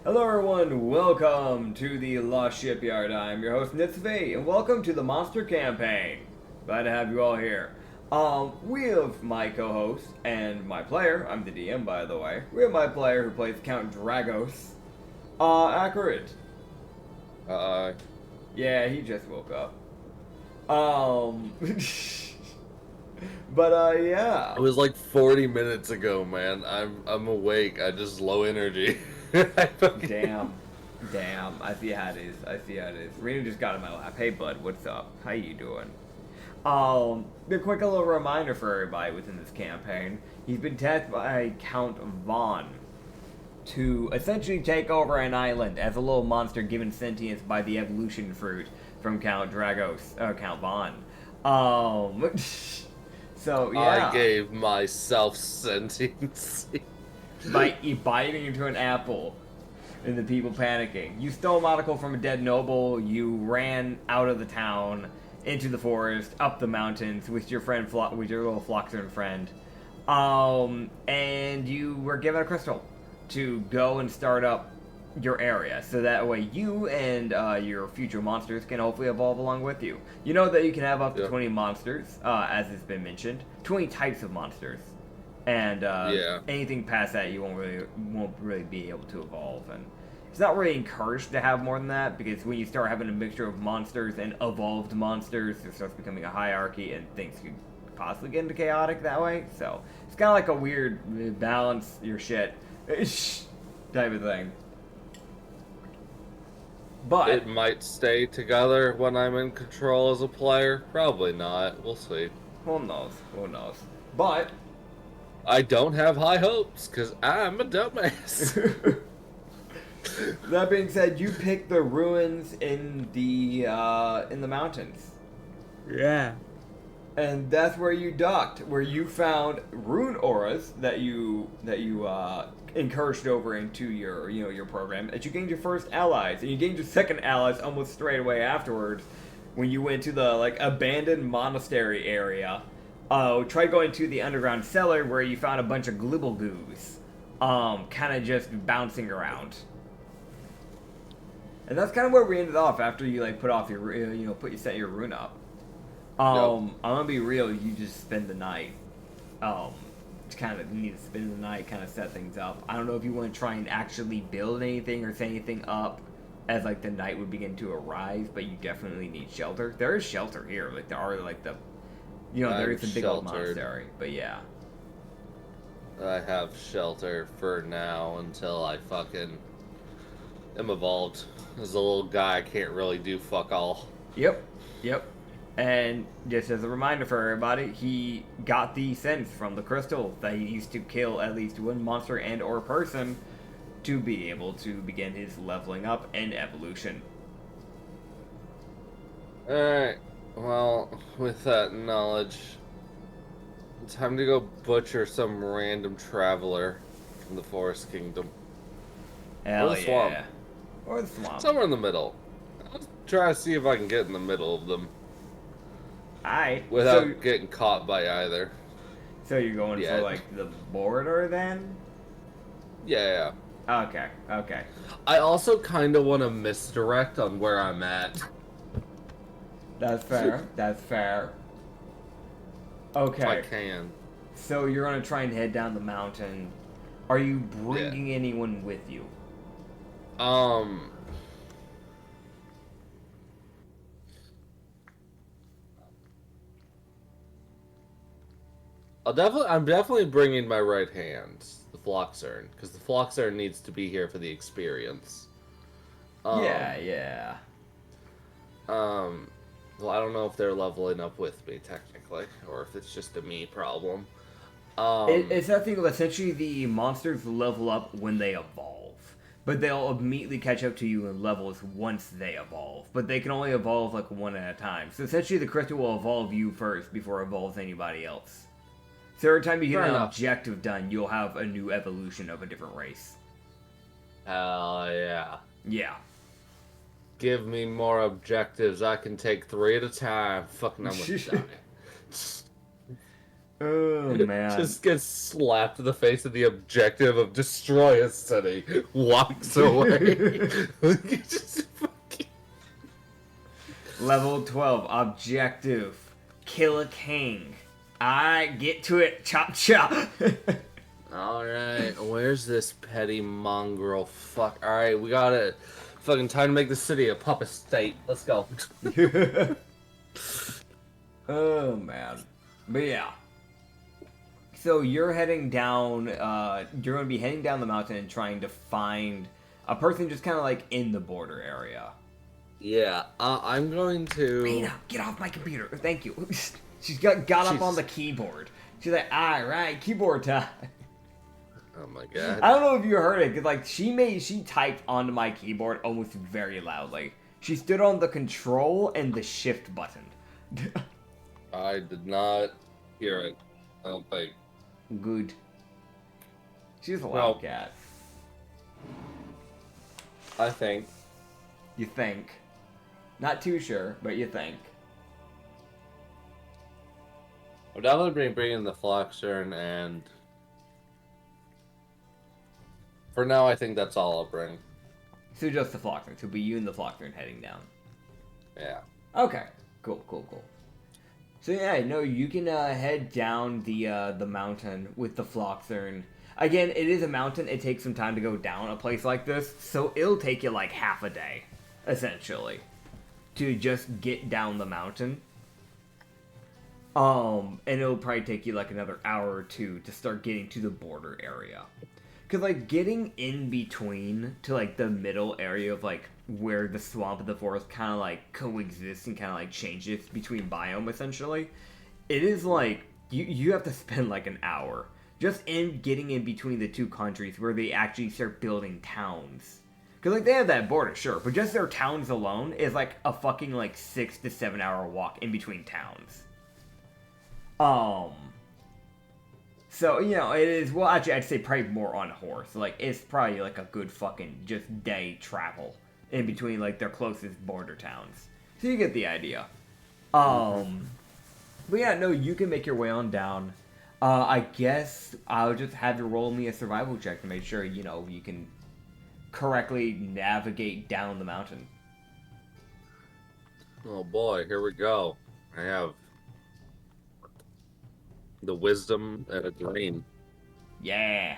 Hello everyone, welcome to the Lost Shipyard. I'm your host Nitsify, and welcome to the Monster Campaign. Glad to have you all here. We have my co-host and my player, I'm the DM by the way. We have my player who plays Count Dragos. Acrid. Uh, Yeah, he just woke up. Um, yeah. it was like 40 minutes ago, man. I'm awake. I just low energy. Damn. Damn. I see how it is. I see how it is. Rena just got in my lap. Hey, bud, what's up? How you doing? A quick little reminder for everybody within this campaign. He's been tasked by Count Vaughn to essentially take over an island as a little monster given sentience by the evolution fruit from Count Dragos, Count Vaughn. So, yeah. I gave myself sentiencey. By biting into an apple and the people panicking. You stole a monocle from a dead noble, you ran out of the town, into the forest, up the mountains with your friend, with your little Floxern friend. And you were given a crystal to go and start up your area, so that way you and your future monsters can hopefully evolve along with you. You know that you can have up to 20 monsters, as has been mentioned, 20 types of monsters, and anything past that you won't really be able to evolve. And it's not really encouraged to have more than that, because when you start having a mixture of monsters and evolved monsters, there starts becoming a hierarchy, and things could possibly get into chaotic that way. So it's kind of like a weird balance your shit type of thing. But It might stay together when I'm in control as a player. Probably not. We'll see. who knows? Who knows? But I don't have high hopes because I'm a dumbass. that being said, you picked the ruins in the mountains. Yeah. And that's where you docked, where you found rune auras that you encouraged over into your program. That you gained your first allies, and you gained your second allies almost straight away afterwards, when you went to the abandoned monastery area. Try going to the underground cellar where you found a bunch of glibble goos, kind of just bouncing around. And that's kind of where we ended off after you put off your set your rune up. I'm gonna be real. You just spend the night. Kind of need to spend the night, kind of set things up. I don't know if you want to try and actually build anything or set anything up as the night would begin to arise, but you definitely need shelter. There is shelter here. There are there is a big old monastery, but yeah. I have shelter for now until I fucking am evolved. As a little guy, I can't really do fuck all. Yep. And just as a reminder for everybody, he got the sense from the crystal that he used to kill at least one monster and or person to be able to begin his leveling up and evolution. Alright, well, with that knowledge, time to go butcher some random traveler from the Forest Kingdom. Hell or the swamp. yeah. Or the swamp. Somewhere in the middle. I'll try to see if I can get in the middle of them. Alright. Without getting caught by either. So you're going for the border then? Yeah. Okay. I also kind of want to misdirect on where I'm at. That's fair. Okay. If I can. So you're gonna try and head down the mountain. Are you bringing anyone with you? I'm definitely bringing my right hand, the Floxern, because the Floxern needs to be here for the experience. Yeah. Well, I don't know if they're leveling up with me technically, or if it's just a me problem. It's that thing of essentially the monsters level up when they evolve, but they'll immediately catch up to you in levels once they evolve. But they can only evolve one at a time. So essentially, the crystal will evolve you first before it evolves anybody else. So every time you get an objective done, you'll have a new evolution of a different race. Hell yeah. Yeah. Give me more objectives. I can take 3 at a time. Fucking, I'm gonna die. Oh man. Just gets slapped in the face of the objective of destroy a city. Walks away. Just fucking... Level 12 objective. Kill a king. Alright, get to it. Chop chop. Alright, where's this petty mongrel fuck? Alright, we gotta fucking time to make the city a puppet state. Let's go. Oh man. But yeah. So you're heading down, you're going to be heading down the mountain and trying to find a person just kind of like in the border area. Yeah, I'm going to... Rena, get off my computer. Thank you. She's got up on the keyboard. She's like, alright, keyboard time. Oh my god. I don't know if you heard it, because like she typed onto my keyboard almost very loudly. She stood on the control and the shift button. I did not hear it. I don't think. Good. She's a loud cat. I think. You think. Not too sure, but you think. I'm definitely bringing the Floxern, and for now I think that's all I'll bring. So just the Floxern. So it'll be you and the Floxern heading down. Yeah. Okay. Cool. So yeah, no, you can head down the mountain with the Floxern. Again, it is a mountain. It takes some time to go down a place like this, so it'll take you like half a day, essentially, to just get down the mountain. And it'll probably take you like another hour or two to start getting to the border area. Cause like getting in between to like the middle area of like where the swamp and the forest kind of like coexist and kind of like changes between biome essentially, it is like you have to spend like an hour just in getting in between the two countries where they actually start building towns. Cause like they have that border, sure, but just their towns alone is like a fucking like 6 to 7 hour walk in between towns. So, you know, it is, well, actually, I'd say probably more on horse. Like, it's probably, like, a good fucking just day travel in between, like, their closest border towns. So you get the idea. But yeah, no, you can make your way on down. I guess I'll just have you roll me a survival check to make sure, you know, you can correctly navigate down the mountain. Oh boy, here we go. I have the wisdom and a dream. Yeah.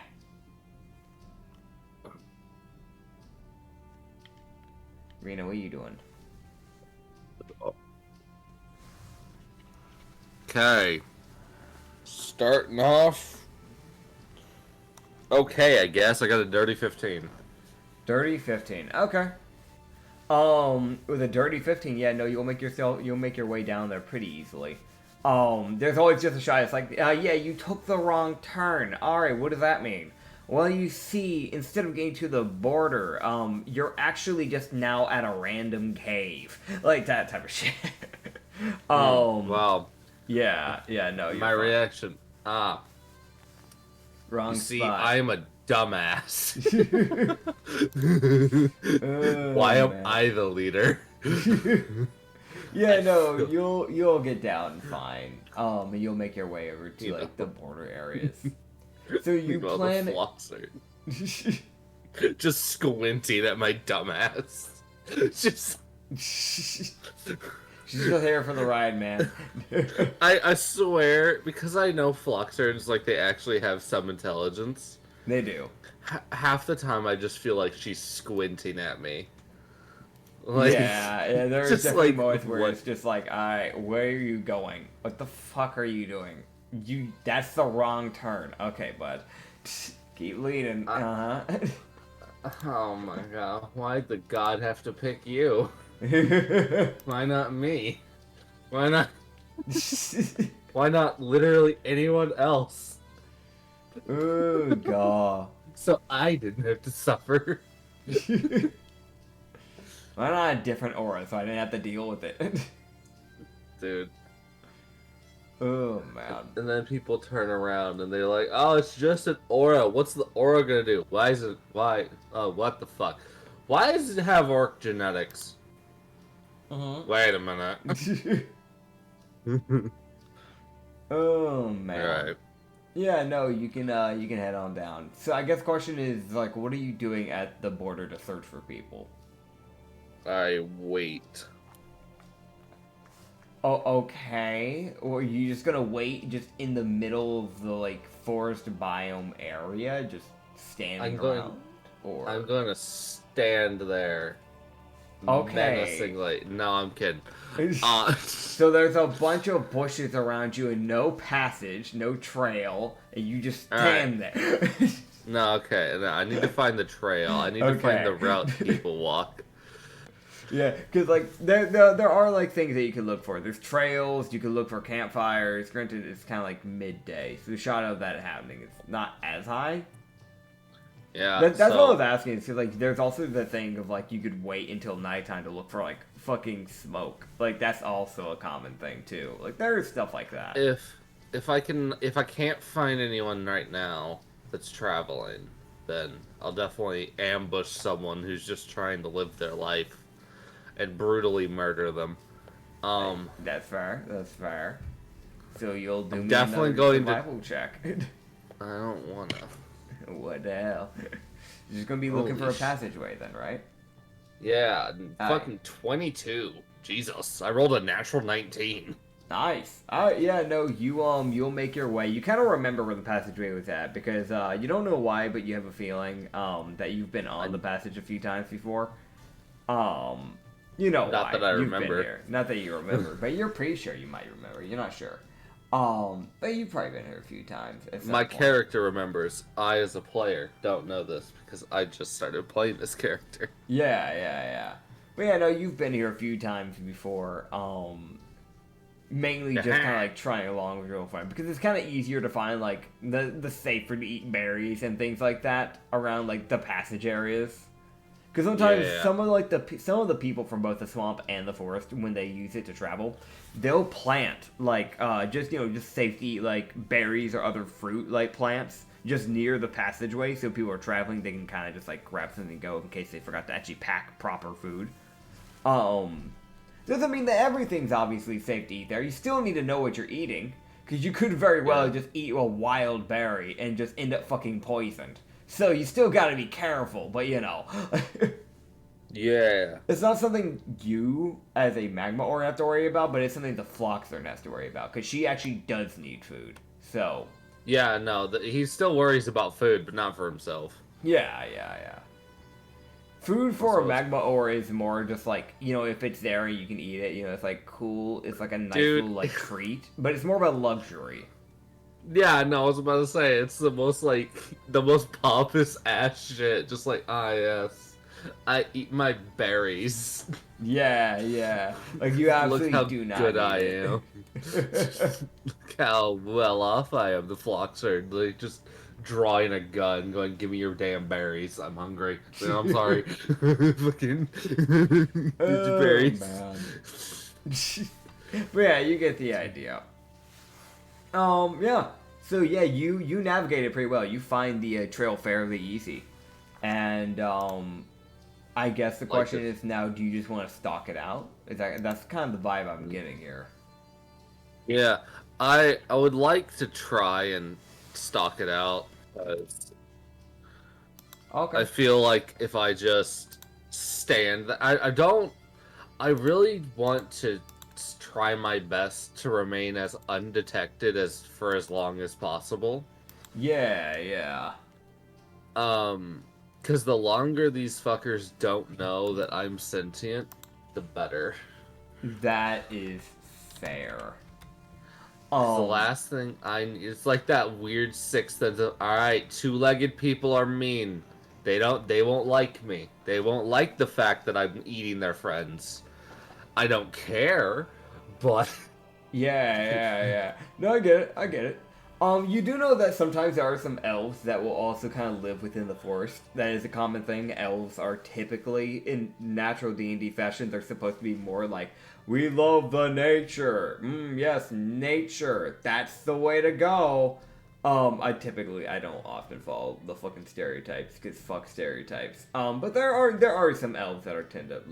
Rena, what are you doing? Okay. Starting off. Okay, I guess. I got a dirty 15. Dirty 15. Okay. With a dirty 15, yeah, no, you'll make your way down there pretty easily. There's always just a shot. It's like, yeah, you took the wrong turn. Alright, what does that mean? Well, you see, instead of getting to the border, you're actually just now at a random cave. Like that type of shit. Wow. Yeah, no, you're My fine. reaction. Wrong You see, spot. I am a dumbass. Oh, Why am man. I the leader? Yeah, no, you'll get down fine. And you'll make your way over to like the border areas. So you Meanwhile, plan the flosser. Just squinting at my dumbass. Just She's still here for the ride, man. I swear, because I know Floxerns, like, they actually have some intelligence. They do. Half the time I just feel like she's squinting at me. Like, yeah, there's just definitely like, moments where what- it's just like, alright, where are you going? What the fuck are you doing? That's the wrong turn. Okay, bud. Keep leading. Uh-huh. Oh my god, why'd the god have to pick you? Why not me? Why not? Why not literally anyone else? Oh, God. So I didn't have to suffer. Why not a different aura so I didn't have to deal with it? Dude. Oh, man. And then people turn around and they're like, oh, it's just an aura. What's the aura gonna do? Why is it, why, what the fuck? Why does it have orc genetics? Wait a minute. Oh man. Alright. Yeah, no, you can head on down. So I guess the question is like, what are you doing at the border to search for people? I wait. Oh, okay. Or are you just gonna wait just in the middle of the like forest biome area, just standing around? Or I'm going to stand there. okay. Menacingly. No, I'm kidding. So there's a bunch of bushes around you and no passage, no trail, and you just stand there. No, okay. No, I need to find the trail. I need to find the route people walk. Yeah, because like there are like things that you can look for. There's trails. You can look for campfires. Granted, it's kind of like midday, so the shot of that happening is not as high. Yeah, That's what I was asking. Because like, there's also the thing of like you could wait until nighttime to look for like fucking smoke. Like that's also a common thing too. Like there's stuff like that. If I can't find anyone right now that's traveling, then I'll definitely ambush someone who's just trying to live their life and brutally murder them. That's fair. That's fair. So you'll do I'm me definitely another going to- survival check. I don't wanna. What the hell? You're just gonna be looking for a passageway then, right? Yeah, fucking 22. Jesus, I rolled a natural 19. Nice. Yeah, no, you'll make your way. You kind of remember where the passageway was at because you don't know why, but you have a feeling that you've been on the passage a few times before. You know why? Not that I You've remember. been here. Not that you remember, but you're pretty sure you might remember. You're not sure. But you've probably been here a few times. At some My point. character remembers. I, as a player, don't know this because I just started playing this character. Yeah. But yeah, no, you've been here a few times before. Mainly just kind of like trying along with your own friend because it's kind of easier to find like the safer to eat berries and things like that around like the passage areas. Because sometimes some of the people from both the swamp and the forest, when they use it to travel, they'll plant like just safe to eat like berries or other fruit like plants just near the passageway, so people are traveling they can kind of just like grab something and go in case they forgot to actually pack proper food. Doesn't mean that everything's obviously safe to eat there. You still need to know what you're eating, because you could very well just eat a wild berry and just end up fucking poisoned. So you still gotta be careful, but you know. Yeah. It's not something you, as a magma ore, have to worry about, but it's something the Floxer has to worry about, because she actually does need food. So. Yeah, no, he still worries about food, but not for himself. Yeah. Food for a magma ore is more just like, if it's there and you can eat it, it's like cool. It's like a nice little like treat, but it's more of a luxury. Yeah, no, I was about to say, it's the most pompous ass shit. Just like, yes, I eat my berries. Yeah. Like, you absolutely do not. Look how good I am. Look how well off I am, the Floxer. Like, just drawing a gun, going, give me your damn berries. I'm hungry. No, I'm sorry. Fucking berries. Man. But yeah, you get the idea. Yeah. So yeah, you navigate it pretty well. You find the trail fairly easy, and I guess the question is now: do you just want to stalk it out? That's kind of the vibe I'm getting here. Yeah, I would like to try and stalk it out. Okay. I feel like if I just stand, I really want to try my best to remain as undetected for as long as possible. Yeah. Because the longer these fuckers don't know that I'm sentient, the better. That is fair. The last thing it's like that weird sixth sense of, alright, two-legged people are mean. They won't like me. They won't like the fact that I'm eating their friends. I don't care, but... Yeah. No, I get it. You do know that sometimes there are some elves that will also kind of live within the forest. That is a common thing. Elves are typically, in natural D&D fashion, they're supposed to be more like, we love the nature. Yes, nature. That's the way to go. I don't often follow the fucking stereotypes, because fuck stereotypes. But there are some elves that tend to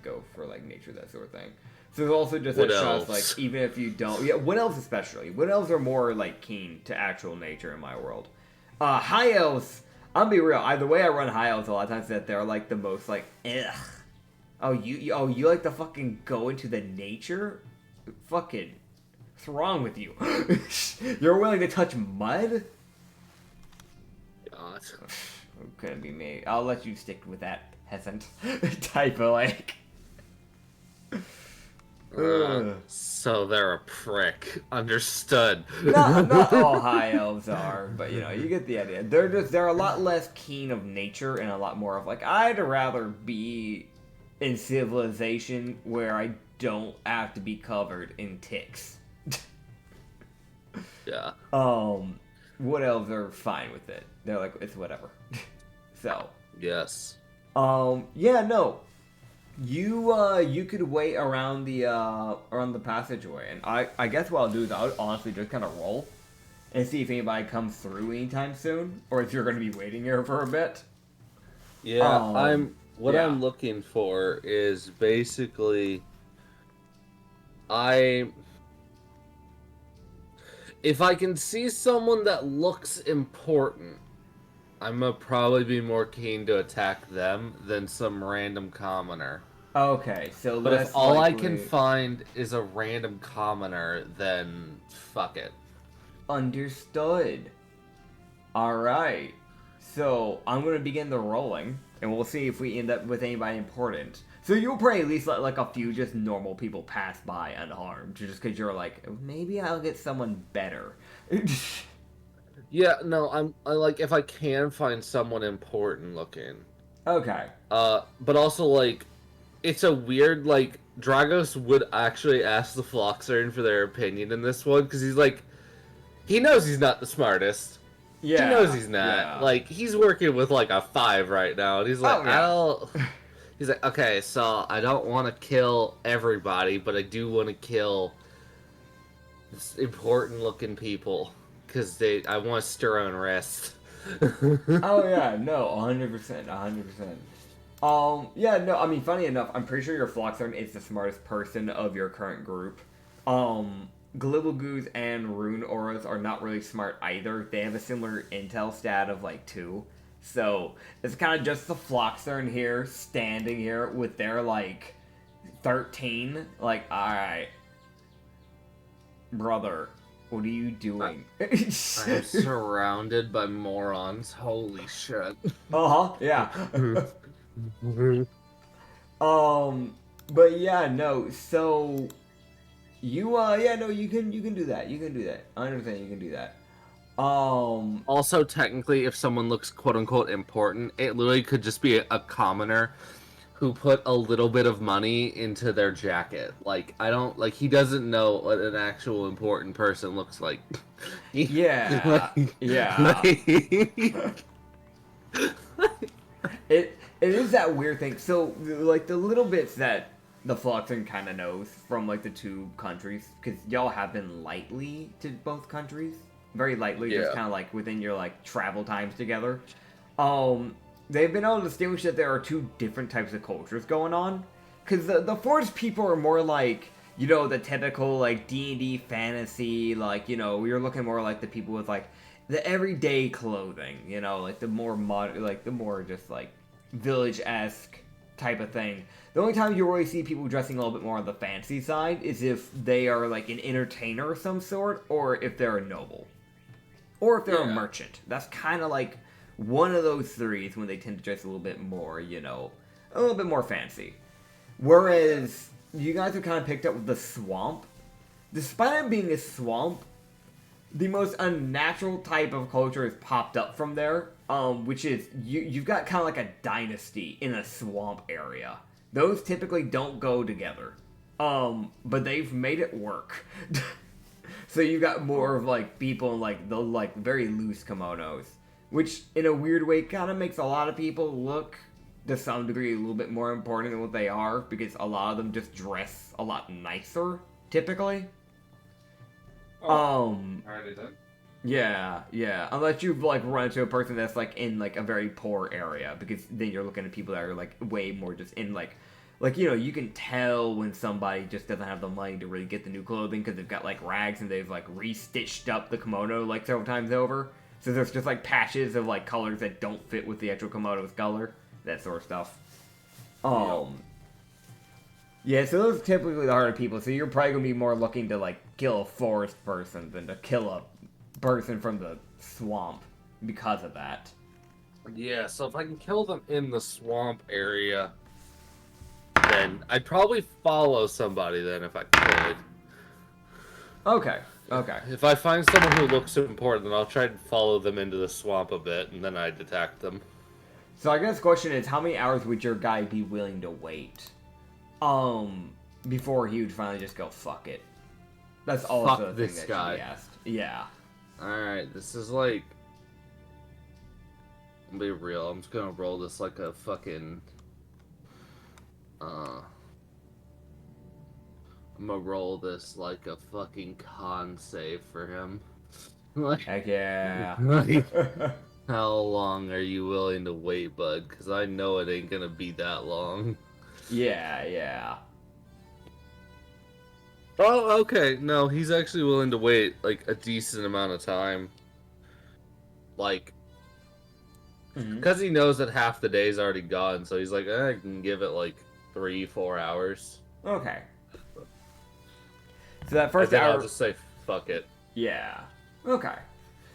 go for like nature, that sort of thing. So there's also just Wood a trust, elves. like, even if you don't... Yeah, wood elves especially. Wood elves are more, like, keen to actual nature in my world. High elves, I'll be real, the way I run high elves a lot of times that they're, like, the most, like, ugh. Oh, you like to fucking go into the nature? Fucking... What's wrong with you? You're willing to touch mud? God. Couldn't be me. I'll let you stick with that peasant type of, like... So they're a prick. Understood. Not all high elves are, but you know, you get the idea. They're a lot less keen of nature and a lot more of like, I'd rather be in civilization where I don't have to be covered in ticks. Yeah. Wood elves are fine with it. They're like, it's whatever. So. Yes. Yeah, no. You could wait around the passageway, and I guess what I'll do is I'll honestly just kind of roll and see if anybody comes through anytime soon, or if you're going to be waiting here for a bit. Yeah, I'm looking for is basically if I can see someone that looks important, I'm gonna probably be more keen to attack them than some random commoner. Okay, so but if all I can find is a random commoner, then fuck it. Understood. Alright. So, I'm going to begin the rolling, and we'll see if we end up with anybody important. So you'll probably at least let, like, a few just normal people pass by unharmed, just because you're like, maybe I'll get someone better. Yeah, no, I like, if I can find someone important looking. Okay. But also, like, it's a weird, like, Dragos would actually ask the Floxern for their opinion in this one, because he's like, he knows he's not the smartest. Yeah. He knows he's not. Yeah. Like, he's working with, like, a 5 right now, and he's like, he's like, okay, so I don't want to kill everybody, but I do want to kill important-looking people, because I want to stir unrest. Oh, yeah, no, 100%, 100%. Yeah, no, I mean, funny enough, I'm pretty sure your Floxern is the smartest person of your current group. Glibblegoos and Rune Auras are not really smart either. They have a similar intel stat of, like, 2. So, it's kind of just the Floxern here, standing here with their, like, 13. Like, alright. Brother, what are you doing? I'm surrounded by morons. Holy shit. Uh-huh, yeah. But yeah, no, so... yeah, no, you can do that. You can do that. I understand you can do that. Also, technically, if someone looks quote-unquote important, it literally could just be a commoner who put a little bit of money into their jacket. Like, he doesn't know what an actual important person looks like. Yeah. Yeah. It is that weird thing. So, like, the little bits that the Floxern kind of knows from, like, the 2 countries, because y'all have been lightly to both countries. Very lightly, just kind of, like, within your, like, travel times together. They've been able to distinguish that there are 2 different types of cultures going on. Because the Forest people are more like, you know, the typical, like, D&D fantasy, like, you know, you're looking more like the people with, like, the everyday clothing, you know, like, the more modern, like, the more just, like, village-esque type of thing. The only time you really see people dressing a little bit more on the fancy side is if they are, like, an entertainer of some sort, or if they're a noble. Or if they're a merchant. That's kind of, like, one of those 3 is when they tend to dress a little bit more, you know, a little bit more fancy. Whereas, you guys have kind of picked up with the swamp. Despite it being a swamp, the most unnatural type of culture has popped up from there, which is, you've got kind of like a dynasty in a swamp area. Those typically don't go together. But they've made it work. So you've got more of, like, people in, like, the, like, very loose kimonos. Which, in a weird way, kind of makes a lot of people look, to some degree, a little bit more important than what they are. Because a lot of them just dress a lot nicer, typically. Alrighty then. Yeah. Unless you've, like, run into a person that's, like, in, like, a very poor area. Because then you're looking at people that are, like, way more just in, like, like, you know, you can tell when somebody just doesn't have the money to really get the new clothing because they've got, like, rags and they've, like, re-stitched up the kimono, like, several times over. So there's just, like, patches of, like, colors that don't fit with the actual kimono's color. That sort of stuff. Yeah, so those are typically the harder people. So you're probably going to be more looking to, like, kill a forest person than to kill a person from the swamp because of that. Yeah, so if I can kill them in the swamp area, then I'd probably follow somebody then if I could. Okay. If I find someone who looks important, then I'll try and follow them into the swamp a bit, and then I'd attack them. So I guess the question is, how many hours would your guy be willing to wait? Before he would finally just go, fuck it. That's also the thing that should be asked. Yeah. Alright, this is like... I'll be real, I'm just gonna roll this like a fucking... I'm gonna roll this like a fucking con save for him. Like, heck yeah. Like, how long are you willing to wait, bud? Because I know it ain't gonna be that long. Yeah. Oh, okay. No, he's actually willing to wait, like, a decent amount of time. Like, because he knows that half the day's already gone, so he's like, I can give it, like, 3-4 hours. Okay. So that first hour... I'll just say, fuck it. Yeah. Okay.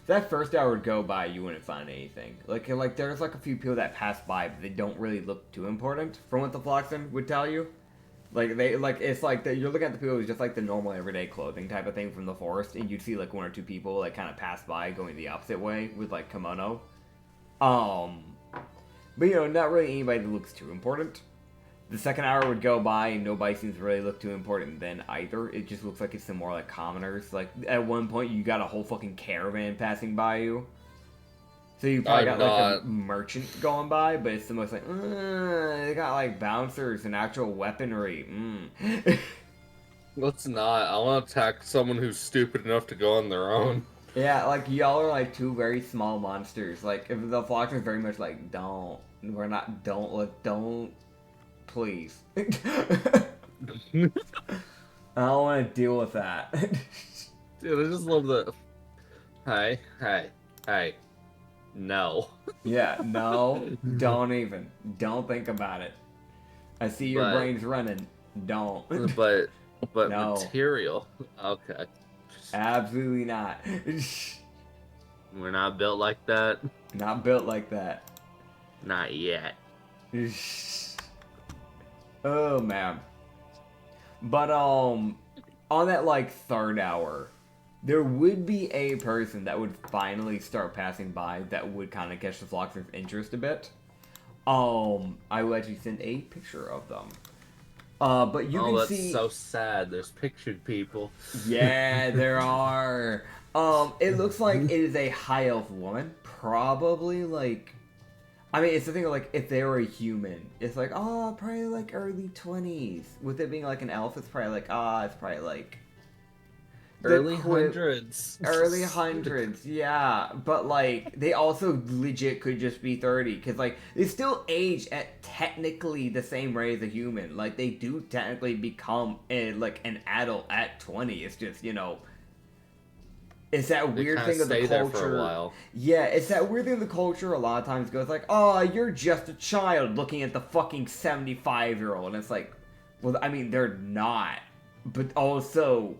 So that first hour would go by, you wouldn't find anything. Like there's, like, a few people that pass by, but they don't really look too important, from what the Floxen would tell you. Like, it's like, you're looking at the people who's just, like, the normal everyday clothing type of thing from the forest, and you'd see, like, 1 or 2 people, like, kind of pass by going the opposite way with, like, kimono. But, you know, not really anybody that looks too important. The second hour would go by, and nobody seems to really look too important then either. It just looks like it's some more, like, commoners. Like, at one point, you got a whole fucking caravan passing by you. So you probably got, like, a merchant going by, but it's the most, like, they got, like, bouncers and actual weaponry. Let's not. I want to attack someone who's stupid enough to go on their own. Yeah, like, y'all are, like, 2 very small monsters. Like, if the Flox is very much like, don't, please. I don't want to deal with that. Dude, I just love the... Hey. No. Yeah, no, don't even. Don't think about it. I see your brain's running. Don't. But no. Material. Okay. Absolutely not. We're not built like that. Not built like that. Not yet. Oh, man. But, on that, like, third hour, there would be a person that would finally start passing by that would kind of catch the Floxer's interest a bit. I will actually send a picture of them. But you can see... Oh, that's so sad. There's pictured people. Yeah, there are. It looks like it is a high elf woman. Probably, like... I mean, it's the thing of, like, if they were a human, it's like, oh, probably, like, early 20s. With it being, like, an elf, it's probably, like, it's probably, like... Early hundreds. Early hundreds, yeah. But, like, they also legit could just be 30. Because, like, they still age at technically the same rate as a human. Like, they do technically become, an adult at 20. It's just, you know... It's that weird thing of the culture. There for a while. Yeah, it's that weird thing of the culture a lot of times goes like, oh, you're just a child looking at the fucking 75-year-old. And it's like, well, I mean, they're not. But also,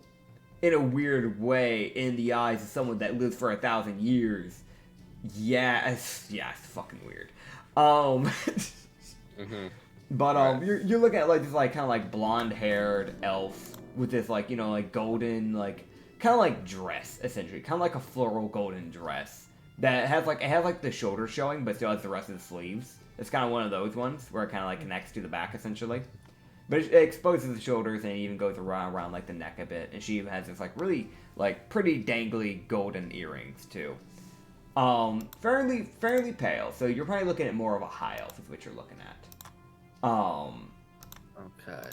in a weird way, in the eyes of someone that lives for 1,000 years, yeah, it's fucking weird. But you're looking at like this like kind of like blonde-haired elf with this like, you know, like golden like kind of like dress, essentially. Kind of like a floral golden dress. That has like, the shoulders showing, but still has the rest of the sleeves. It's kind of one of those ones, where it kind of like connects to the back, essentially. But it exposes the shoulders, and it even goes around like the neck a bit. And she has this like really, like, pretty dangly golden earrings, too. Fairly pale, so you're probably looking at more of a high elf, is what you're looking at. Okay.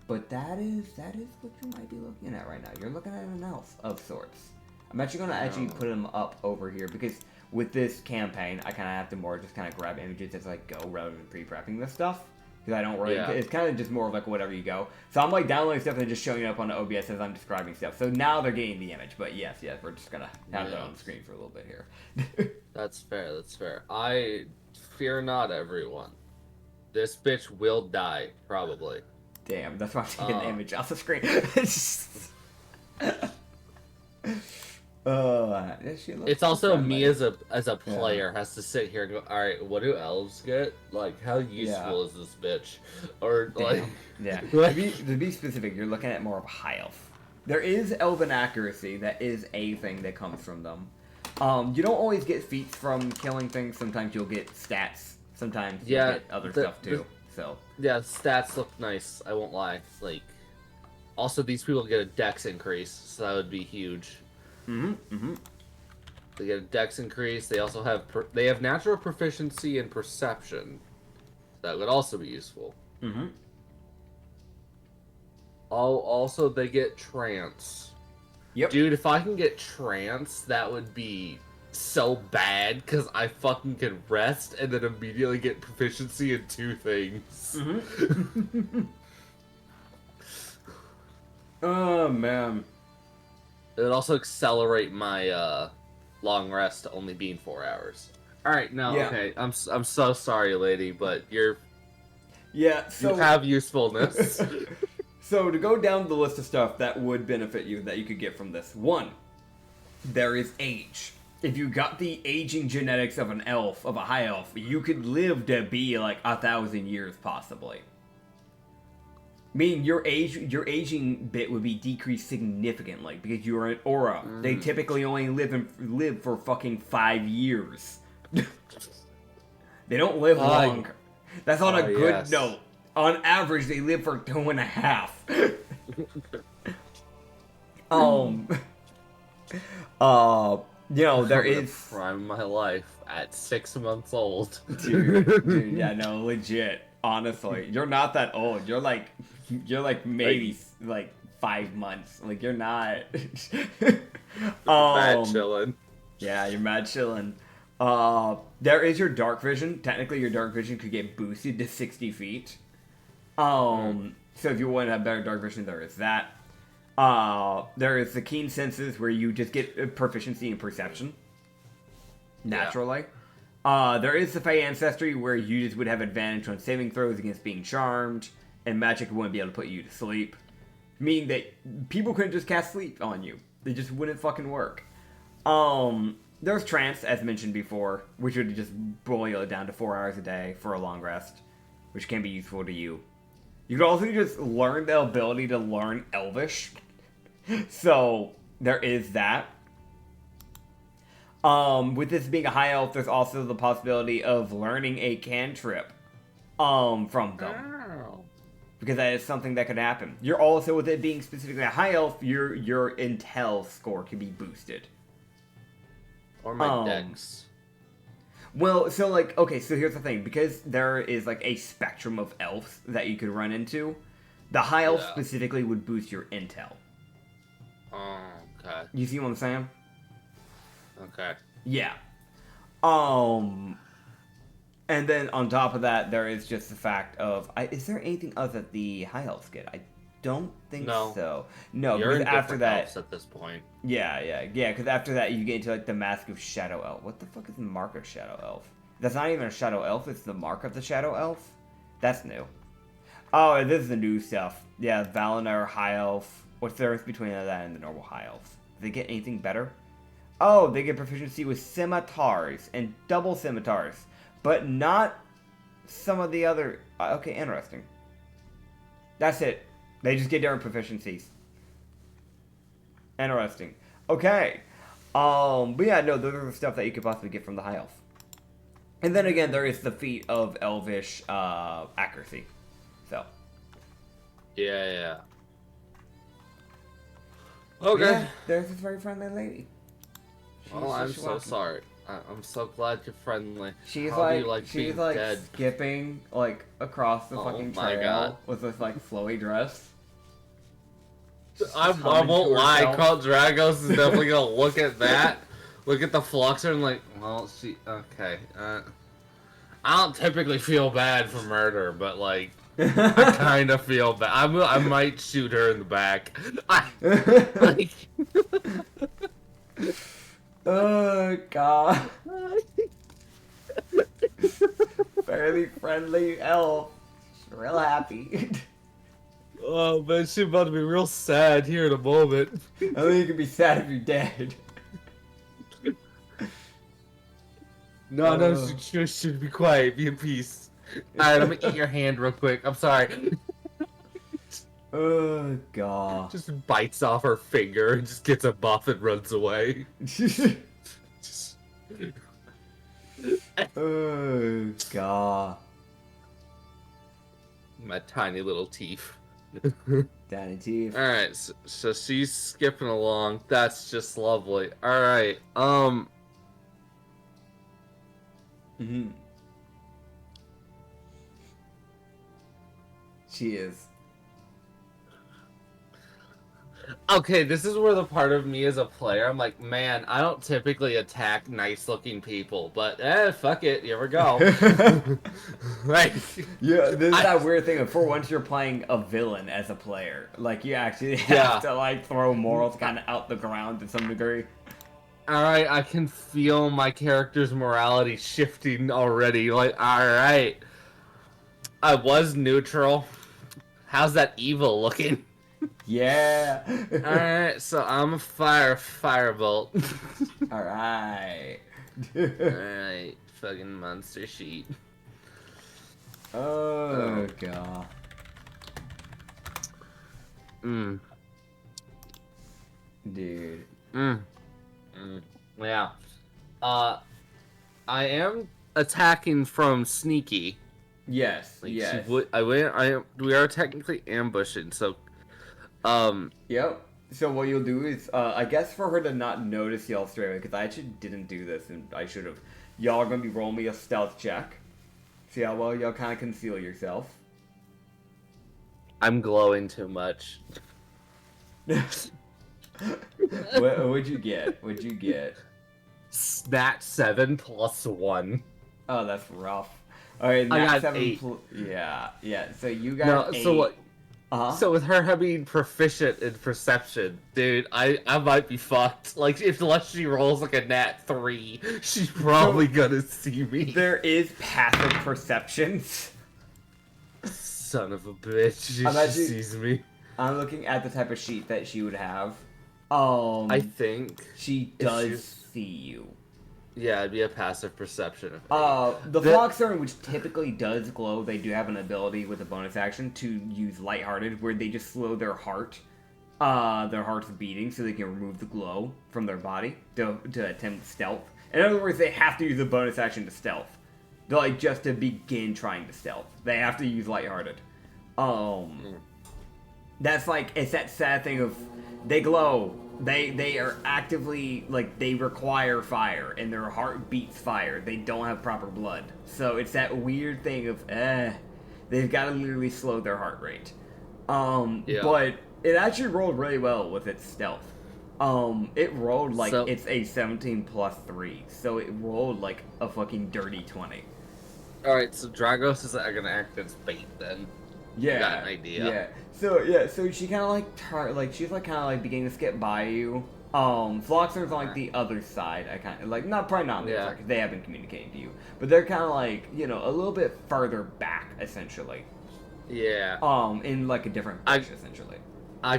But that is what you might be looking at right now. You're looking at an elf of sorts. I'm actually going to actually put him up over here because with this campaign, I kind of have to more just kind of grab images as I go rather than pre-prepping this stuff. because I don't really. Yeah. It's kind of just more of like whatever you go. So I'm like downloading stuff and just showing up on the OBS as I'm describing stuff. So now they're getting the image. But yes, we're just gonna have that on the screen for a little bit here. That's fair. That's fair. I fear not, everyone. This bitch will die probably. Damn, that's why I'm taking the image off the screen. It's also me as a player has to sit here and go, all right, what do elves get? Like, how useful is this bitch? Or like, to be specific, you're looking at more of a high elf. There is elven accuracy. That is a thing that comes from them. You don't always get feats from killing things. Sometimes you'll get stats. Sometimes you get other stuff too. So yeah, stats look nice. I won't lie. Like, also these people get a dex increase, so that would be huge. They get a dex increase. They also have natural proficiency in perception. That would also be useful. Also, they get trance. Yep. Dude, if I can get trance, that would be so bad, because I fucking can rest and then immediately get proficiency in 2 things. Oh, man. It would also accelerate my long rest to only being 4 hours. Alright, okay, I'm so sorry, lady, but you have usefulness. So to go down the list of stuff that would benefit you, that you could get from this. 1, there is age. If you got the aging genetics of an elf, of a high elf, you could live to be like 1,000 years possibly. Meaning your aging bit would be decreased significantly because you are an aura. They typically only live for fucking 5 years. They don't live long. That's on a good note. On average, they live for 2.5. There is prime of my life at 6 months old. Dude, yeah, no, legit. Honestly, you're not that old. You're like maybe like 5 months. Like you're not. Mad chillin'. Yeah, you're mad chillin'. There is your dark vision. Technically, your dark vision could get boosted to 60 feet. So if you want to have better dark vision, there is that. There is the keen senses where you just get proficiency in perception. Naturally. There is the Fey ancestry where you just would have advantage on saving throws against being charmed, and magic wouldn't be able to put you to sleep. Meaning that people couldn't just cast sleep on you. They just wouldn't fucking work. There's trance, as mentioned before, which would just boil it down to 4 hours a day for a long rest, which can be useful to you. You could also just learn the ability to learn Elvish. So, there is that. With this being a high elf, there's also the possibility of learning a cantrip from them. Oh. Because that is something that could happen. You're also, with it being specifically a high elf, your intel score can be boosted. Or my dex. Well, so okay, so here's the thing. Because there is a spectrum of elves that you could run into, the high elf specifically would boost your intel. Oh, okay. You see what I'm saying? Okay. Yeah. And then on top of that, there is just the fact of, is there anything else that the high elves get? I don't think so. No, you're because after that, elves at this point. Yeah. Because after that, you get into the mask of Shadow Elf. What the fuck is the mark of Shadow Elf? That's not even a Shadow Elf. It's the mark of the Shadow Elf. That's new. Oh, this is the new stuff. Yeah, Valinor High Elf. What's the difference between that and the normal High Elf? Do they get anything better? Oh, they get proficiency with scimitars and double scimitars, but not some of the other. Okay, interesting. That's it. They just get different proficiencies. Interesting. Okay. But yeah, no, those are the stuff that you could possibly get from the high elf. And then again, there is the feat of elvish accuracy. So. Yeah. Okay. Yeah, there's this very friendly lady. I'm so sorry. I'm so glad you're friendly. She's How she's dead? skipping across the fucking trail with this flowy dress. I won't lie, Count Dragos is definitely gonna look at that, look at the Fluxer and well, she okay. I don't typically feel bad for murder, but like, I kind of feel bad. I might shoot her in the back. Like, oh god. Fairly friendly elf. Real happy. oh man, she's about to be real sad here in a moment. I think you can be sad if you're dead. No, should be quiet, be in peace. Alright, let me eat your hand real quick. I'm sorry. Oh god. Just bites off her finger and just gets a buff and runs away. Oh god. My tiny little teeth. Tiny teeth. Alright, so she's skipping along. That's just lovely. Alright, Mm-hmm. She is. Okay, this is where the part of me as a player, I'm like, man, I don't typically attack nice-looking people, but fuck it, here we go. Like, yeah, this is that weird thing of for once you're playing a villain as a player. Like, you actually have to, like, throw morals kind of out the ground to some degree. Alright, I can feel my character's morality shifting already. Like, alright. I was neutral. How's that evil looking? Yeah. Alright, so I'm a firebolt. Alright. Alright, fucking monster sheet. Oh god. Dude. Yeah. I am attacking from sneaky. Yes. Like, yes. We are technically ambushing, so. Yep. So what you'll do is, I guess for her to not notice y'all straight away, because I actually didn't do this, and I should have. Y'all are gonna be rolling me a stealth check. See how well y'all kind of conceal yourself. I'm glowing too much. What'd you get? What'd you get? Nat 7 + 1. Oh, that's rough. Alright, I Nat got 7 8. Yeah, so you got 8. So what? Uh-huh. So with her having proficient in perception, dude, I might be fucked. Like, unless she rolls like a nat 3, she's probably gonna see me. There is passive perceptions. Son of a bitch, she sees me. I'm looking at the type of sheet that she would have. I think she does see you. Yeah, it'd be a passive perception. The Foxhorn, which typically does glow, they do have an ability with a bonus action to use Lighthearted, where they just slow their heart's beating, so they can remove the glow from their body to attempt stealth. In other words, they have to use a bonus action to stealth. They're like just to begin trying to stealth. They have to use Lighthearted. That's like, it's that sad thing of they glow. They are actively, like, they require fire, and their heart beats fire. They don't have proper blood. So it's that weird thing of, they've got to literally slow their heart rate. But it actually rolled really well with its stealth. It rolled like, it's a 17 + 3, so it rolled like a fucking dirty 20. Alright, so Dragos is gonna act as bait then. Yeah. I got an idea. Yeah. So she kind of like, she's like kind of like beginning to skip by you. Floxer's on like the other side. I kind of like, probably not on the other side, 'cause they haven't communicated to you, but they're kind of like, you know, a little bit further back essentially. Yeah. In like a different bush essentially. I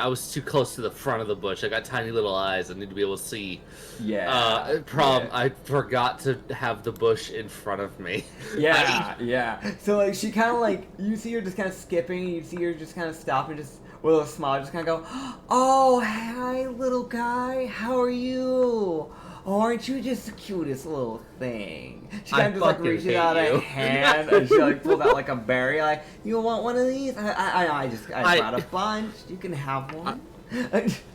was too close to the front of the bush. I got tiny little eyes. I need to be able to see. Yeah. I forgot to have the bush in front of me. Yeah. So like she kind of like, you see her just kind of skipping. You see her just kind of stop and just with a smile, just kind of go, "Oh, hi, little guy. How are you? Oh, aren't you just the cutest little thing?" She kind of just like reaches out a hand and she like pulls out like a berry, like, "You want one of these? I brought a bunch. You can have one."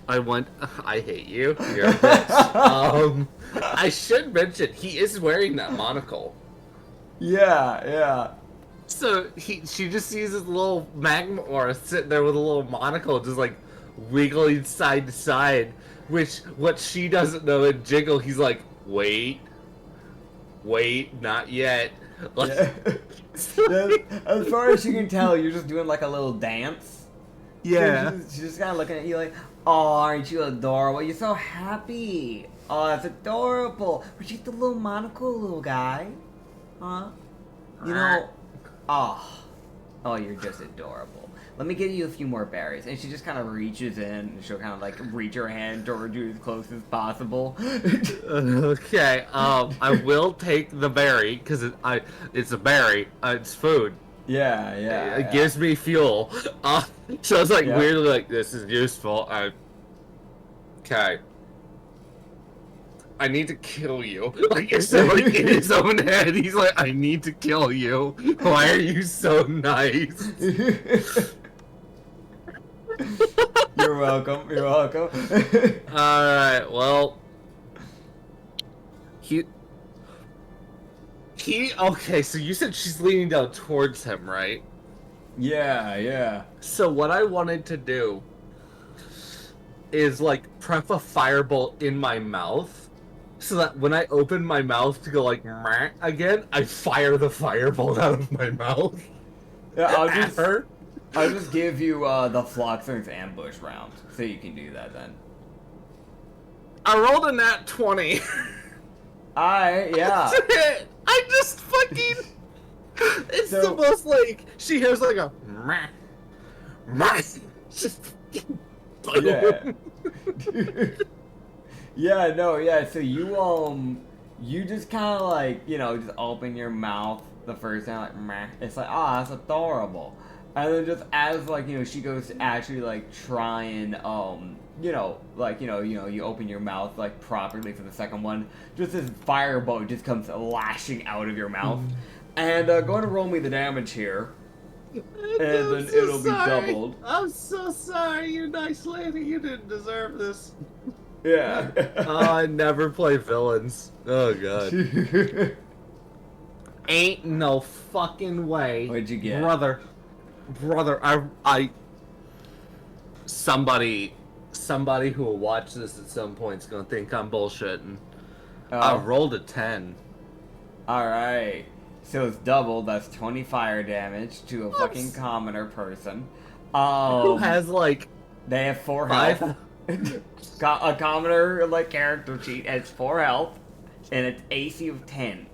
I hate you. You're a bitch. I should mention he is wearing that monocle. Yeah. So she just sees his little magma aura sitting there with a little monocle, just like wiggling side to side. Which, what she doesn't know, in Jiggle, he's like, wait, not yet. Like, Yeah. As far as you can tell, you're just doing like a little dance. yeah. So she's just kind of looking at you like, oh, aren't you adorable? You're so happy. Oh, that's adorable. But she's the little monocle little guy. Huh? You know, oh, you're just adorable. Let me get you a few more berries. And she just kind of reaches in and she'll kind of like reach her hand towards you as close as possible. Okay, I will take the berry because it's a berry. It's food. Yeah. It gives me fuel. So it's like weirdly like this is useful. Okay. I need to kill you. Like it's so like in his own head, he's like, I need to kill you. Why are you so nice? You're welcome. You're welcome. Alright, well. Okay, so you said she's leaning down towards him, right? Yeah. So what I wanted to do is like prep a firebolt in my mouth so that when I open my mouth to go like meh again, I fire the firebolt out of my mouth. Yeah, I'll just give you the Floxer's ambush round, so you can do that then. I rolled a nat 20. Yeah. I just fucking... It's the most like... She hears like a... Meh. Meh. Just fucking... Yeah. So you just kind of like, just open your mouth the first time, like, meh. It's like, that's adorable. And then just as like, she goes to actually like try and you open your mouth like properly for the second one, just this firebolt just comes lashing out of your mouth. And go ahead and roll me the damage here. And then it'll be doubled. I'm so sorry, you nice lady. You didn't deserve this. Yeah. I never play villains. Oh god. Ain't no fucking way. What'd you get? Brother, I somebody who will watch this at some point is gonna think I'm bullshitting. I rolled a 10. Alright. So it's double, that's 20 fire damage to a fucking commoner person. Who has like... They have 4 health. A commoner like character sheet has 4 health, and it's AC of 10.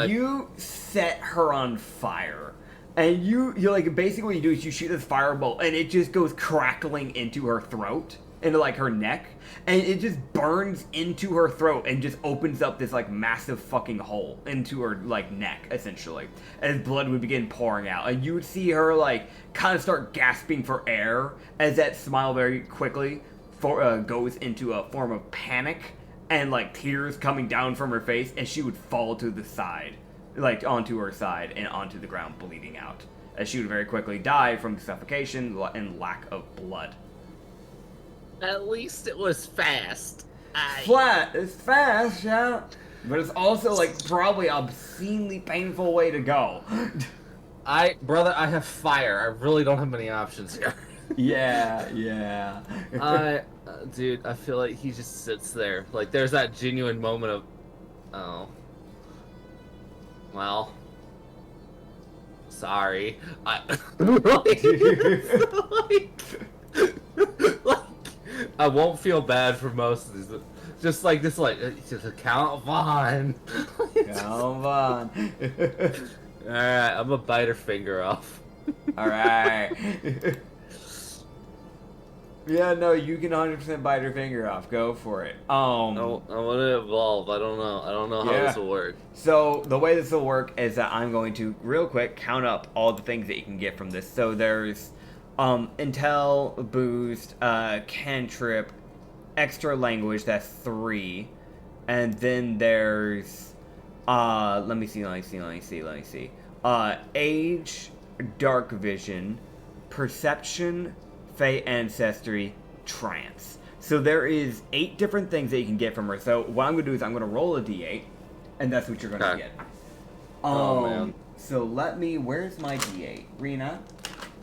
You set her on fire, and you're like, basically what you do is you shoot this firebolt, and it just goes crackling into her throat, into like her neck, and it just burns into her throat and just opens up this like massive fucking hole into her like neck, essentially, as blood would begin pouring out, and you would see her like kind of start gasping for air as that smile very quickly goes into a form of panic. And like tears coming down from her face, and she would fall to the side, like onto her side and onto the ground, bleeding out, as she would very quickly die from suffocation and lack of blood. At least it was fast. It's fast, yeah, but it's also like probably an obscenely painful way to go. Brother, I have fire. I really don't have many options here. Yeah. Dude, I feel like he just sits there. Like, there's that genuine moment of, oh, well, sorry. I won't feel bad for most of these. Just like this, like, just Count Vaughn. Count Vaughn. Alright, I'm gonna bite her finger off. Alright. Yeah, no, you can 100% bite her finger off. Go for it. No, I want to evolve. I don't know how this will work. So the way this will work is that I'm going to real quick count up all the things that you can get from this. So there's intel, boost, cantrip, extra language. That's 3, and then there's let me see. Age, dark vision, perception, Fey ancestry, trance. So there is 8 different things that you can get from her. So what I'm going to do is I'm going to roll a d8, and that's what you're going to get. Oh, man. So where's my d8? Rena?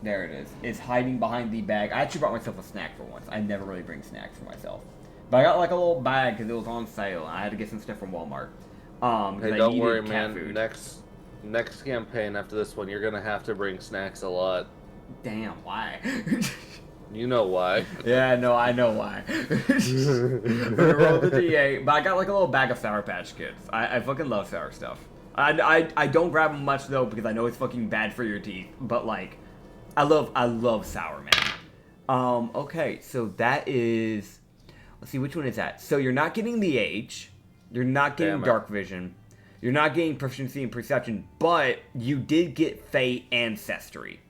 There it is. It's hiding behind the bag. I actually brought myself a snack for once. I never really bring snacks for myself. But I got like a little bag because it was on sale, and I had to get some stuff from Walmart. Hey, I don't needed worry, cat man. food. Next campaign after this one, you're gonna have to bring snacks a lot. Damn, why? You know why? Yeah, no, I know why. I rolled the D8, but I got like a little bag of Sour Patch Kids. I fucking love sour stuff. I don't grab them much though because I know it's fucking bad for your teeth. But like, I love sour, man. Okay, so that is. Let's see, which one is that? So you're not getting the age, you're not getting dark vision, you're not getting proficiency in perception, but you did get Fey Ancestry.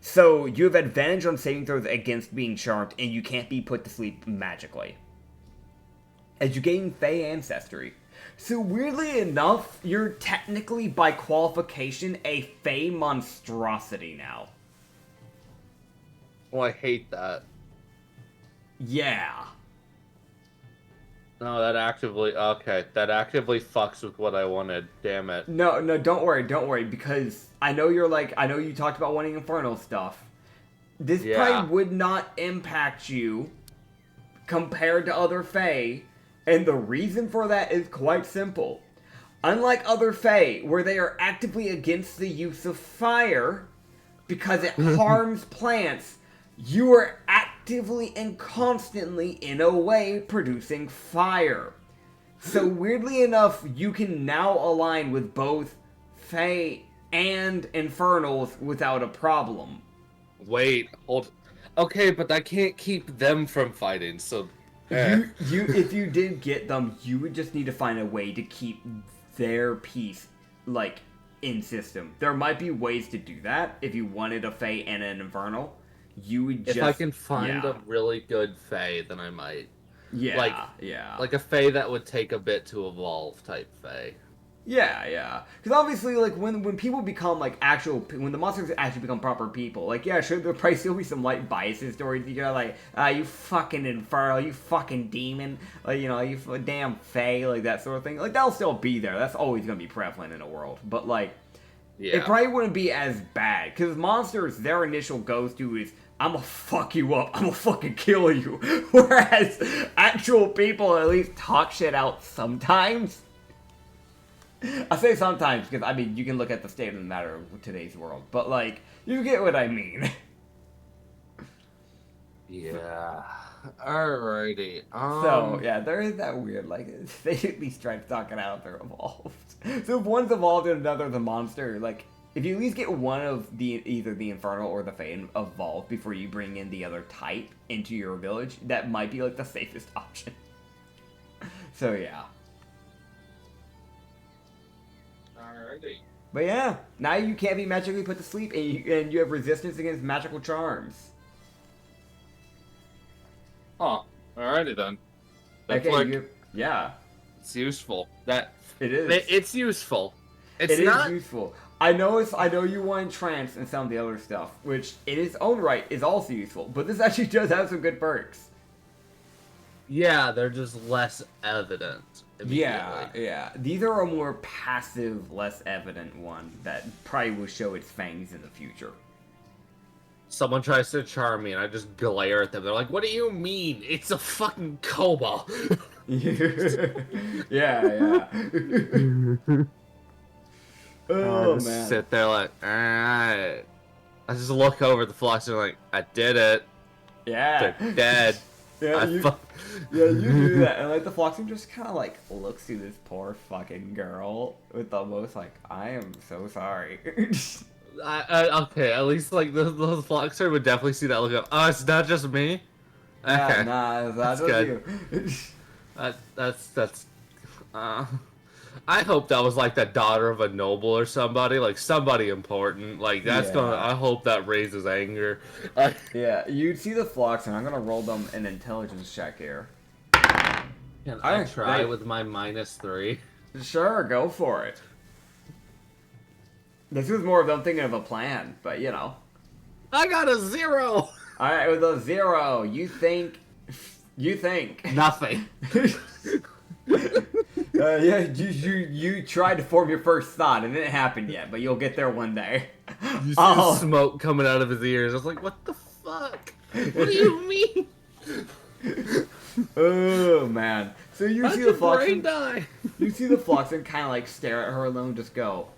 So you have advantage on saving throws against being charmed, and you can't be put to sleep magically. As you gain Fey Ancestry. So weirdly enough, you're technically, by qualification, a Fey monstrosity now. Well, I hate that. Yeah. No, that actively fucks with what I wanted. Damn it. No, don't worry, because I know you talked about wanting infernal stuff. This probably would not impact you compared to other Fae, and the reason for that is quite simple. Unlike other Fae, where they are actively against the use of fire, because it harms plants, you are actively and constantly, in a way, producing fire. So weirdly enough, you can now align with both Fae and Infernals without a problem. Wait, hold. Okay, but that can't keep them from fighting, so... If you did get them, you would just need to find a way to keep their peace, like, in system. There might be ways to do that if you wanted a Fae and an Infernal. You would just... If I can find a really good Fae, then I might. Yeah, Like a Fae that would take a bit to evolve type Fae. Yeah. Because obviously, like, when people become, like, when the monsters actually become proper people, like, yeah, sure, there'll probably still be some light biases towards each other, like, you fucking infernal, you fucking demon, like, you know, you damn Fae, like, that sort of thing. Like, that'll still be there. That's always gonna be prevalent in a world. But, like, it probably wouldn't be as bad. Because monsters, their initial go-to is, I'm gonna fuck you up. I'm gonna fucking kill you. Whereas actual people at least talk shit out sometimes. I say sometimes because, I mean, you can look at the state of the matter of today's world. But, like, you get what I mean. Yeah. Alrighty. So, yeah, there is that weird, like, they at least try to talk it out if they're evolved. So if one's evolved and another's a monster, like, if you at least get one of either the Infernal or the Fae evolved before you bring in the other type into your village, that might be, like, the safest option. So, yeah. Alrighty. But yeah, now you can't be magically put to sleep, and you have resistance against magical charms. Huh. Alrighty then. That's yeah. It's useful. It is. It's useful. It is useful. I know you want trance and some of the other stuff, which in its own right is also useful, but this actually does have some good perks. Yeah, they're just less evident. Yeah. These are a more passive, less evident one that probably will show its fangs in the future. Someone tries to charm me and I just glare at them. They're like, what do you mean? It's a fucking kobold. yeah. Oh, man. Sit there like, alright. I just look over at the flocks and I'm like, I did it. Yeah. They're dead. Yeah, you do that. And, like, the Floxing just kind of, like, looks through this poor fucking girl with the most, like, I am so sorry. Okay, at least, like, the Floxer would definitely see that look up. Oh, it's not just me? Okay. Nah, it's not just you. That's I hope that was, like, the daughter of a noble or somebody. Like, somebody important. Like, that's I hope that raises anger. Yeah, you'd see the Flox, and I'm gonna roll them an intelligence check here. Can I try with my -3? Sure, go for it. This was more of them thinking of a plan, but, you know. I got a 0! Alright, with a 0, you think... Nothing. Yeah, you tried to form your first thought, and it didn't happen yet, but you'll get there one day. You see smoke coming out of his ears. I was like, what the fuck? What do you mean? Oh man! So you see the brain Floxen. die? You see the Floxen kind of like stare at her alone, just go,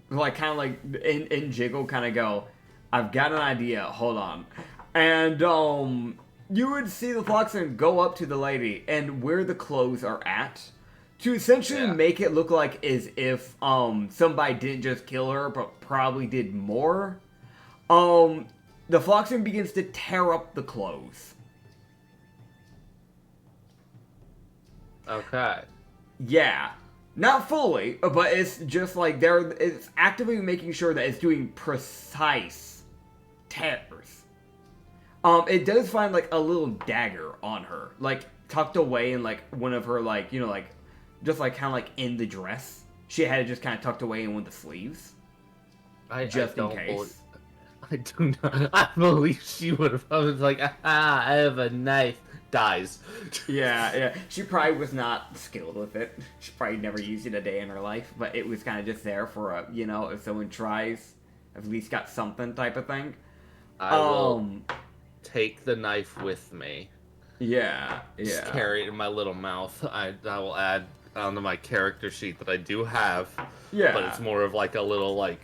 like kind of like in jiggle, kind of go. I've got an idea. Hold on, and you would see the Floxen go up to the lady and where the clothes are at, to essentially make it look like as if somebody didn't just kill her, but probably did more. The Floxen begins to tear up the clothes. Okay. Yeah. Not fully, but it's just like it's actively making sure that it's doing precise tears. It does find like a little dagger on her, like tucked away in like one of her like, like just like kind of like in the dress. She had it just kind of tucked away in one of the sleeves. Just in case. I do not. I believe she would have. I was like, ah, I have a knife. Dies. Yeah. She probably was not skilled with it. She probably never used it a day in her life, but it was kind of just there for a, if someone tries, at least got something type of thing. I will take the knife with me. Yeah. Just carry it in my little mouth. I will add onto my character sheet that I do have. Yeah. But it's more of like a little like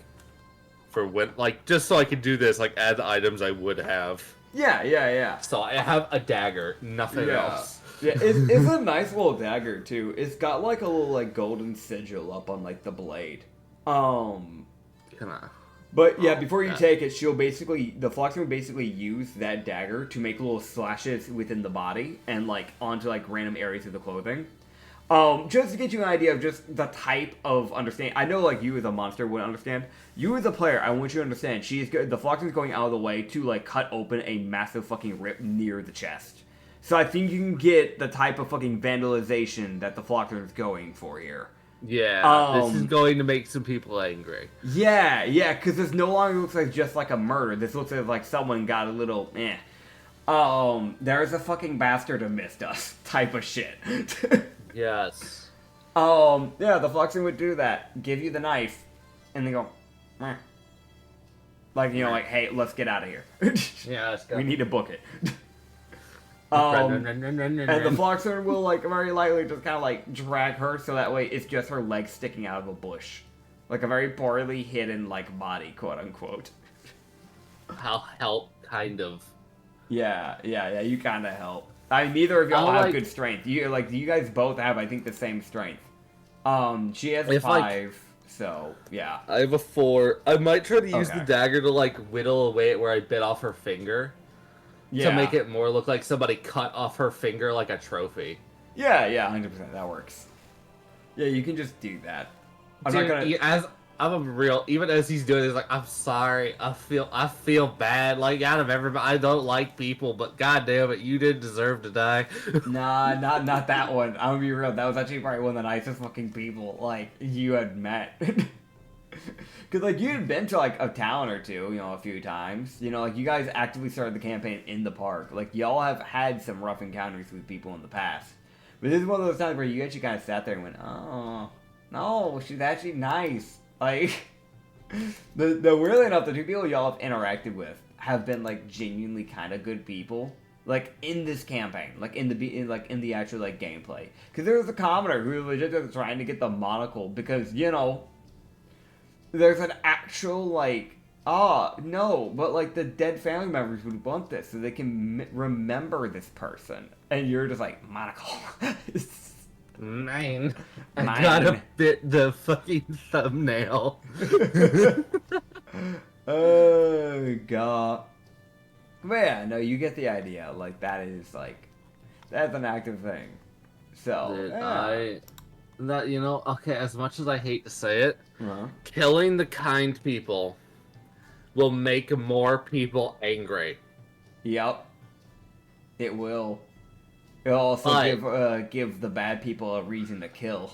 for when just so I could do this, like add the items I would have. Yeah. So I have a dagger, nothing else. Yeah, it's a nice little dagger too. It's got like a little like golden sigil up on like the blade. But yeah, before you take it, the Floxen will basically use that dagger to make little slashes within the body and like onto like random areas of the clothing. Just to get you an idea of just the type of understanding. I know, like, you as a monster would understand. You as a player, I want you to understand. The Floxen's going out of the way to, like, cut open a massive fucking rip near the chest. So I think you can get the type of fucking vandalization that the Floxen is going for here. Yeah, this is going to make some people angry. Yeah, because this no longer looks like just like a murder. This looks like someone got a little, there's a fucking bastard who missed us type of shit. Yes. Yeah, the Floxen would do that. Give you the knife, and they go, meh. Like, like, hey, let's get out of here. Yeah, let's go. We need to book it. And the Floxen will, like, very lightly just kind of, like, drag her, so that way it's just her legs sticking out of a bush. Like a very poorly hidden, like, body, quote-unquote. I'll help, kind of. Yeah, you kind of help. Neither of y'all have good strength. Do you guys both have, I think, the same strength. She has 5, so, yeah. I have a 4. I might try to use the dagger to, like, whittle away at where I bit off her finger. Yeah. To make it more look like somebody cut off her finger like a trophy. Yeah, 100%, that works. Yeah, you can just do that. Even as he's doing this, like, I'm sorry, I feel bad, like, out of everybody, I don't like people, but god damn it, you didn't deserve to die. Nah, not that one. I'm gonna be real, that was actually probably one of the nicest fucking people, like, you had met. Cause, like, you had been to, like, a town or two, a few times. Like, you guys actively started the campaign in the park. Like, y'all have had some rough encounters with people in the past. But this is one of those times where you actually kind of sat there and went, oh, no, she's actually nice. Like, weirdly enough, the 2 people y'all have interacted with have been, like, genuinely kind of good people. Like, in this campaign. Like, in the actual, like, gameplay. Because there was a commoner who was just trying to get the monocle because, there's an actual, like, no, but, like, the dead family members would want this so they can remember this person. And you're just like, monocle. Mine. I gotta fit the fucking thumbnail. Oh, God. But yeah, no, you get the idea. Like, that's an active thing. So, okay, as much as I hate to say it, killing the kind people will make more people angry. Yep. It will. It'll also give the bad people a reason to kill.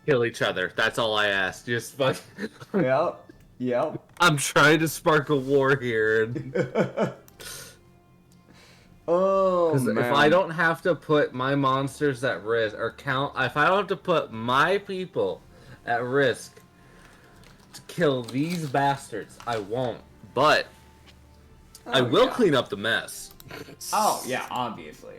Kill each other. That's all I ask. Just fuck. Yep. I'm trying to spark a war here. Oh, man. If I don't have to put my monsters at risk, if I don't have to put my people at risk to kill these bastards, I won't. But I will clean up the mess. Oh, yeah, obviously.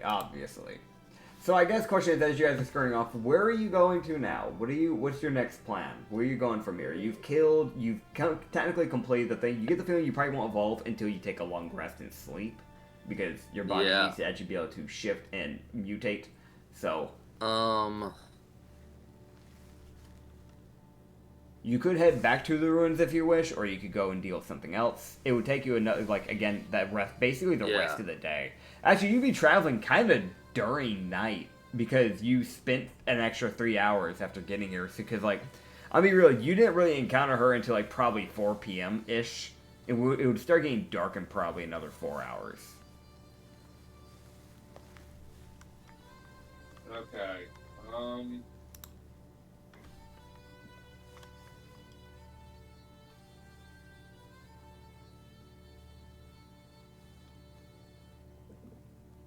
So I guess the question is, as you guys are skirting off, where are you going to now? What's your next plan? Where are you going from here? You've technically completed the thing. You get the feeling you probably won't evolve until you take a long rest and sleep, because your body needs to actually be able to shift and mutate. So, you could head back to the ruins if you wish, or you could go and deal with something else. It would take you another, basically the rest of the day. Actually, you'd be traveling kind of during night, because you spent an extra 3 hours after getting here. Because, I'll be real, you didn't really encounter her until, probably 4 p.m.-ish. It would start getting dark in probably another 4 hours. Okay.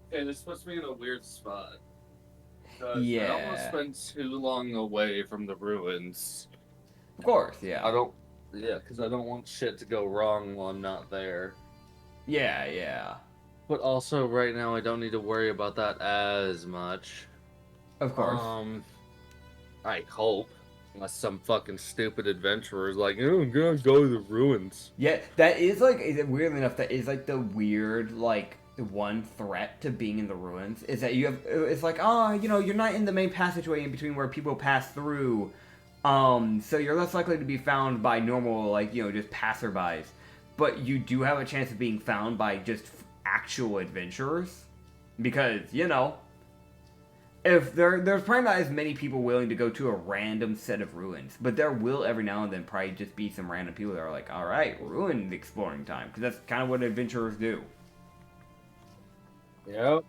Okay, this puts me in a weird spot. Yeah. I don't want to spend too long away from the ruins. Of course, yeah. Because I don't want shit to go wrong while I'm not there. Yeah. But also, right now, I don't need to worry about that as much. Of course. I hope. Unless some fucking stupid adventurer is like, oh, I'm gonna go to the ruins. Yeah, that is, weirdly enough, that is, the weird, the one threat to being in the ruins is that it's you're not in the main passageway in between where people pass through, so you're less likely to be found by normal, just passerbys, but you do have a chance of being found by just actual adventurers, because, if there's probably not as many people willing to go to a random set of ruins, but there will every now and then probably just be some random people that are like, alright, ruin exploring time, because that's kind of what adventurers do. Yep.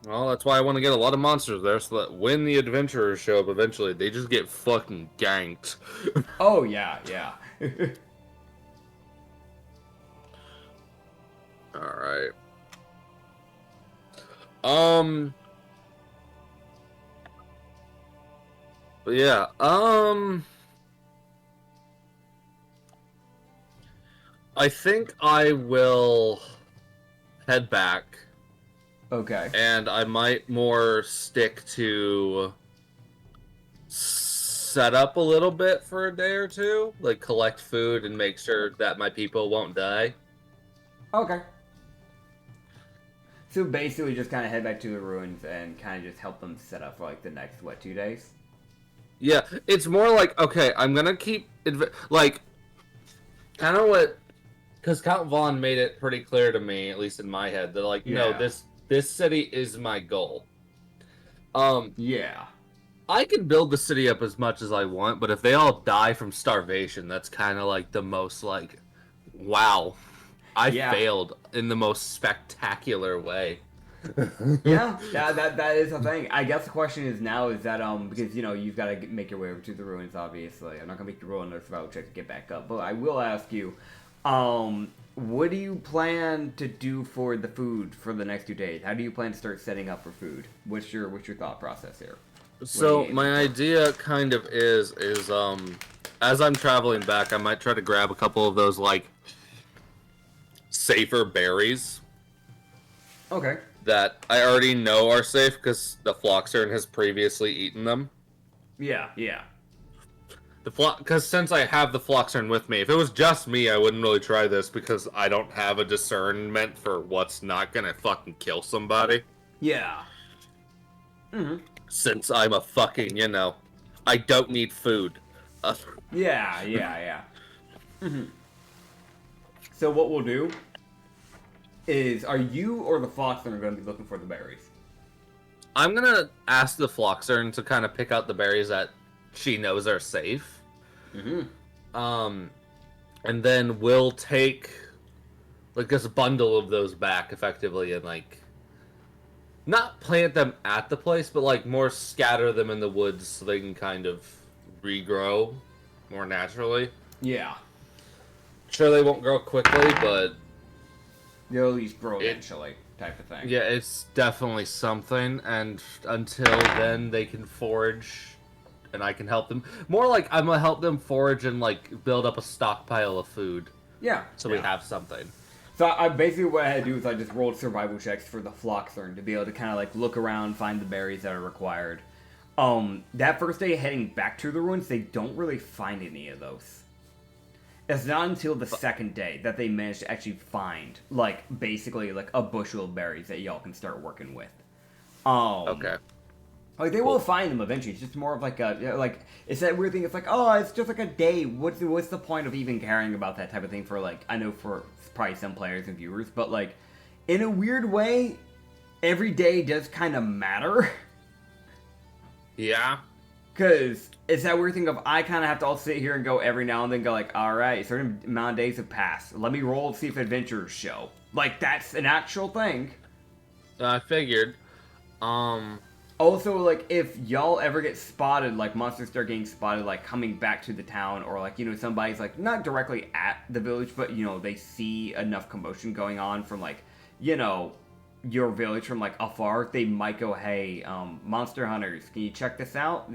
Well, that's why I want to get a lot of monsters there, so that when the adventurers show up eventually, they just get fucking ganked. Oh, yeah. Alright. But yeah, I think I will head back. Okay. And I might more stick to set up a little bit for a day or two, collect food and make sure that my people won't die. Okay. So basically just kind of head back to the ruins and kind of just help them set up for the next, 2 days? Yeah, it's more okay, I'm gonna keep, kind of what, because Count Vaughn made it pretty clear to me, at least in my head, that no, this city is my goal. Yeah. I can build the city up as much as I want, but if they all die from starvation, that's kind of the most wow, I failed in the most spectacular way. Yeah, that is a thing. I guess the question is now is that because you've got to make your way over to the ruins. Obviously, I'm not gonna make you roll another survival check to get back up, but I will ask you, what do you plan to do for the food for the next 2 days? How do you plan to start setting up for food? What's your thought process here? So my idea kind of is as I'm traveling back, I might try to grab a couple of those safer berries. Okay. That I already know are safe because the Floxern has previously eaten them. Yeah. Because since I have the Floxern with me, if it was just me, I wouldn't really try this because I don't have a discernment for what's not gonna fucking kill somebody. Yeah. Mm-hmm. Since I'm a fucking, I don't need food. Yeah. Mm-hmm. So what we'll do is, are you or the Floxern going to be looking for the berries? I'm going to ask the Floxern to kind of pick out the berries that she knows are safe. Mm-hmm. And then we'll take, just a bundle of those back, effectively, and, not plant them at the place, but, more scatter them in the woods so they can kind of regrow more naturally. Yeah. Sure, they won't grow quickly, but they'll at least grow eventually, type of thing. Yeah, it's definitely something, and until then, they can forage, and I can help them. More I'm gonna help them forage and, build up a stockpile of food. Yeah. So we have something. So I basically what I had to do is I just rolled survival checks for the Floxern to be able to kind of like look around, find the berries that are required. That first day heading back to the ruins, they don't really find any of those. It's not until the second day that they manage to actually find, like, basically, like, a bushel of berries that y'all can start working with. Okay. Like, they will find them eventually. It's just more of, like, it's that weird thing. It's like, oh, it's just, like, a day. What's the point of even caring about that type of thing for, like, I know for probably some players and viewers, but, like, in a weird way, every day does kind of matter. Yeah. Because it's that weird thing of I kind of have to all sit here and go every now and then go like, alright, a certain amount of days have passed. Let me roll to see if adventures show. Like, that's an actual thing. I figured. Also, like, if y'all ever get spotted, like, monsters start getting spotted, like, coming back to the town, or, like, you know, somebody's, like, not directly at the village, but, you know, they see enough commotion going on from, like, you know, your village from, like, afar, they might go, hey, monster hunters, can you check this out?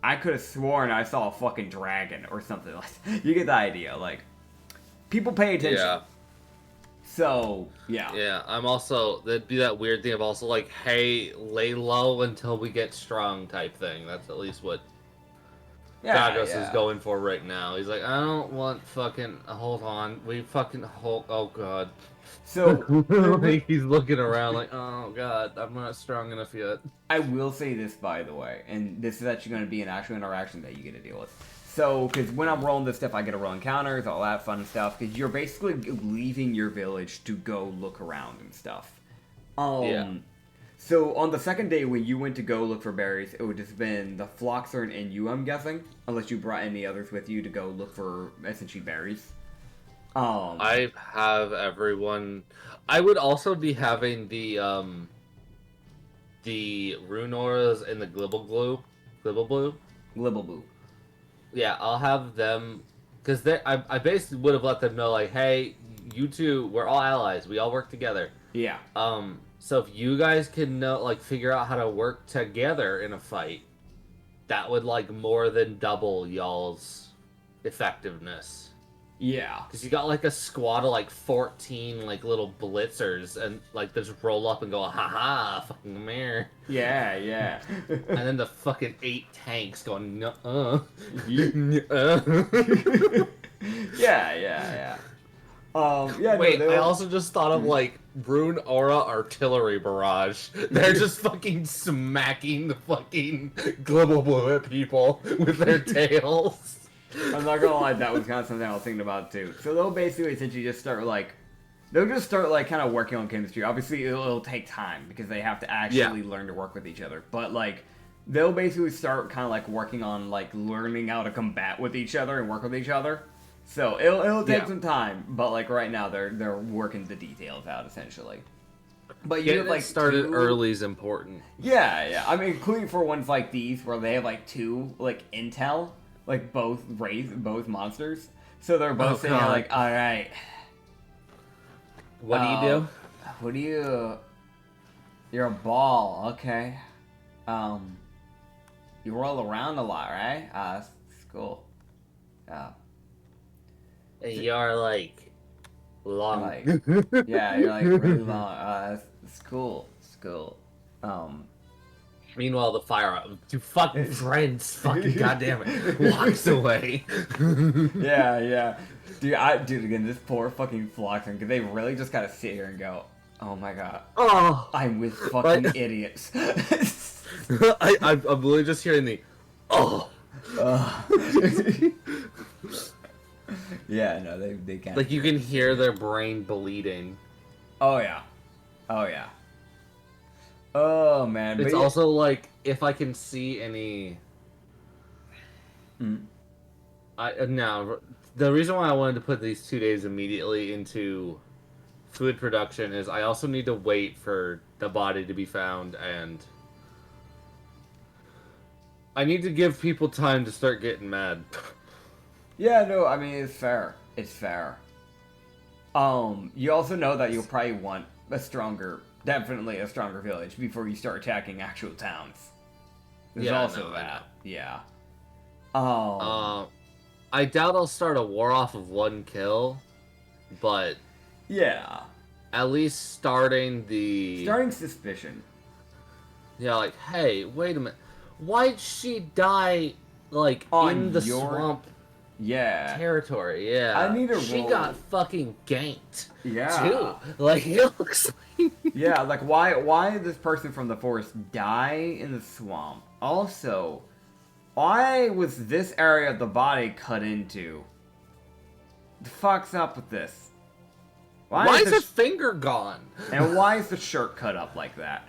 I could have sworn I saw a fucking dragon, or something like that. You get the idea, like, people pay attention. Yeah. So, yeah. Yeah, I'm also, that'd be that weird thing of also like, hey, lay low until we get strong type thing. That's at least what Dragos is going for right now. He's like, I don't want fucking, hold on, oh god. So, like, he's looking around like, oh god, I'm not strong enough yet. I will say this, by the way, and this is actually going to be an actual interaction that you get to deal with. So, because when I'm rolling this stuff, I get to roll encounters, all that fun stuff, because you're basically leaving your village to go look around and stuff. Yeah. So, on the second day when you went to go look for berries, it would just been the Floxern and you, I'm guessing, unless you brought any others with you to go look for, essentially, berries. I have everyone. I would also be having the rune auras and the glibble blue. Yeah, I'll have them because I basically would have let them know like, hey, you two, we're all allies. We all work together. Yeah. So if you guys can figure out how to work together in a fight, that would like more than double y'all's effectiveness. Yeah. Because you got like a squad of like 14 like little blitzers and like they just roll up and go, haha, fucking mirror. Yeah, yeah. And then the fucking 8 tanks going, nuh-uh. Yeah. Wait, I also just thought of like Rune Aura Artillery Barrage. They're just fucking smacking the fucking global blue at people with their tails. I'm not gonna lie, that was kind of something I was thinking about too. So they'll basically essentially just start kind of working on chemistry. Obviously, it'll take time because they have to actually learn to work with each other. But like, they'll basically start kind of like working on like learning how to combat with each other and work with each other. So it'll take some time, but like right now they're working the details out essentially. But you have like started early is important. Yeah. I mean, including for ones like these where they have like 2 like intel. Like, both monsters. So they're both sitting there like, alright. What do you do? You're a ball, okay. You roll around a lot, right? That's cool. You're, like, long. Yeah, you're, like, really long. It's cool. It's cool. Meanwhile, the fire two fucking friends, fucking goddammit, walks away. Yeah. Dude, again, this poor fucking Floxern, because they really just gotta sit here and go, oh my god. Oh, I'm with fucking idiots. I'm literally just hearing the, oh. Yeah, no, they can't. Like, you can hear their brain bleeding. Oh, yeah. Oh, man. It's also, like, if I can see any... Now, the reason why I wanted to put these 2 days immediately into food production is I also need to wait for the body to be found, and I need to give people time to start getting mad. Yeah, no, I mean, it's fair. You also know that you'll probably want definitely a stronger village before you start attacking actual towns. There's also that. Yeah. I doubt I'll start a war off of 1 kill, but Yeah. At least starting suspicion. Yeah, like, hey, wait a minute. Why'd she die, like, in the swamp territory? Yeah. I need a She roll. got fucking ganked. Yeah. Too. Like, it looks like... Yeah, like, why did this person from the forest die in the swamp? Also, why was this area of the body cut into? The fuck's up with this? Why is her finger gone? And why is the shirt cut up like that?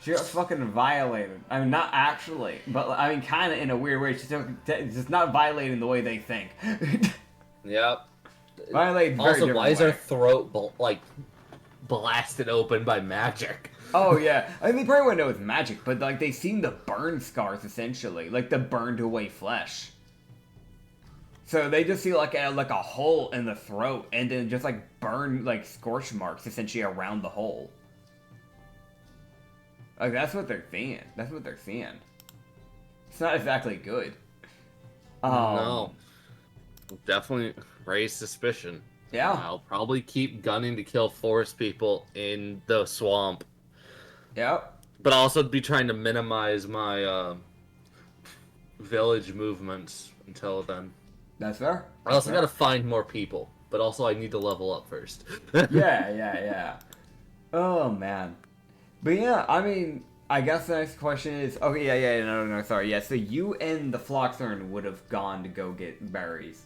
She got fucking violated. I mean, not actually, but I mean, kind of in a weird way. She's just not violating the way they think. Yep. Violated very Also, why is her way. throat blasted open by magic? Oh yeah, I mean, they probably wouldn't know it's magic, but like they've seen the burn scars essentially, like the burned away flesh. So they just see like a hole in the throat, and then just like burn like scorch marks essentially around the hole. Like that's what they're seeing. That's what they're seeing. It's not exactly good. No. Definitely raise suspicion. Yeah. I'll probably keep gunning to kill forest people in the swamp. Yep. But also be trying to minimize my village movements until then. That's fair. I also gotta find more people, but also I need to level up first. Yeah. Oh man. But yeah, I mean, I guess the next question is, okay, no, sorry, yeah. So you and the Floxern would have gone to go get berries.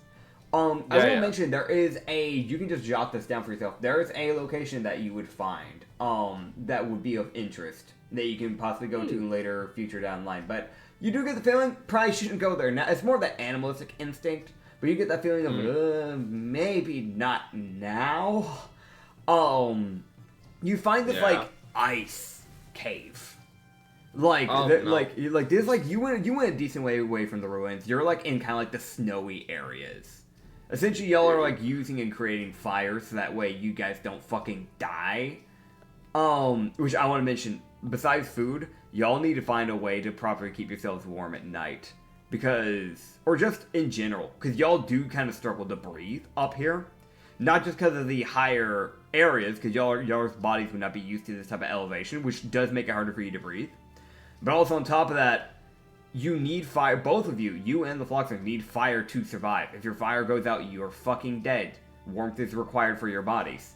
I will mention there is you can just jot this down for yourself. There is a location that you would find, that would be of interest that you can possibly go to later, future down the line. But you do get the feeling probably shouldn't go there now. It's more of that animalistic instinct, but you get that feeling of maybe not now. You find this like ice cave. Like, this, like, you went a decent way away from the ruins. You're, like, in kind of, like, the snowy areas. Essentially, y'all are, like, using and creating fires so that way you guys don't fucking die. Which I want to mention, besides food, y'all need to find a way to properly keep yourselves warm at night. Because, or just in general, because y'all do kind of struggle to breathe up here. Not just because of the higher areas, because y'all's bodies would not be used to this type of elevation, which does make it harder for you to breathe. But also on top of that, you need fire. Both of you and the Floxer, need fire to survive. If your fire goes out, you're fucking dead. Warmth is required for your bodies.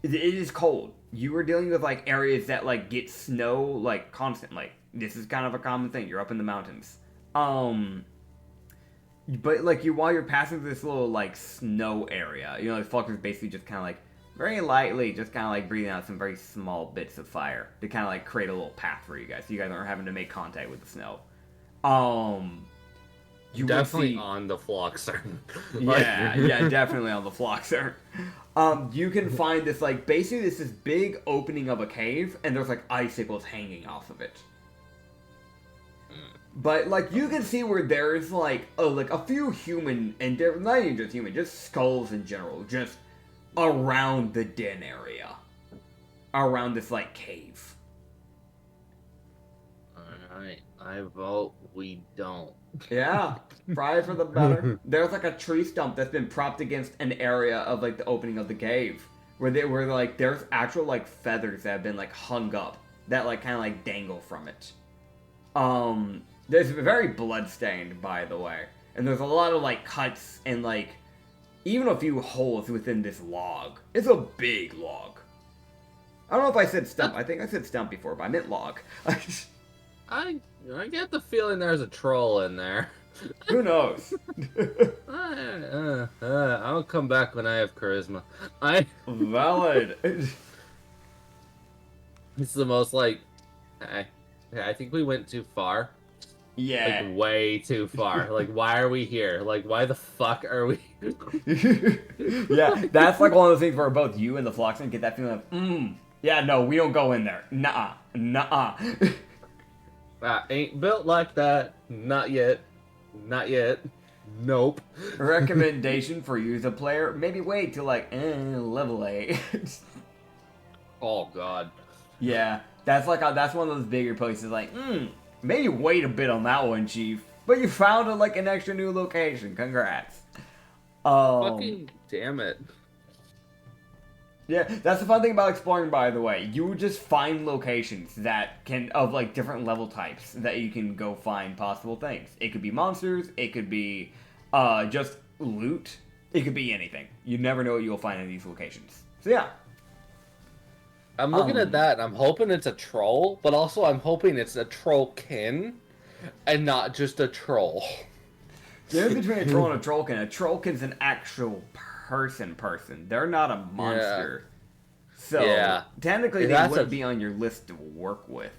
It is cold. You are dealing with, like, areas that, like, get snow, like, constantly. This is kind of a common thing. You're up in the mountains. But, like, while you're passing through this little, like, snow area, you know, the Floxer's basically just kind of, like, very lightly, just kind of like breathing out some very small bits of fire to kind of like create a little path for you guys, so you guys aren't having to make contact with the snow. You definitely on the Floxer. yeah, definitely on the Floxer. You can find this like basically this big opening of a cave, and there's like icicles hanging off of it. But like you can see where there's like a few human, and they're not even just human, just skulls in general, just around the den area. Around this, like, cave. Alright, I vote we don't. Yeah, probably for the better. There's, like, a tree stump that's been propped against an area of, like, the opening of the cave. Where there's actual, like, feathers that have been, like, hung up. That, like, kind of, like, dangle from it. There's very blood-stained, by the way. And there's a lot of, like, cuts and, like, even a few holes within this log. It's a big log. I don't know if I said stump. I think I said stump before, but I meant log. I get the feeling there's a troll in there. Who knows? I'll come back when I have charisma. Valid. It's the most like... I think we went too far. Yeah. Like, way too far. Like, why are we here? Like, why the fuck are we... Yeah, that's like one of those things where both you and the Floxen get that feeling of, yeah, no, we don't go in there. Nuh-uh. Ain't built like that. Not yet. Nope. Recommendation for you as a player, maybe wait till like, level 8. Oh, God. Yeah, that's one of those bigger places like, maybe wait a bit on that one, Chief. But you found like an extra new location. Congrats. Fucking damn it. Yeah, that's the fun thing about exploring, by the way. You would just find locations that can, of like different level types, that you can go find possible things. It could be monsters, it could be just loot, it could be anything. You never know what you'll find in these locations. So yeah. I'm looking at that and I'm hoping it's a troll, but also I'm hoping it's a trollkin and not just a troll. The difference between a troll and a trollkin. A trollkin's an actual person. They're not a monster. Yeah. So technically they wouldn't be on your list to work with.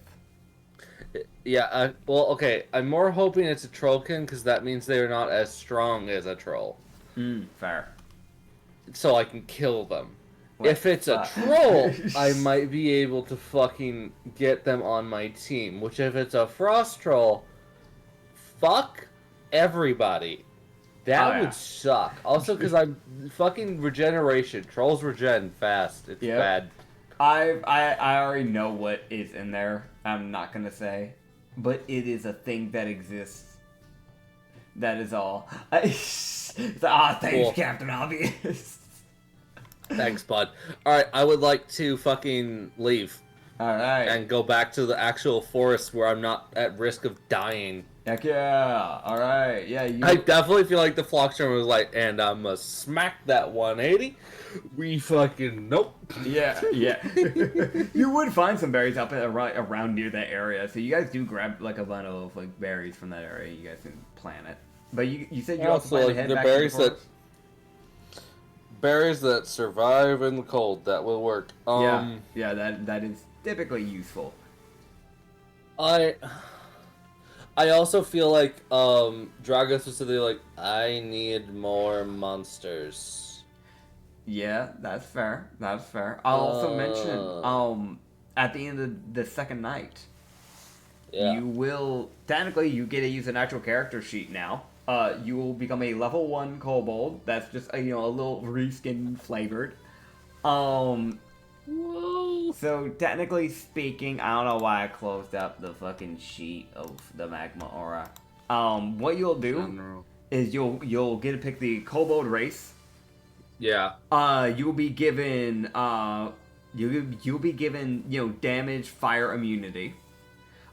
Yeah, well, okay. I'm more hoping it's a trollkin because that means they're not as strong as a troll. Fair. So I can kill them. If it's a troll, I might be able to fucking get them on my team. Which if it's a frost troll, fuck everybody. That would suck. Also, because I'm fucking regeneration. Trolls regen fast. It's bad. I already know what is in there. I'm not gonna say, but it is a thing that exists. That is all. Thanks, cool. Captain Obvious. Thanks, bud. Alright, I would like to fucking leave. Alright. And go back to the actual forest where I'm not at risk of dying. Heck yeah. Alright. Yeah, I definitely feel like the Flockstrom was like, and I'm gonna smack that 180. We fucking nope. Yeah. You would find some berries up around near that area, so you guys do grab like a bundle of like berries from that area. You guys can plant it. But you said you also plan to head back to the forest? Berries that survive in the cold, that will work. Yeah, that is typically useful. I also feel like Dragos was simply like, I need more monsters. Yeah, that's fair. I'll also mention at the end of the second night, you will technically you get to use an actual character sheet now. You will become a level 1 kobold. That's just a little reskin flavored. Whoa. So technically speaking, I don't know why I closed up the fucking sheet of the magma aura. What you'll do is you'll get to pick the kobold race. Yeah. You'll be given you'll be given damage, fire immunity.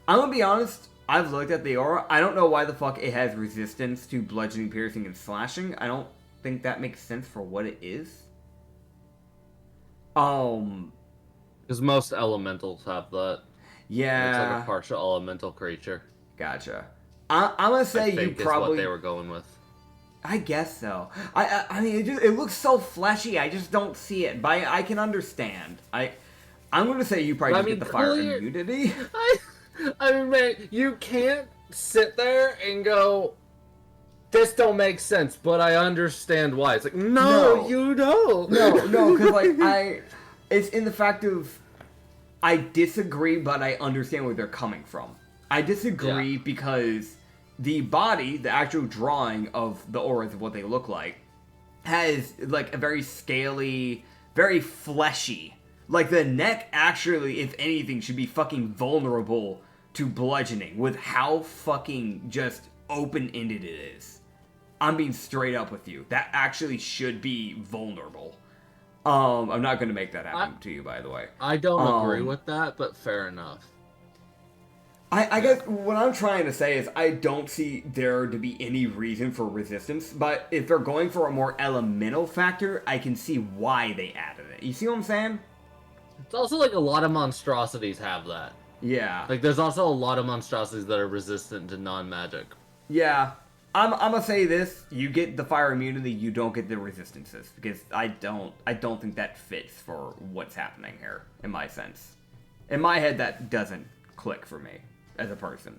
I'm gonna be honest. I've looked at the aura. I don't know why the fuck it has resistance to bludgeoning, piercing, and slashing. I don't think that makes sense for what it is. Because most elementals have that. Yeah. It's like a partial elemental creature. Gotcha. I'm gonna say you probably. What they were going with. I guess so. I mean, it looks so fleshy. I just don't see it. But I can understand. I'm gonna say you probably get the fire immunity. I mean, man, you can't sit there and go, this don't make sense, but I understand why. It's like, no. You don't. No, because, like, it's in the fact of, I disagree, but I understand where they're coming from. I disagree because the body, the actual drawing of the auras of what they look like, has, like, a very scaly, very fleshy. Like, the neck actually, if anything, should be fucking vulnerable to bludgeoning with how fucking just open-ended it is. I'm being straight up with you. That actually should be vulnerable. I'm not going to make that happen to you, by the way. I don't agree with that, but fair enough. I guess what I'm trying to say is I don't see there to be any reason for resistance, but if they're going for a more elemental factor, I can see why they added it. You see what I'm saying? It's also like a lot of monstrosities have that. Yeah. Like there's also a lot of monstrosities that are resistant to non-magic. Yeah. I'm gonna say this, you get the fire immunity, you don't get the resistances, because I don't think that fits for what's happening here, in my sense. In my head, that doesn't click for me, as a person.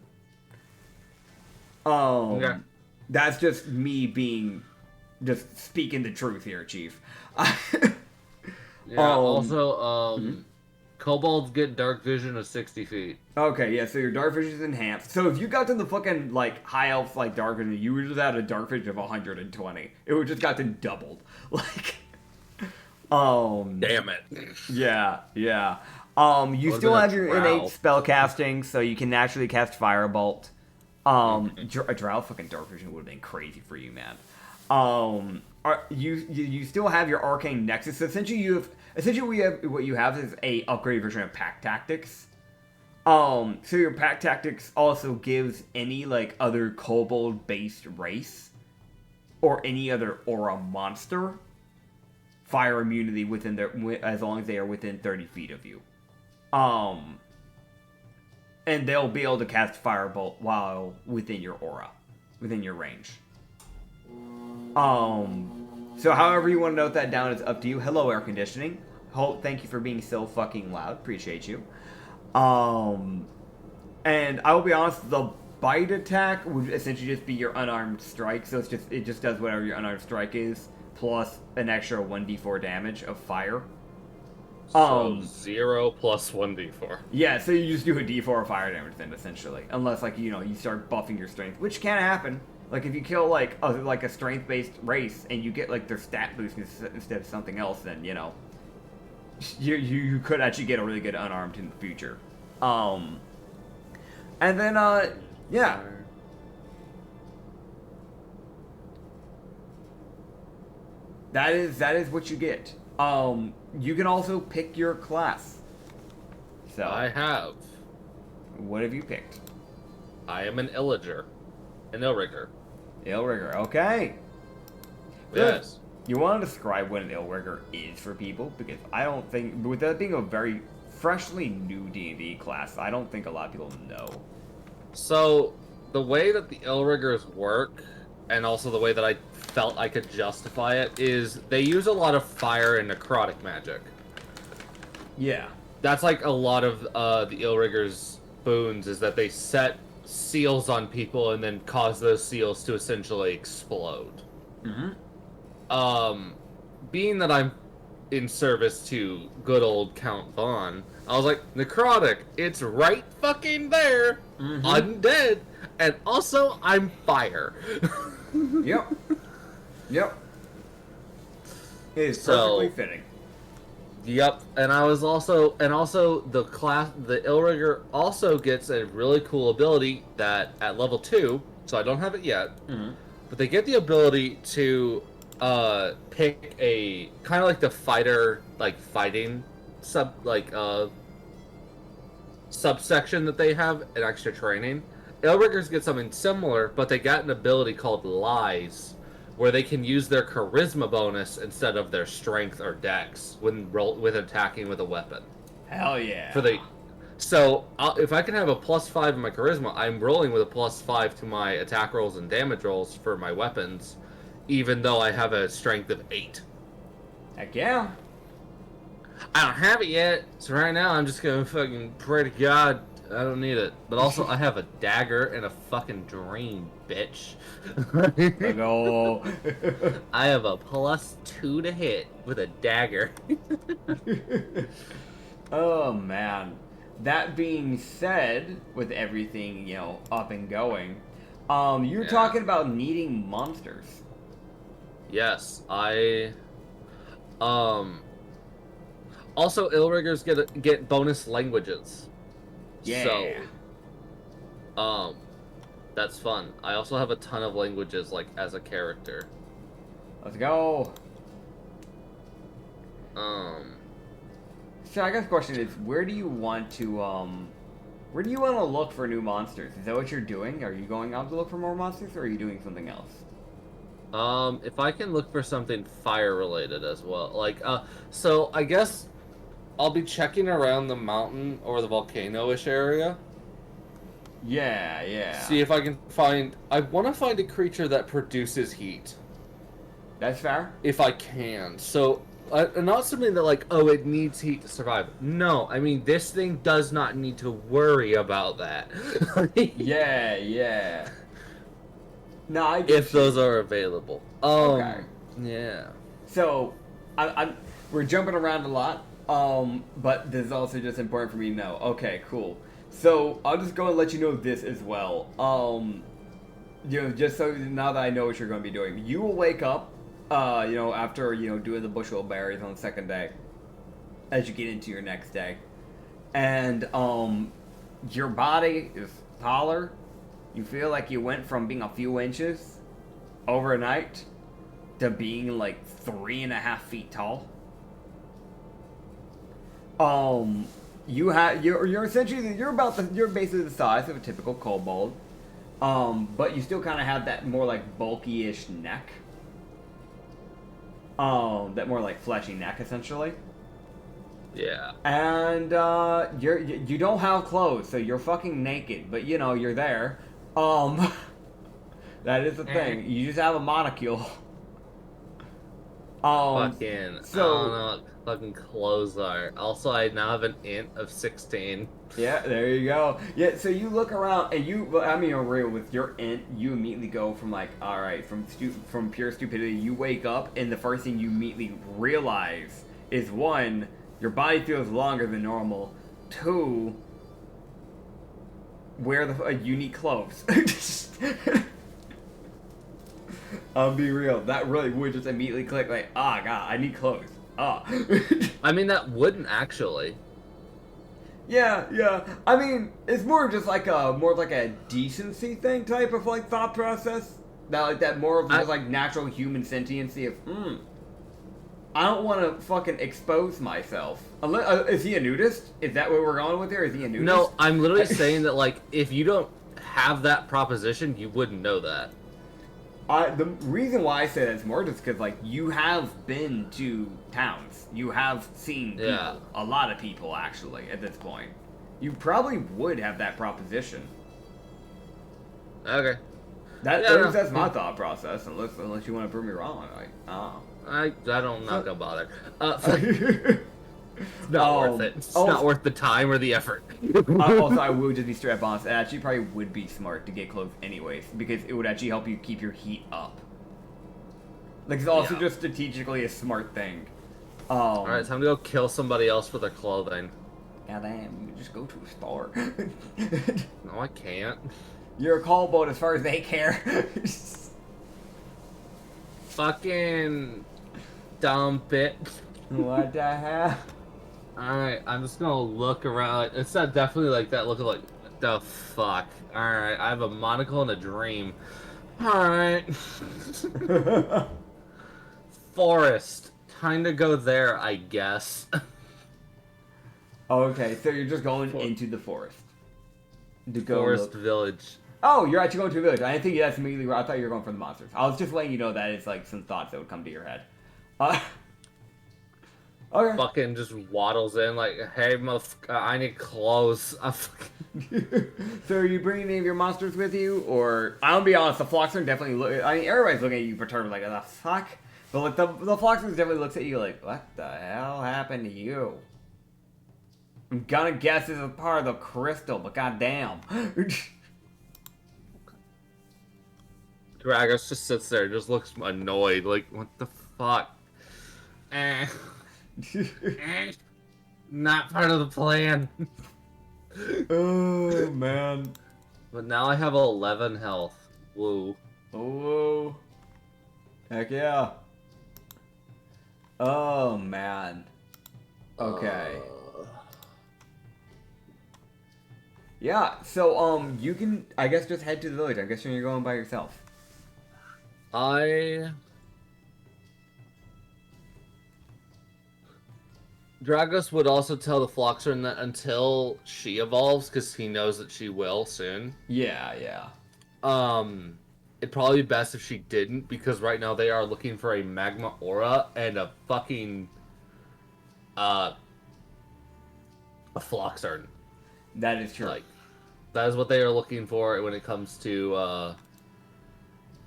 Okay. That's just me just speaking the truth here, Chief. Also, kobolds get dark vision of 60 feet. Okay, yeah, so your dark vision is enhanced. So if you got to the fucking, like, high elf, like, dark vision, you would just have a dark vision of 120. It would just got to doubled. Like, damn it. Yeah. You still have your innate spell casting, so you can naturally cast Firebolt. A Drow fucking dark vision would have been crazy for you, man. You still have your arcane nexus. So what you have is a upgraded version of pack tactics. So your pack tactics also gives any like other kobold based race or any other aura monster fire immunity within as long as they are within 30 feet of you. And they'll be able to cast Firebolt while within your aura, within your range. So however you want to note that down is up to you. Hello, air conditioning. Thank you for being so fucking loud. Appreciate you. And I will be honest, the bite attack would essentially just be your unarmed strike. So it just does whatever your unarmed strike is, plus an extra 1d4 damage of fire. So 0 plus 1d4. Yeah, so you just do a d4 of fire damage then, essentially. Unless, like, you start buffing your strength, which can happen. Like, if you kill, like a strength-based race, and you get, like, their stat boost instead of something else, then, you could actually get a really good unarmed in the future. And then, yeah. That is what you get. You can also pick your class. So I have. What have you picked? I am an Illager. An Illrigger. Illrigger, okay. Good. Yes. You want to describe what an Illrigger is for people? Because I don't think, with that being a very freshly new D&D class, I don't think a lot of people know. So, the way that the Illriggers work, and also the way that I felt I could justify it, is they use a lot of fire and necrotic magic. Yeah. That's like a lot of the Illriggers' boons, is that they set seals on people and then cause those seals to essentially explode. Mm-hmm. Being that I'm in service to good old Count Vaughn, I was like, necrotic, it's right fucking there, undead, and also I'm fire. Yep. Yep. It is perfectly fitting. Yep, and also the Illrigger also gets a really cool ability that at level 2, so I don't have it yet, but they get the ability to pick a kind of like the fighter, like fighting subsection that they have in extra training. Illriggers get something similar, but they got an ability called Lies, where they can use their charisma bonus instead of their strength or dex when attacking with a weapon. Hell yeah. So if I can have a +5 in my charisma, I'm rolling with a +5 to my attack rolls and damage rolls for my weapons, even though I have a strength of 8. Heck yeah. I don't have it yet, so right now I'm just gonna fucking pray to God I don't need it. But also, I have a dagger and a fucking dream, bitch. No. I have a +2 to hit with a dagger. Oh, man. That being said, with everything, up and going, you're talking about needing monsters. Yes, also, Illriggers get bonus languages. Yeah. So, that's fun. I also have a ton of languages, like, as a character. Let's go. So I guess the question is, where do you want to look for new monsters? Is that what you're doing? Are you going out to look for more monsters, or are you doing something else? If I can look for something fire-related as well. Like, so I guess I'll be checking around the mountain or the volcano-ish area. Yeah. See if I can find... I want to find a creature that produces heat. That's fair. If I can. So, not something that, like, oh, it needs heat to survive. No, I mean, this thing does not need to worry about that. Yeah. No, I get if those are available. Okay. Yeah. So, we're jumping around a lot, but this is also just important for me to know. Okay, cool. So, I'll just go and let you know this as well. Just so now that I know what you're going to be doing. You will wake up, after, doing the bushel berries on the second day, as you get into your next day. And, your body is taller. You feel like you went from being a few inches overnight to being like 3.5 feet tall. You're essentially you're basically the size of a typical kobold, but you still kind of have that more like bulky-ish neck, that more like fleshy neck essentially. Yeah. And you don't have clothes, so you're fucking naked, but you know you're there. That is the thing. You just have a monocule. Fucking, I don't know what fucking clothes are. Also, I now have an int of 16. Yeah, there you go. Yeah, so you look around, and real with your int, you immediately go from like, all right, from pure stupidity, you wake up, and the first thing you immediately realize is, one, your body feels longer than normal. Two, wear you need clothes. I'll be real. That really would just immediately click. Like, God, I need clothes. I mean, that wouldn't actually. Yeah. I mean, it's more just like a decency thing type of like thought process. That more of just like natural human sentiency of I don't want to fucking expose myself. Is he a nudist? Is that what we're going with here? Is he a nudist? No, I'm literally saying that like if you don't have that proposition, you wouldn't know that. The reason why I say that's more just because, like, you have been to towns. You have seen people. A lot of people, actually, at this point. You probably would have that proposition. Okay. That's my thought process, unless you want to prove me wrong. Like, I don't, not gonna bother. It's not worth it. It's not worth the time or the effort. Also, I will just be straight up honest. It actually probably would be smart to get clothes anyways, because it would actually help you keep your heat up. Like, it's also just strategically a smart thing. Alright, time to go kill somebody else for their clothing. Goddamn, you just go to a store. No, I can't. You're a kobold as far as they care. Fucking dumb bit. What the hell? Alright, I'm just gonna look around. It's not definitely like that looking like, the fuck. Alright, I have a monocle and a dream. Alright. Forest. Time to go there, I guess. Okay, so you're just going into the forest. Forest village. Oh, you're actually going to a village. I didn't think that's immediately where I thought you were going for the monsters. I was just letting you know that it's like some thoughts that would come to your head. Okay. Fucking just waddles in like, hey, motherfucker, I need clothes. So are you bringing any of your monsters with you, or I'll be honest, the Floxer definitely look. I mean, everybody's looking at you perturbed, like, the fuck. But like the Floxer definitely looks at you like, what the hell happened to you? I'm gonna guess this is part of the crystal, but goddamn. Dragos just sits there, just looks annoyed, like, what the fuck? Not part of the plan. Oh, man. But now I have 11 health. Woo. Oh. Heck yeah. Oh, man. Okay. Yeah, so, you can, I guess, just head to the village. I'm guessing you're going by yourself. Dragos would also tell the Floxer that until she evolves, because he knows that she will soon. Yeah. It'd probably be best if she didn't, because right now they are looking for a magma aura and a fucking a Floxer. That is true. Like, that is what they are looking for when it comes to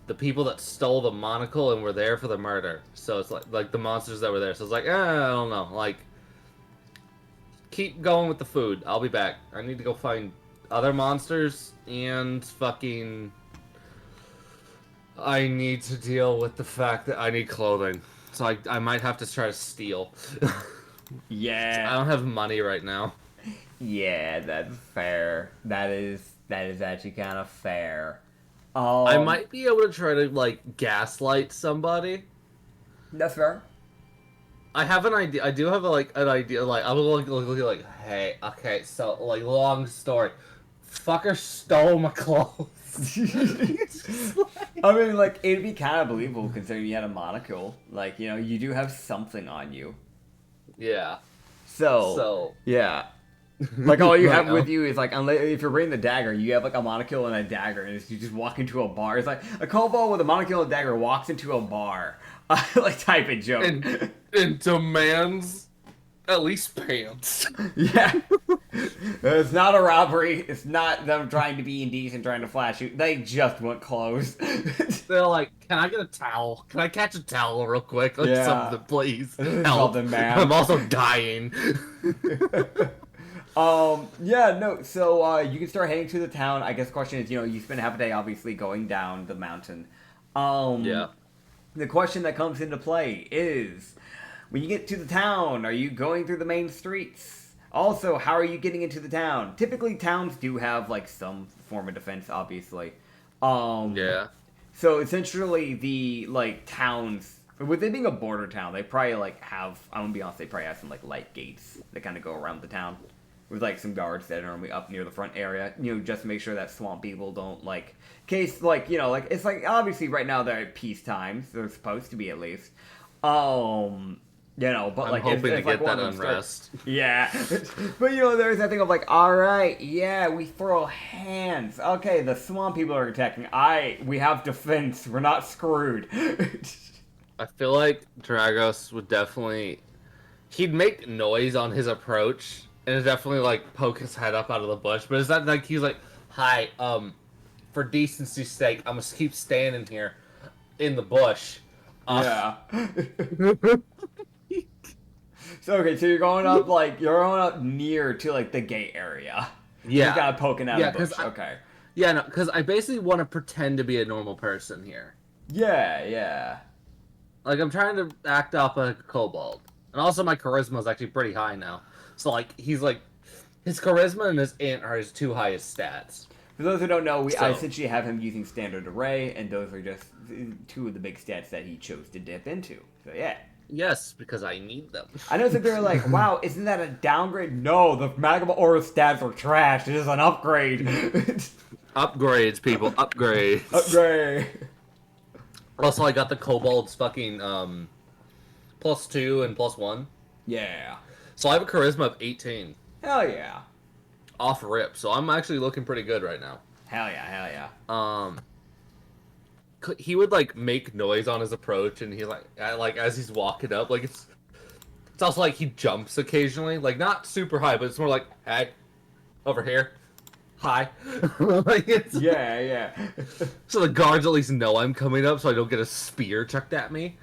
the people that stole the monocle and were there for the murder. So it's like the monsters that were there. So it's like, I don't know. Like, keep going with the food. I'll be back. I need to go find other monsters and fucking I need to deal with the fact that I need clothing. So I might have to try to steal. Yeah. I don't have money right now. Yeah, that's fair. That is actually kind of fair. I might be able to try to, like, gaslight somebody. That's fair. I have an idea. I do have, an idea. Like, I'm looking like, hey, okay, so, like, long story. Fucker stole my clothes. I mean, like, it'd be kind of believable considering you had a monocle. Like, you know, you do have something on you. Yeah. So yeah. Like, all you have Right, with you is, like, unless, if you're bringing the dagger, you have, like, a monocle and a dagger, and you just walk into a bar. It's like, a kobold with a monocle and a dagger walks into a bar. Like, type of joke. and demands at least pants. Yeah. It's not a robbery. It's not them trying to be indecent, trying to flash you. They just want clothes. They're like, can I get a towel? Can I catch a towel real quick? Like, Yeah. something, please. Help. Help. Man. I'm also dying. Yeah, no, so, you can start heading to the town. I guess the question is, you know, you spend half a day, obviously, going down the mountain. Yeah. The question that comes into play is, when you get to the town, are you going through the main streets? Also, how are you getting into the town? Typically, towns do have, like, some form of defense, obviously. Yeah. So, essentially, the, like, towns, with it being a border town, they probably, like, have, I'm gonna be honest, they probably have some, like, light gates that kind of go around the town. With, like, some guards that are normally up near the front area, you know, just to make sure that swamp people don't, like, case, like, you know, like, it's, like, obviously right now they're at peace times, they're supposed to be at least, you know, but, I'm like, hoping if to like, get one that of them unrest. yeah, but, you know, there's that thing of, like, alright, yeah, we throw hands, okay, the swamp people are attacking, we have defense, we're not screwed. I feel like Dragos would definitely... He'd make noise on his approach, and it'd definitely, like, poke his head up out of the bush, but it's not like he's like, hi, for decency's sake, I'm gonna keep standing here in the bush. Yeah. So, okay, so you're going up near to, like, the gate area. Yeah. You're kind of poking out of the bush. Okay. Yeah, no, because I basically want to pretend to be a normal person here. Yeah, yeah. Like, I'm trying to act up like a kobold. And also my charisma is actually pretty high now. So, like, he's, like, his charisma and his int are his two highest stats. For those who don't know, I essentially have him using standard array, and those are just two of the big stats that he chose to dip into. So, yeah. Yes, because I need them. I know that they're like, wow, isn't that a downgrade? No, the magma aura stats are trash. It is an upgrade. Upgrades, people. Upgrades. Upgrade. Also, I got the kobold's fucking, +2 and +1. Yeah. So I have a charisma of 18. Hell yeah. Off rip. So I'm actually looking pretty good right now. Hell yeah, hell yeah. He would, like, make noise on his approach, and he, like as he's walking up, like, it's also like he jumps occasionally, like, not super high, but it's more like, hey, over here, hi. Like, it's, yeah. So the guards at least know I'm coming up, so I don't get a spear chucked at me.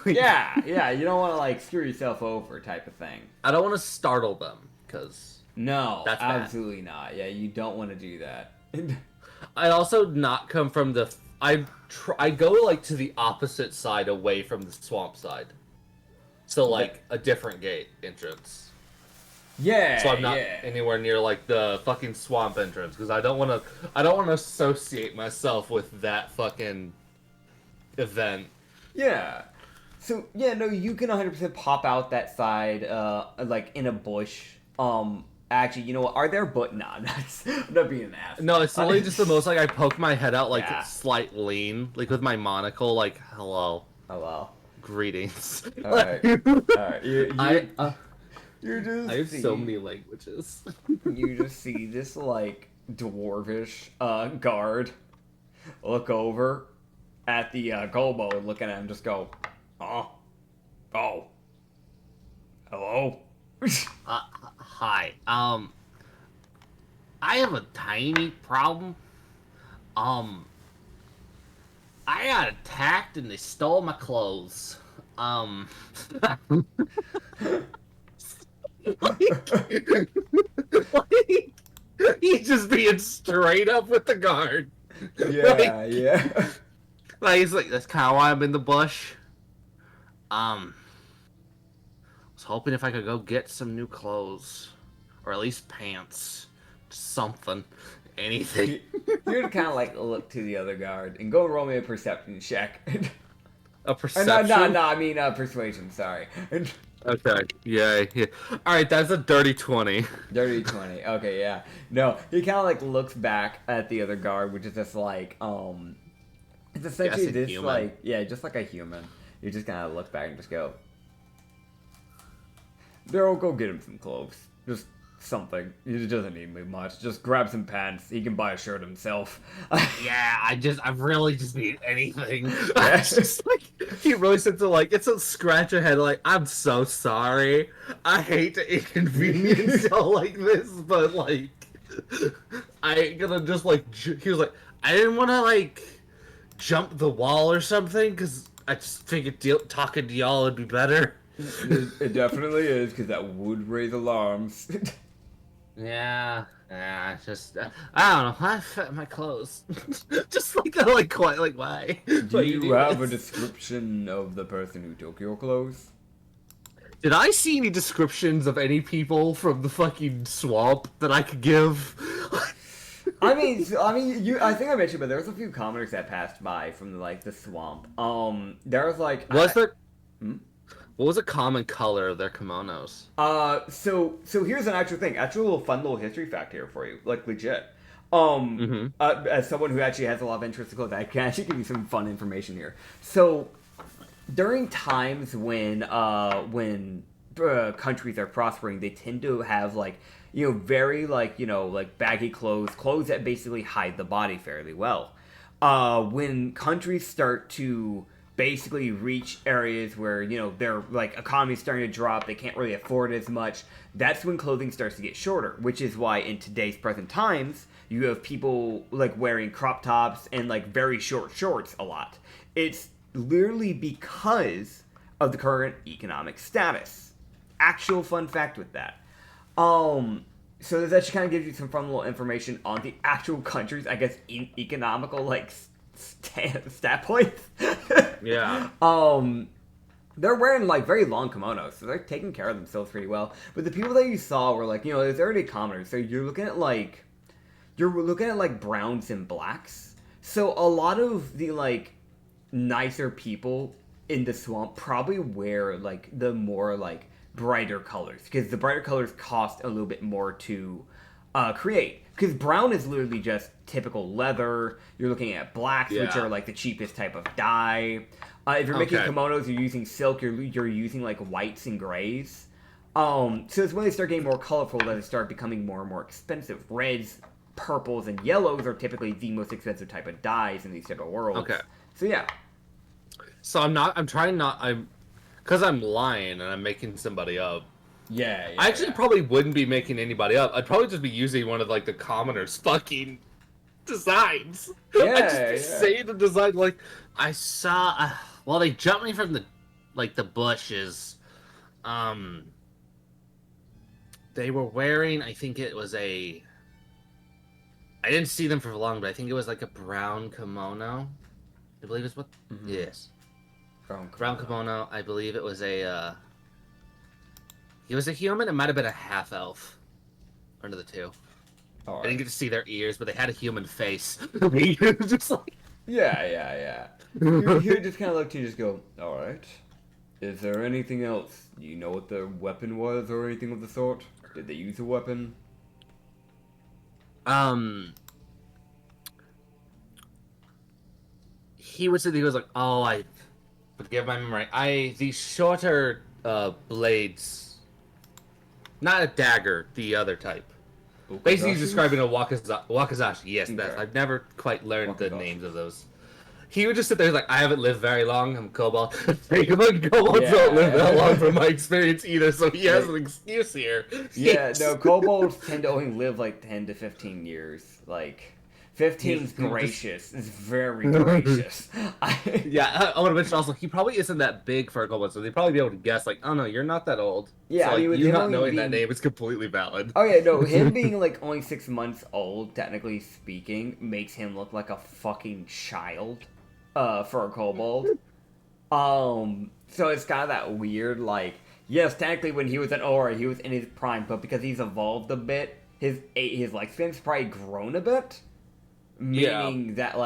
Yeah, you don't want to, like, screw yourself over type of thing. I don't want to startle them, because No, that's bad. absolutely not. Yeah, you don't want to do that. I'd also not come from the... I go, like, to the opposite side away from the swamp side. So, like, a different gate entrance. Yeah, So I'm not anywhere near, like, the fucking swamp entrance, because I don't want to associate myself with that fucking event. Yeah. So, yeah, no, you can 100% pop out that side, like, in a bush. Actually, you know what? Are there I'm not being an ass. No, it's literally just the most, like, I poke my head out, like, Yeah. slight lean, like, with my monocle, like, hello. Hello. Greetings. Alright. Alright. You just I have see, so many languages. You just see this, like, dwarvish, guard look over at the, kobold, looking at him, just go, oh, hello? Hi. I have a tiny problem. I got attacked and they stole my clothes. Like, he's just being straight up with the guard. Yeah, yeah. Like, he's like, that's kind of why I'm in the bush. Was hoping if I could go get some new clothes, or at least pants, something, anything. You're kind of like look to the other guard and go roll me a perception check. A perception? No, I mean persuasion. Sorry. Okay. Yeah. All right. That's a dirty 20. Dirty 20. Okay, yeah. No, he kind of like looks back at the other guard, which is just like it's essentially Guessing this human. like yeah, just like a human. You just kind of look back and just go, Daryl, go get him some clothes. Just something. He doesn't need me much. Just grab some pants. He can buy a shirt himself. Yeah, I really just need anything. It's just like he really said to like it's a scratch ahead. Like I'm so sorry. I hate to inconvenience y'all like this, but like I ain't gonna just like. He was like, I didn't want to like jump the wall or something because I just figured talking to y'all would be better. It definitely is, because that would raise alarms. Yeah, just I don't know. I fit my clothes, just like that, like quite like why? Do you have a description of the person who took your clothes? Did I see any descriptions of any people from the fucking swamp that I could give? I mean, I think I mentioned, but there was a few commoners that passed by from the swamp. There was like What was a common color of their kimonos? So here's an actual thing, actual little fun little history fact here for you, like legit. As someone who actually has a lot of interest in clothes, I can actually give you some fun information here. So during times when countries are prospering, they tend to have very baggy clothes that basically hide the body fairly well. When countries start to basically reach areas where their economy's starting to drop, they can't really afford as much, that's when clothing starts to get shorter, which is why in today's present times you have people wearing crop tops and very short shorts a lot. It's literally because of the current economic status. Actual fun fact with that. So this actually kind of gives you some fun little information on the actual countries, I guess, in economical stat points. Yeah. They're wearing very long kimonos, so they're taking care of themselves pretty well. But the people that you saw were there's already commoners. So you're looking at browns and blacks. So a lot of the nicer people in the swamp probably wear the more brighter colors, because the brighter colors cost a little bit more to create. Because brown is literally just typical leather. You're looking at blacks, which are the cheapest type of dye. If you're making kimonos, you're using silk. You're using whites and grays. So it's when they start getting more colorful that they start becoming more and more expensive. Reds, purples, and yellows are typically the most expensive type of dyes in these type of worlds. Okay. So yeah. So because I'm lying and I'm making somebody up. Yeah. I actually probably wouldn't be making anybody up. I'd probably just be using one of the commoners' fucking designs. Yeah, I'd just be saying the design I saw. Well, they jumped me from the bushes. They were wearing. I think it was I didn't see them for long, but I think it was a brown kimono. I believe it's what. Mm-hmm. Yes. Brown kimono. I believe it was he was a human. It might have been a half elf. One of the two. Right. I didn't get to see their ears, but they had a human face. Just Yeah. You just kind of look to you, just go, all right. Is there anything else? You know what their weapon was or anything of the sort? Did they use a weapon? He was like, oh, I forgive my memory. These shorter blades, not a dagger, the other type. Wakazashi? Basically, he's describing a wakizashi. Yes, okay. I've never quite learned the names of those. He would just sit there, he's like, I haven't lived very long. I'm Kobold. Kobolds don't live that long from my experience either, so he has an excuse here. Yeah, no, kobolds tend to only live 10 to 15 years. 15 is gracious. It's very gracious. Yeah, I want to mention also, he probably isn't that big for a kobold, so they'd probably be able to guess, oh no, you're not that old. Yeah, so, you not knowing that name is completely valid. Oh yeah, no, him being only 6 months old, technically speaking, makes him look like a fucking child for a kobold. So it's kind of that weird, yes, technically when he was an Aura, he was in his prime, but because he's evolved a bit, his lifespan's probably grown a bit. Meaning that,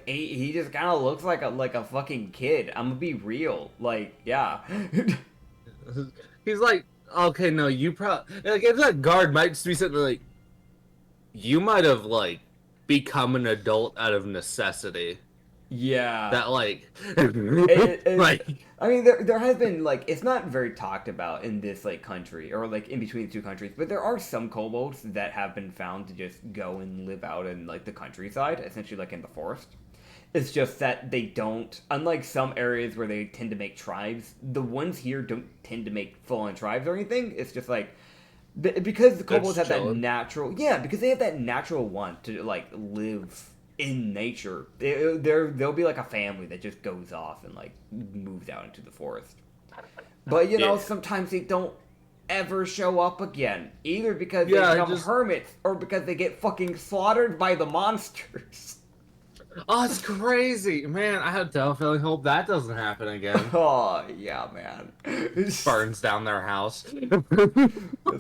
he just kind of looks like a fucking kid. I'm gonna be real. Yeah. He's like, okay, no, you probably like if that guard might just be sitting there like, you might have like become an adult out of necessity. Yeah. That like, like, I mean, there has been like it's not very talked about in this like country or like in between the two countries, but there are some kobolds that have been found to just go and live out in like the countryside, essentially like in the forest. It's just that they don't, unlike some areas where they tend to make tribes, the ones here don't tend to make full-on tribes or anything. It's just like, because the kobolds have that natural, because they have that natural want to like live in nature. They'll be like a family that just goes off and like moves out into the forest. But you know, sometimes they don't ever show up again, either because they become hermits or because they get fucking slaughtered by the monsters. Oh, it's crazy, man! I definitely hope that doesn't happen again. Oh yeah, man! Burns down their house.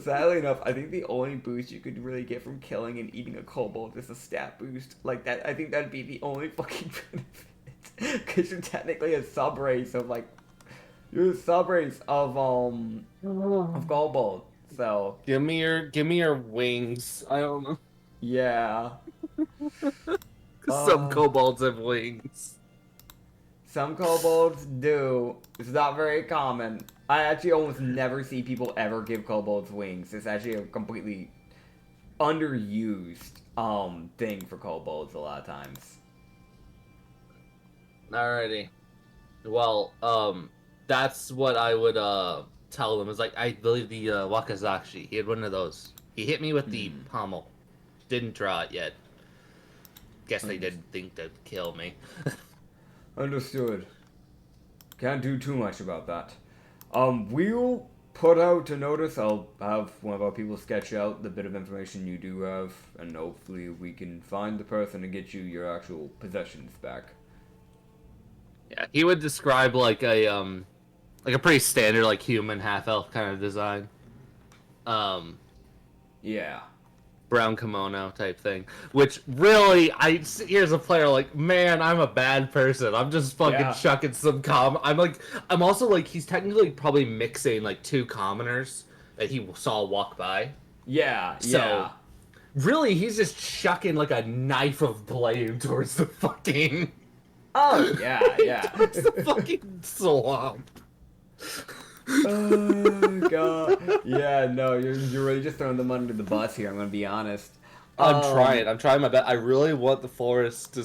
Sadly enough, I think the only boost you could really get from killing and eating a kobold is a stat boost. Like that, I think that'd be the only fucking benefit, because you're technically a sub race of like, you're a sub race of kobold. So give me your wings. I don't know. Yeah. Some kobolds have wings. Some kobolds do. It's not very common. I actually almost never see people ever give kobolds wings. It's actually a completely underused thing for kobolds a lot of times. Alrighty. Well, that's what I would tell them. Is like, I believe the Wakazakshi, he had one of those. He hit me with the pommel. Didn't draw it yet. Guess they didn't think to kill me. Understood. Can't do too much about that. We'll put out a notice. I'll have one of our people sketch out the bit of information you do have, and hopefully we can find the person and get you your actual possessions back. Yeah, he would describe like a pretty standard like human half-elf kind of design. Yeah. Brown kimono type thing, which really, here's a player like, man, I'm a bad person. I'm just fucking chucking some I'm also like, he's technically probably mixing like two commoners that he saw walk by. Yeah, so, really, he's just chucking like a knife of blame towards the fucking... Oh, yeah. towards the fucking swamp. Oh god. Yeah, no, you're really just throwing them under the bus here, I'm gonna be honest. I'm trying my best. I really want the forest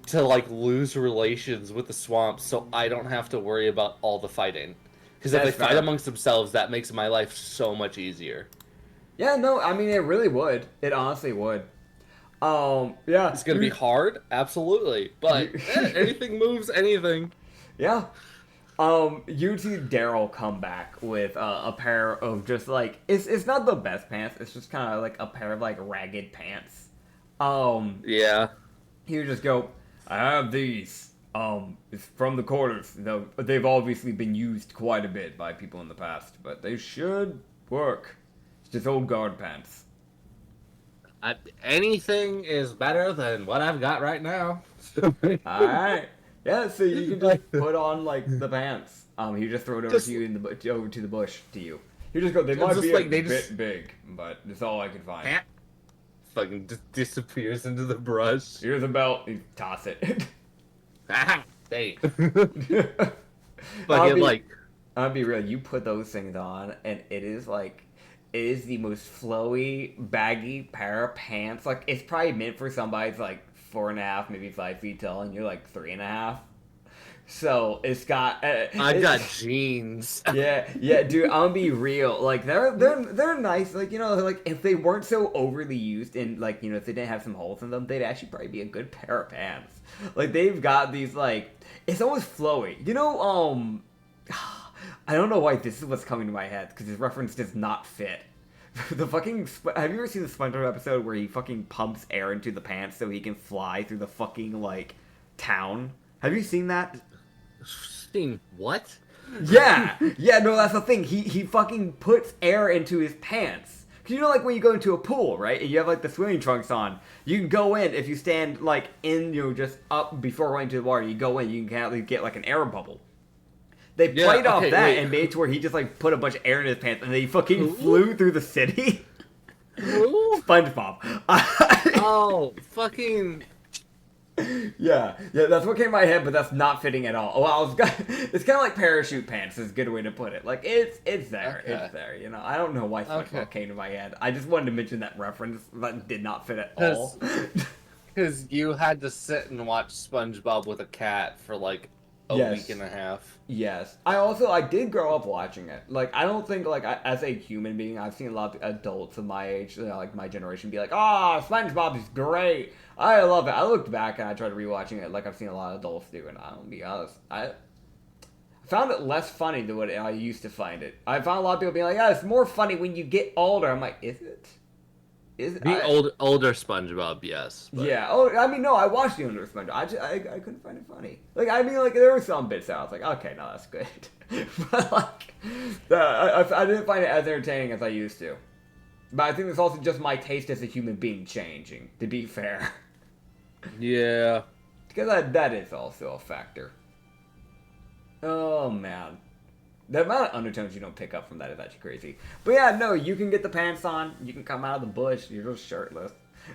to like lose relations with the swamp so I don't have to worry about all the fighting. Because if they fight amongst themselves, that makes my life so much easier. Yeah, no, I mean it really would. It honestly would. Yeah. It's gonna be hard, absolutely. But anything moves anything. Yeah. You see Daryl come back with a pair of just like it's not the best pants. It's just kind of like a pair of like ragged pants. Yeah. He would just go, I have these. It's from the quarters. They've obviously been used quite a bit by people in the past, but they should work. It's just old guard pants. Anything is better than what I've got right now. All right. Yeah, so you can just put on like the pants. You just throw it over to you over to the bush to you. You just go. They might be like, bit big, but that's all I can find. Fucking just disappears into the brush. Here's a belt. You toss it. Hey. I'll be real. You put those things on, and it is the most flowy, baggy pair of pants. Like it's probably meant for somebody's like 4.5, maybe 5 feet tall, and you're like 3.5. So it's got. I got jeans. Yeah, dude. I'm gonna be real. Like they're nice. Like like if they weren't so overly used and like if they didn't have some holes in them, they'd actually probably be a good pair of pants. Like they've got these like it's almost flowy. I don't know why this is what's coming to my head because this reference does not fit. The fucking have you ever seen the SpongeBob episode where he fucking pumps air into the pants so he can fly through the fucking like town? Have you seen that? Seen what? Yeah, no, that's the thing. He fucking puts air into his pants. Cause like when you go into a pool, right? And you have like the swimming trunks on. You can go in if you stand like in, just up before going into the water. You go in, you can get like an air bubble. They played off that and made it to where he just like put a bunch of air in his pants and they fucking flew through the city. Who? SpongeBob. Oh, fucking. Yeah, that's what came to my head, but that's not fitting at all. Well, it's kind of like parachute pants is a good way to put it. Like, it's there. Okay. It's there, you know. I don't know why SpongeBob came to my head. I just wanted to mention that reference that did not fit at all. Because you had to sit and watch SpongeBob with a cat for, like, a week and a half. Yes. I did grow up watching it. Like, I don't think, like, as a human being, I've seen a lot of adults of my age, like, my generation, be like, SpongeBob is great. I love it. I looked back and I tried rewatching it like I've seen a lot of adults do, and I'll be honest, I found it less funny than what I used to find it. I found a lot of people being like, yeah, it's more funny when you get older. I'm like, is it? Is it? Older SpongeBob, yes. But... Yeah. Oh, I mean, no, I watched the older SpongeBob. I couldn't find it funny. Like, I mean, like, there were some bits that I was like, okay, no, that's good. But, like, I didn't find it as entertaining as I used to. But I think it's also just my taste as a human being changing, to be fair. Yeah. Because that is also a factor. Oh, man. The amount of undertones you don't pick up from that is actually crazy. But yeah, no, you can get the pants on. You can come out of the bush. You're just shirtless.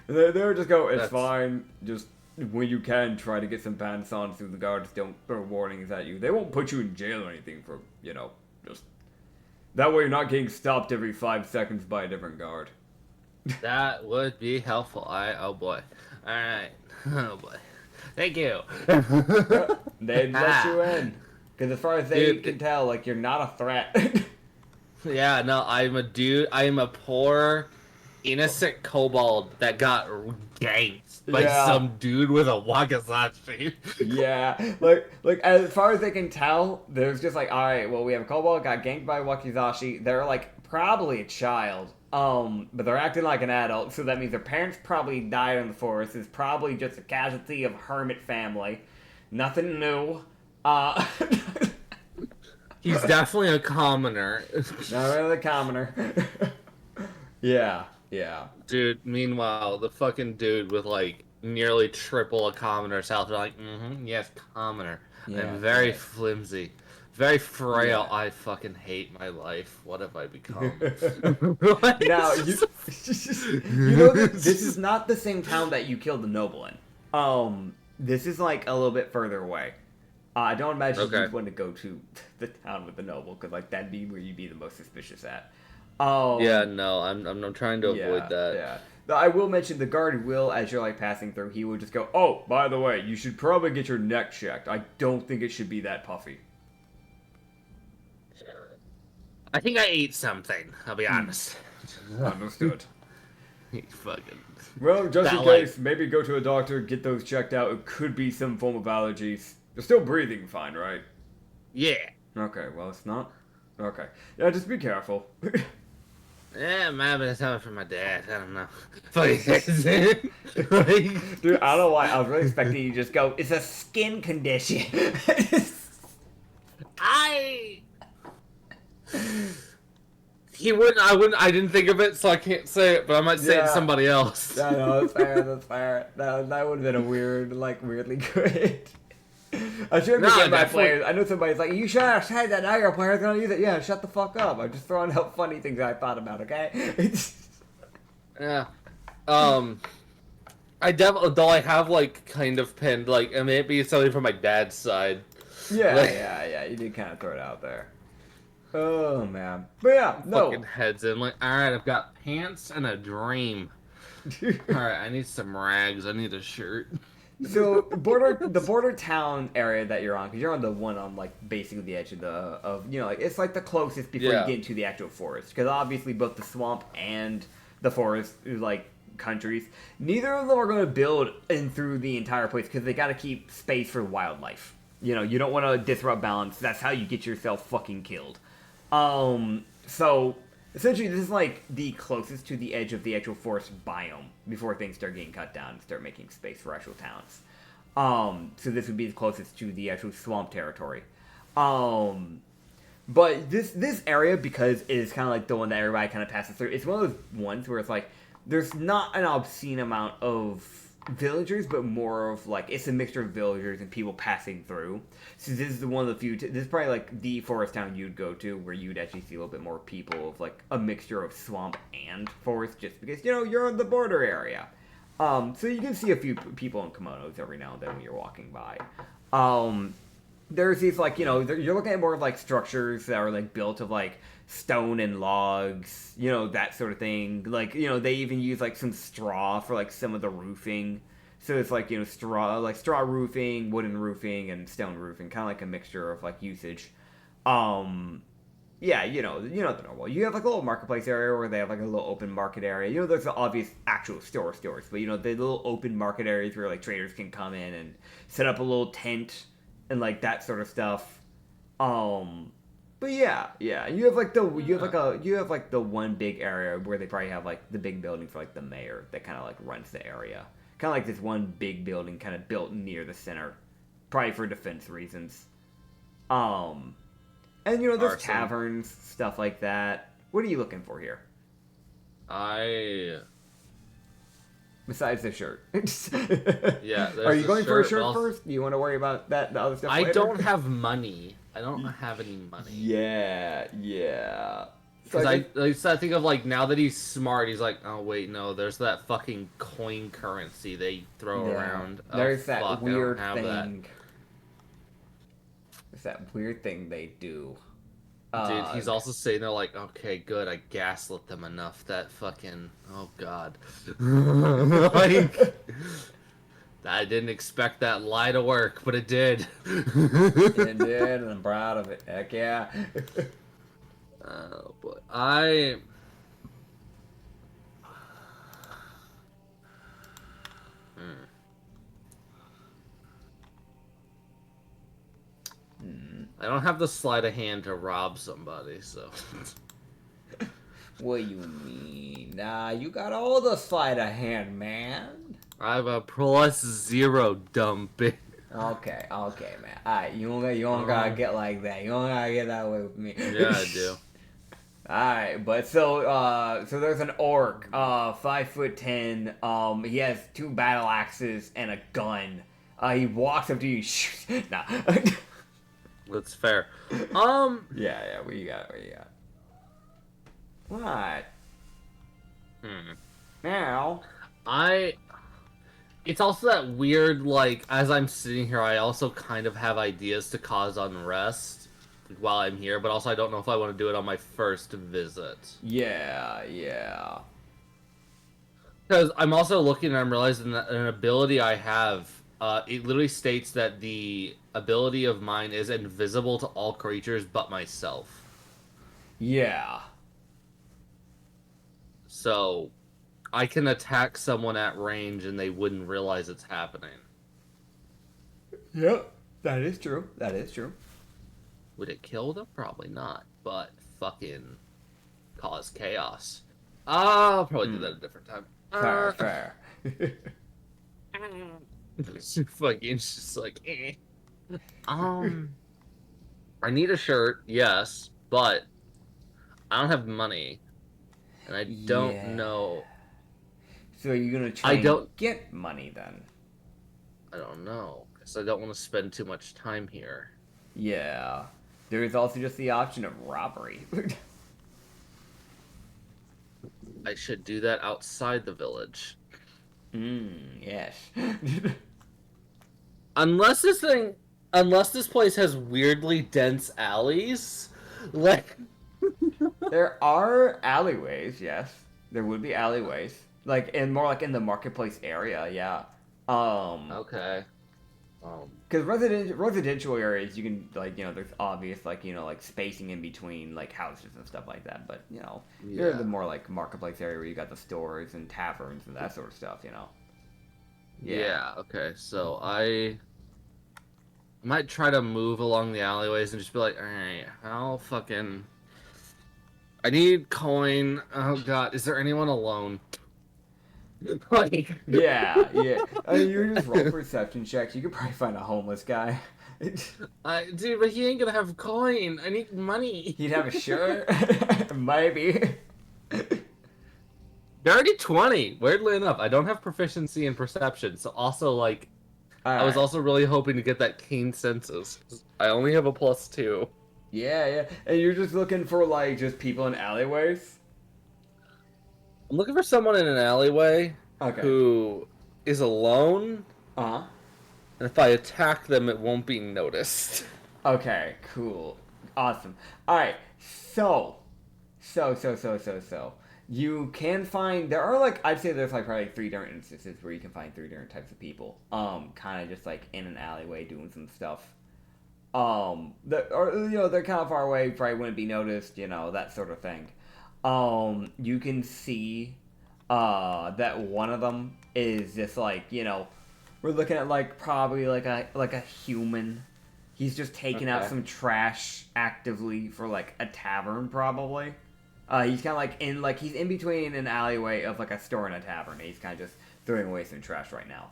They'll just go, it's fine. Just when you can, try to get some pants on so the guards don't throw warnings at you. They won't put you in jail or anything for, you know, just... That way you're not getting stopped every 5 seconds by a different guard. That would be helpful. Oh boy. Alright. Oh boy. Thank you. They'd let you in. Because as far as they can tell, like, you're not a threat. Yeah, no, I'm a dude. I'm a poor, innocent kobold that got ganked by some dude with a wakizashi. Yeah, like as far as they can tell, there's just like, all right, well, we have a kobold got ganked by a wakizashi. They're like probably a child, but they're acting like an adult, so that means their parents probably died in the forest. It's probably just a casualty of hermit family. Nothing new. He's definitely a commoner. Not really a commoner. Yeah. Dude, meanwhile, the fucking dude with, like, nearly triple a commoner's health, they're like, yes, commoner. Yeah, I'm very flimsy. Very frail. Yeah. I fucking hate my life. What have I become? Now, you know, this is not the same town that you killed the noble in. This is, like, a little bit further away. I don't imagine you'd want to go to the town with the noble, because, like, that'd be where you'd be the most suspicious at. Yeah, no, I'm trying to avoid that. Yeah. Now, I will mention the guard will, as you're, like, passing through, he will just go, oh, by the way, you should probably get your neck checked. I don't think it should be that puffy. I think I ate something, I'll be honest. Understood. Fucking... Well, just in case, maybe go to a doctor, get those checked out. It could be some form of allergies. You're still breathing fine, right? Yeah. Okay, well, it's not. Okay. Yeah, just be careful. Yeah, it might have been something from my dad. I don't know. Dude, I don't know why. I was really expecting you to just go, it's a skin condition. I didn't think of it, so I can't say it, but I might say it to somebody else. No, that's fair. That would have been a weirdly good. I shouldn't be getting my players. I know somebody's like, you should have said that, now your player's gonna use it. Yeah, shut the fuck up. I'm just throwing out funny things I thought about, okay? Yeah. I definitely, though I have, like, kind of pinned, like, and maybe something from my dad's side. Yeah, you did kind of throw it out there. Oh, man. But yeah, no. Fucking heads in, like, alright, I've got pants and a dream. Alright, I need some rags, I need a shirt. So the border town area that you're on, because you're on the one on like basically the edge of you know, like it's like the closest before you get into the actual forest, because obviously both the swamp and the forest is like countries. Neither of them are going to build in through the entire place because they got to keep space for wildlife. You know, you don't want to disrupt balance. That's how you get yourself fucking killed. So essentially, this is like the closest to the edge of the actual forest biome before things start getting cut down and start making space for actual towns. So this would be the closest to the actual swamp territory. But this area, because it is kind of like the one that everybody kind of passes through, it's one of those ones where it's like, there's not an obscene amount of villagers, but more of like it's a mixture of villagers and people passing through. So this is one of the few. This is probably like the forest town you'd go to where you'd actually see a little bit more people of like a mixture of swamp and forest, just because you're in the border area. So you can see a few people in kimonos every now and then when you're walking by. There's these like you're looking at more of like structures that are like built of like stone and logs, that sort of thing. Like they even use like some straw for like some of the roofing. So it's like straw roofing, wooden roofing, and stone roofing, kind of like a mixture of like usage. Yeah, the normal. You have like a little marketplace area where they have like a little open market area. There's the obvious actual stores, but the little open market areas where like traders can come in and set up a little tent and like that sort of stuff. But yeah, you have like the one big area where they probably have like the big building for like the mayor that kind of like runs the area. Kind of like this one big building kind of built near the center, probably for defense reasons. And there's Arson. taverns, stuff like that. What are you looking for here? Besides the shirt. Yeah. Are you going for a shirt also... first? Do you want to worry about the other stuff I later? don't have money. I don't have any money. Yeah. Because I think of like now that he's smart, he's like, oh wait, no, there's that fucking coin currency they throw around. There's that that weird thing. That. There's that weird thing they do. Dude, he's also saying they're like, okay, good, I gaslit them enough. That fucking, oh god. Like, I didn't expect that lie to work, but it did. It did, and I'm proud of it. Heck yeah. But I don't have the sleight of hand to rob somebody, so. What do you mean? Nah, you got all the sleight of hand, man. I have a +0, dumb bitch. Okay, man. Alright, you don't gotta get like that. You don't gotta get that way with me. Yeah, I do. Alright, but so there's an orc, 5'10". He has 2 battle axes and a gun. He walks up to you. Nah. That's fair. Yeah. What you got? What? Now. It's also that weird, like, as I'm sitting here, I also kind of have ideas to cause unrest while I'm here, but also I don't know if I want to do it on my first visit. Yeah. Because I'm also looking and I'm realizing that an ability I have, it literally states that the ability of mine is invisible to all creatures but myself. Yeah. So, I can attack someone at range and they wouldn't realize it's happening. Yep, that is true. Would it kill them? Probably not, but fucking cause chaos. I'll probably do that a different time. Fair. Fucking just like, eh. I need a shirt, yes, but I don't have money, and I don't know. So are you gonna try and get money then? I don't know, because I don't want to spend too much time here. Yeah. There is also just the option of robbery. I should do that outside the village. Yes. Unless this place has weirdly dense alleys, like... There are alleyways, yes. There would be alleyways. And more like in the marketplace area, yeah. Okay. Because residential areas, you can, there's obvious, spacing in between, houses and stuff like that. But, you're the more, marketplace area where you got the stores and taverns and that sort of stuff, Yeah, okay. So I might try to move along the alleyways and just be like, alright, I need coin. Oh, God. Is there anyone alone? Yeah. I mean, you just roll perception checks. You could probably find a homeless guy. Dude, but he ain't gonna have coin. I need money. He'd have a shirt. Maybe. Dirty 20. Weirdly enough, I don't have proficiency in perception, so also like I was also really hoping to get that keen senses. I only have a +2. Yeah, yeah. And you're just looking for like just people in alleyways? I'm looking for someone in an alleyway who is alone. Uh-huh. And if I attack them, it won't be noticed. Okay, cool. Awesome. Alright, so. You can find, there are like, I'd say there's like probably 3 different instances where you can find 3 different types of people. Kind of just like in an alleyway doing some stuff. They're kind of far away, probably wouldn't be noticed, that sort of thing. You can see, that one of them is just like, we're looking at like probably like a human. He's just taking out some trash actively for like a tavern, probably. He's kind of like he's in between an alleyway of like a store and a tavern. He's kind of just throwing away some trash right now.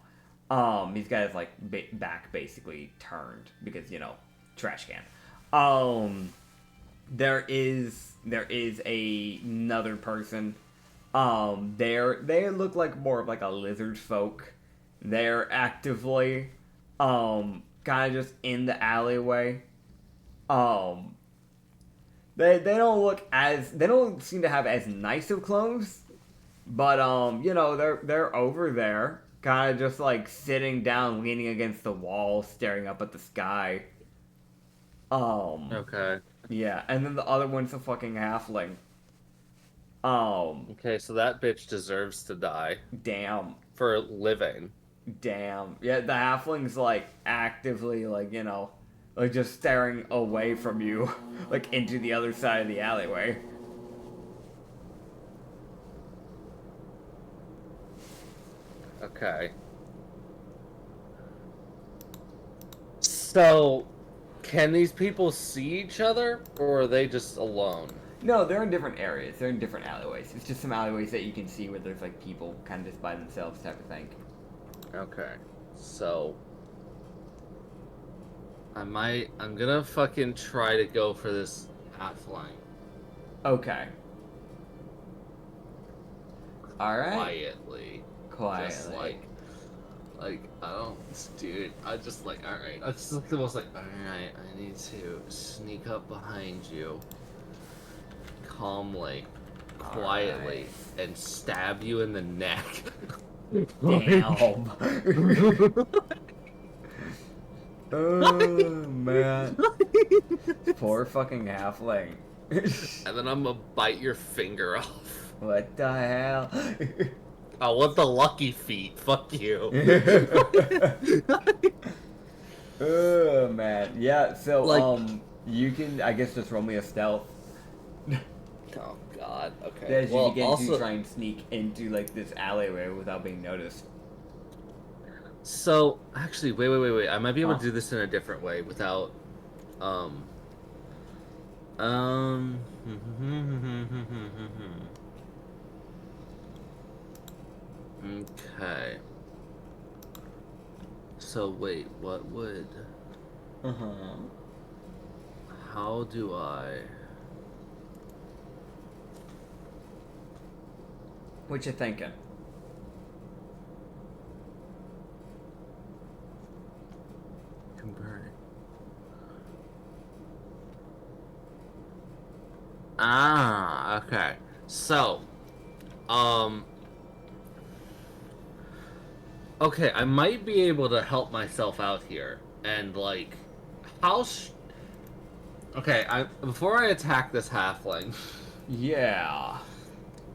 He's got his like back basically turned because trash can. There is another person. They look like more of like a lizard folk. They're actively kind of just in the alleyway. They don't seem to have as nice of clothes, but they're over there, kind of just like sitting down, leaning against the wall, staring up at the sky. Okay. Yeah, and then the other one's a fucking halfling. Okay, so that bitch deserves to die. Damn. For living. Damn. Yeah, the halfling's like actively like just staring away from you, like into the other side of the alleyway. Okay. So, can these people see each other, or are they just alone? No, they're in different areas. They're in different alleyways. It's just some alleyways that you can see where there's like people kind of just by themselves type of thing. Okay. So, I'm gonna fucking try to go for this halfling. Okay. Alright. Quietly. Just like, I don't, dude, I just like, alright. I just like the most like, alright, I need to sneak up behind you. Calmly. Quietly. And stab you in the neck. Damn. Oh, man. Poor fucking halfling. And then I'm gonna bite your finger off. What the hell? I want the lucky feet. Fuck you. Oh, man. Yeah, so, like, you can, I guess, just roll me a stealth. Oh, God. Okay. As you begin to try and sneak into, like, this alleyway without being noticed. So, actually, wait. I might be able to do this in a different way without, Okay. So, wait, what would... How do I... What you thinking? Comparing. Ah, okay. So, okay, I might be able to help myself out here, and like, okay, before I attack this halfling. Yeah.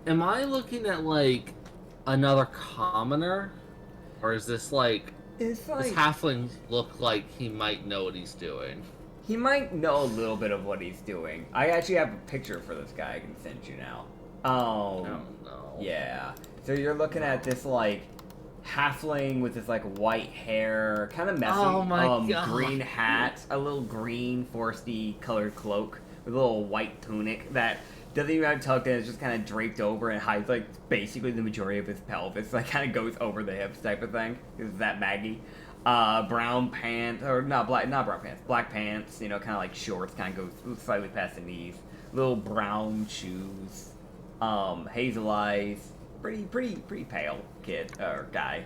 Am I looking at like another commoner, or is this like? This halfling look like he might know what he's doing? He might know a little bit of what he's doing. I actually have a picture for this guy I can send you now. Oh no. Yeah. So you're looking at this like halfling with this like white hair, kind of messy. Oh my God. Green hat, a little green foresty colored cloak with a little white tunic that doesn't even have tucked in. It's just kind of draped over and hides like basically the majority of his pelvis. Like kind of goes over the hips type of thing. Is that baggy? Brown pants, or not brown pants, black pants. Kind of like shorts, kind of goes slightly past the knees. Little brown shoes. Hazel eyes. pretty pale kid or guy.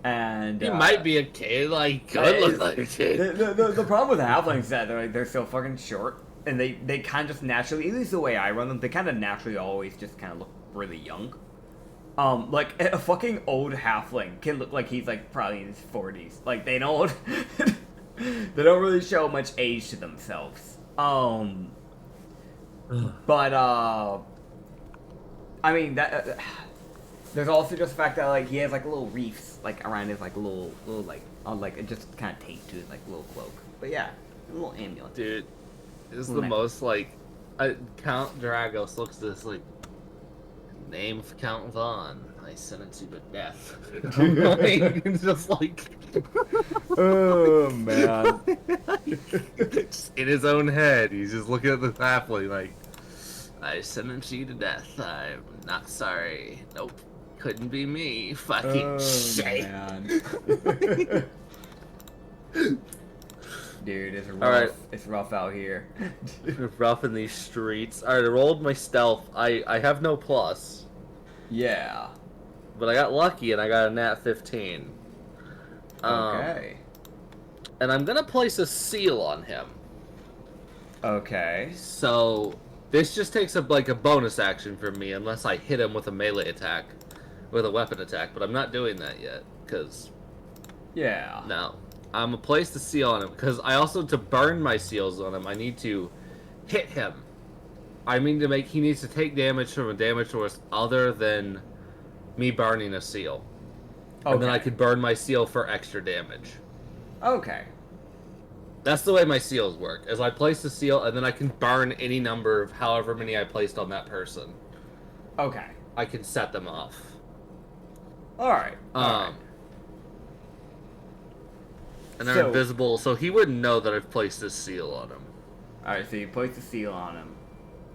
And he might be a kid. Like could look like a kid. The problem with halflings is that they're so fucking short, and they kind of just naturally, at least the way I run them, they kind of naturally always just kind of look really young. Like a fucking old halfling can look like he's like probably in his 40s. Like they don't they don't really show much age to themselves. But I mean that there's also just the fact that like he has like little reefs like around his like little like it just kind of taped to his like little cloak. But yeah, a little amulet. Dude, this is the most like Count Dragos looks this like name of Count Vaughn. I sentence you to death. Like, it's just like oh man. Just in his own head, he's just looking at the halfling like I sentence you to death. I'm not sorry. Nope. Couldn't be me. Fucking shit. Man. Dude, it's rough. Alright. It's rough out here. Rough in these streets. Alright, I rolled my stealth. I have no plus. Yeah. But I got lucky and I got a nat 15. Okay. And I'm gonna place a seal on him. Okay. So this just takes up like a bonus action for me unless I hit him with a melee attack. With a weapon attack, but I'm not doing that yet, because... Yeah. No. I'm gonna place the seal on him, because I also, to burn my seals on him, I need to hit him. I mean to make, he needs to take damage from a damage source other than me burning a seal. Okay. And then I could burn my seal for extra damage. Okay. That's the way my seals work, is I place the seal, and then I can burn any number of however many I placed on that person. Okay. I can set them off. Alright. And they're invisible, so he wouldn't know that I've placed this seal on him. Alright, so you place the seal on him.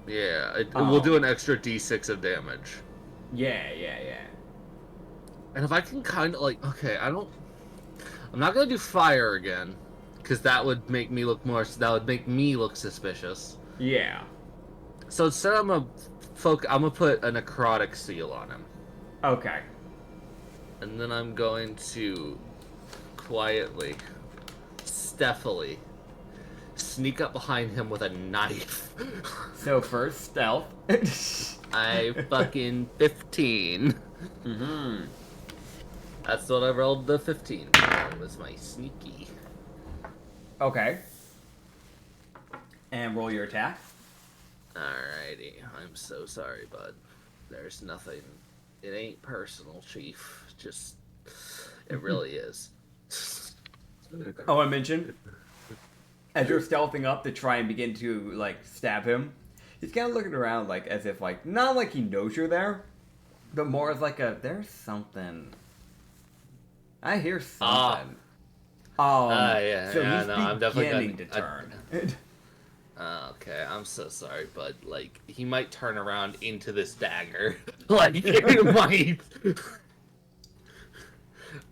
Yeah, it will do an extra d6 of damage. Yeah. And if I can kind of, like, okay, I'm not gonna do fire again, because that would make me look suspicious. Yeah. So instead I'm gonna put a necrotic seal on him. Okay. And then I'm going to quietly, stealthily, sneak up behind him with a knife. So first, stealth. I fucking 15. Mm-hmm. That's what I rolled the 15. That was my sneaky. Okay. And roll your attack. Alrighty. I'm so sorry, bud. There's nothing. It ain't personal, Chief. Just, it really is. Oh, I mentioned, as you're stealthing up to try and begin to, like, stab him, he's kind of looking around, like, as if, like, not like he knows you're there, but more as like there's something. I hear something. Yeah. So yeah, he's no, I'm definitely beginning to turn. Okay, I'm so sorry, but, like, he might turn around into this dagger. Like, he might.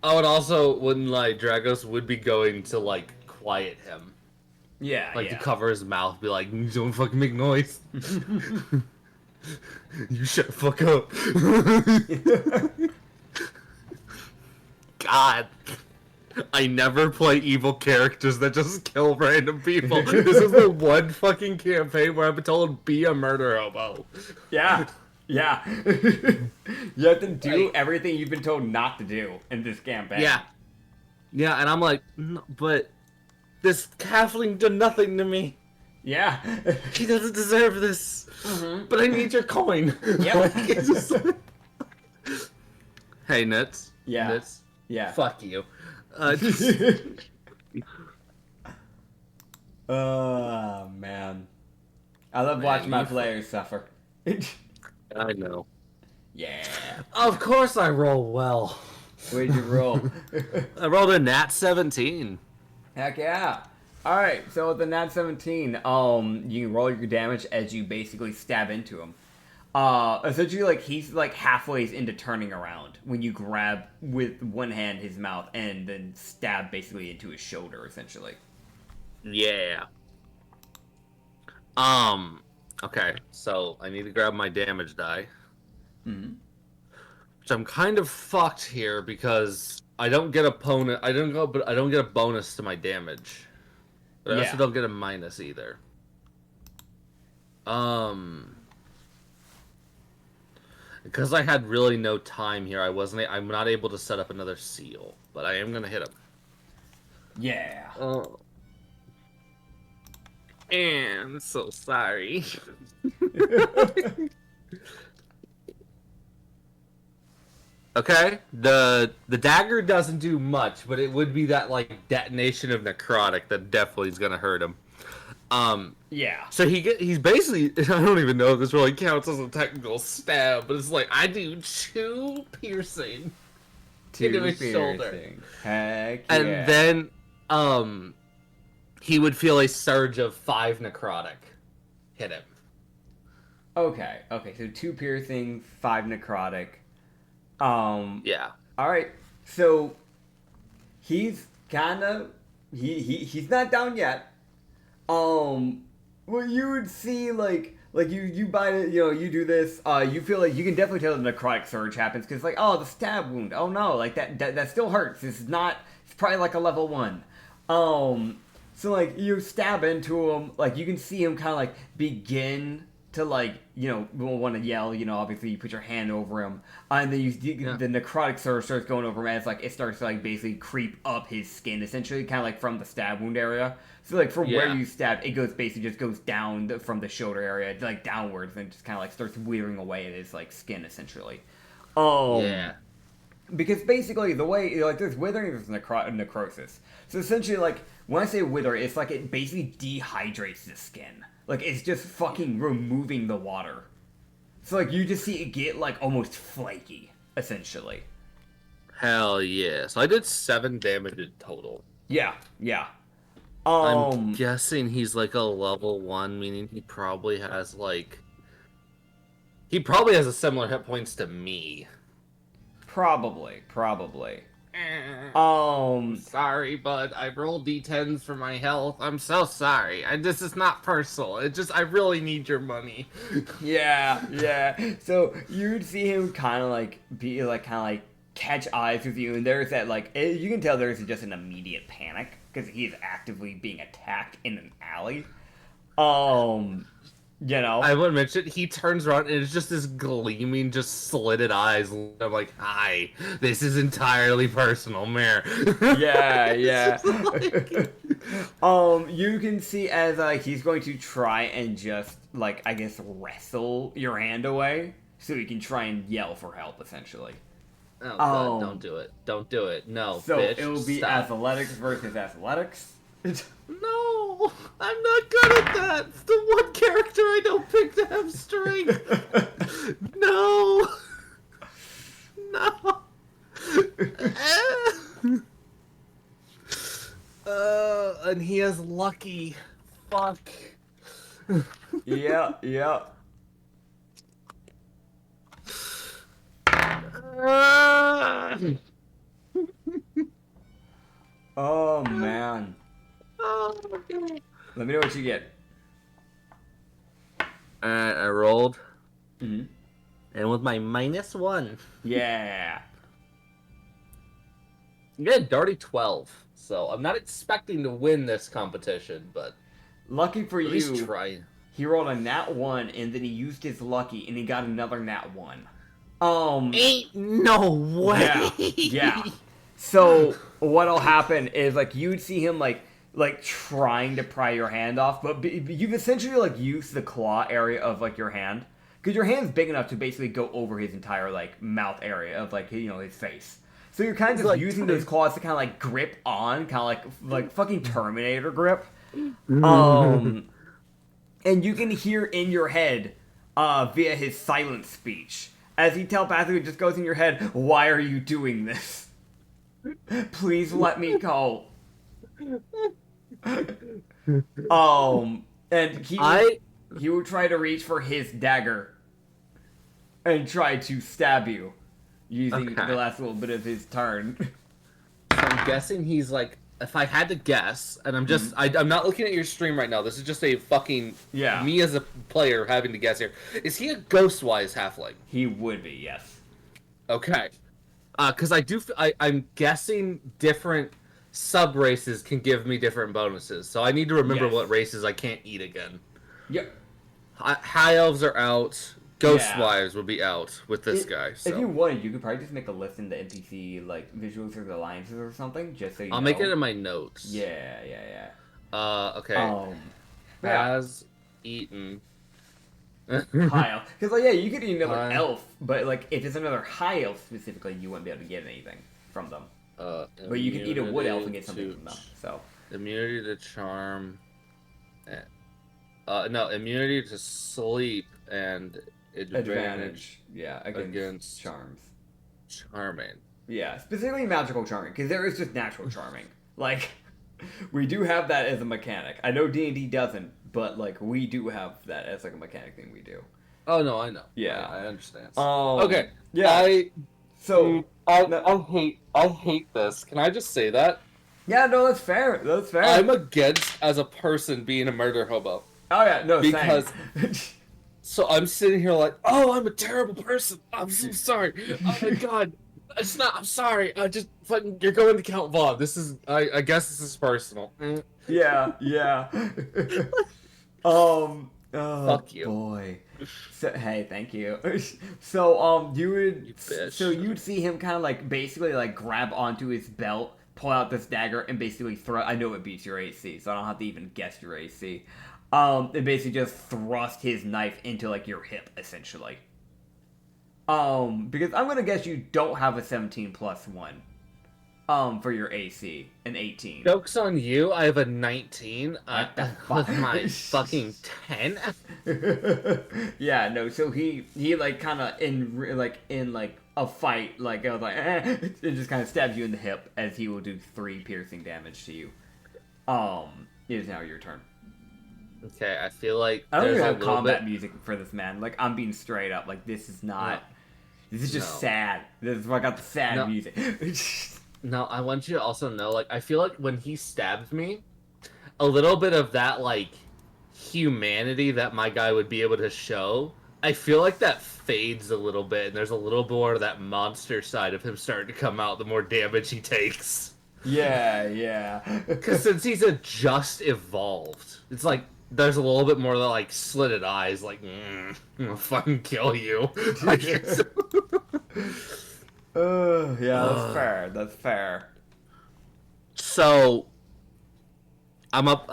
Oh, and also, wouldn't lie, Dragos would be going to, like, quiet him. Yeah, Like, to cover his mouth, be like, don't fucking make noise. You shut the fuck up. God. I never play evil characters that just kill random people. This is the one fucking campaign where I've been told, be a murder hobo. Yeah. You have to do everything you've been told not to do in this campaign. Yeah, and I'm like, no, but this halfling did nothing to me. Yeah. He doesn't deserve this. Mm-hmm. But I need your coin. Yep. Hey, Nits. Yeah. Nits. Yeah. Fuck you. Oh, man. I love watching my players suffer. I know. Yeah. Of course I roll well. Where'd you roll? I rolled a nat 17. Heck yeah. Alright, so with the nat 17, you can roll your damage as you basically stab into him. Essentially, like, he's, like, halfway into turning around when you grab with one hand his mouth and then stab basically into his shoulder, essentially. Yeah. Okay, so I need to grab my damage die. Mm-hmm. Which I'm kind of fucked here because I don't get a bonus. I don't get a bonus to my damage. But I also don't get a minus either. Because I had really no time here, I'm not able to set up another seal, but I am gonna hit him. Yeah. Oh. And I'm so sorry. Okay, the dagger doesn't do much, but it would be that like detonation of necrotic that definitely is gonna hurt him. Yeah. So he's basically, I don't even know if this really counts as a technical stab, but it's like I do 2 piercing into his shoulder. Heck yeah. And then he would feel a surge of 5 necrotic hit him. Okay, so 2 piercing, 5 necrotic. Yeah. Alright, so he's kinda he's not down yet. What you would see like you buy it, you know, you do this, you feel like you can definitely tell the necrotic surge happens because like, oh, the stab wound, oh no, like that still hurts. It's probably like a level 1. So like you stab into him, like you can see him kind of like begin to like, you know, want to yell, you know, obviously you put your hand over him, and then the necrotic surge starts going over him as like it starts to like basically creep up his skin essentially, kind of like from the stab wound area. So like from where you stabbed, it just goes down from the shoulder area, like downwards, and just kind of like starts withering away at his like skin essentially. Because basically the way like there's withering, there's necrosis. So essentially like when I say wither, it's like it basically dehydrates the skin. Like it's just fucking removing the water. So like you just see it get like almost flaky essentially. Hell yeah! So I did 7 damage in total. Yeah. I'm guessing he's like a level 1, meaning he probably has a similar hit points to me. Probably. Sorry, bud. I rolled d10s for my health. I'm so sorry. This is not personal. I really need your money. Yeah. So you would see him kind of like catch eyes with you, and there's that like you can tell there's just an immediate panic because he is actively being attacked in an alley. You know, I would mention he turns around and it's just this gleaming, just slitted eyes. I'm like, "Hi, this is entirely personal, Mare." Yeah. You can see as he's going to try and just like I guess wrestle your hand away, so you can try and yell for help, essentially. Oh God, don't do it! Don't do it! No, so bitch, it will be stop. athletics versus athletics. No, I'm not good at that. It's the one character I don't pick to have strength. No. And he has lucky. Fuck. Yeah. Oh man. Let me know what you get. Alright, I rolled. Mm-hmm. And with my -1. Yeah. Good, dirty 12. So I'm not expecting to win this competition, but lucky for at least you, try. He rolled a nat 1 and then he used his lucky and he got another nat 1. Ain't no way. Yeah. So what'll happen is like you'd see him like trying to pry your hand off, but you've essentially like used the claw area of like your hand because your hand's big enough to basically go over his entire like mouth area of like, you know, his face. So you're kind of just like using those claws to kind of like grip on, kind of like fucking Terminator grip. And you can hear in your head via his silent speech as he telepathically just goes in your head, "Why are you doing this? Please let me go." And he would try to reach for his dagger and try to stab you using the last little bit of his turn. So I'm guessing he's like if I had to guess, and I'm just, I'm not looking at your stream right now. This is just a fucking me as a player having to guess here. Is he a Ghostwise halfling? He would be, yes. Okay, because I'm guessing different sub races can give me different bonuses, so I need to remember what races I can't eat again. Yep. High elves are out. Ghostwise will be out with this guy. So. If you wanted, you could probably just make a list in the NPC like visuals or the alliances or something, just so you I'll make it in my notes. Yeah. Okay. Has eaten. High elf, because you could eat another elf, but like if it's another high elf specifically, you wouldn't be able to get anything from them. But you can eat a wood elf and get something from them. So immunity to charm. No, immunity to sleep and advantage. Yeah, against charms. Charming. Yeah, specifically magical charming, because there is just natural charming. Like, we do have that as a mechanic. I know D&D doesn't, but like we do have that as like a mechanic thing we do. Oh no, I know. Yeah, I understand. Okay. Yeah. I hate this. Can I just say that? Yeah, no, that's fair. That's fair. I'm against as a person being a murder hobo. Oh yeah, no, because so I'm sitting here like, oh, I'm a terrible person. I'm so sorry. Oh my god, it's not. I'm sorry. I just fucking. You're going to Count Vaughn. This is. I guess this is personal. Yeah. Fuck you. Boy. So, hey, thank you. So you'd see him kind of like basically like grab onto his belt, pull out this dagger, and basically throw. I know it beats your AC, so I don't have to even guess your AC. And basically just thrust his knife into like your hip, essentially. Because I'm gonna guess you don't have a 17 plus 1. For your AC, an 18. Joke's on you. I have a 19. With my fucking 10. Yeah, no. So he like kind of in a fight, like I was like, it just kind of stabs you in the hip as he will do 3 piercing damage to you. It is now your turn. Okay, I feel like I don't even have combat music for this, man. Like I'm being straight up. Like this is not. No. This is just sad. This is why I got the sad music. No, I want you to also know, like, I feel like when he stabbed me, a little bit of that, like, humanity that my guy would be able to show, I feel like that fades a little bit, and there's a little more of that monster side of him starting to come out the more damage he takes. Yeah. Because since he's a just evolved, it's like, there's a little bit more of the, like, slitted eyes, like, I'm gonna fucking kill you. Yeah, that's fair. So, I'm up.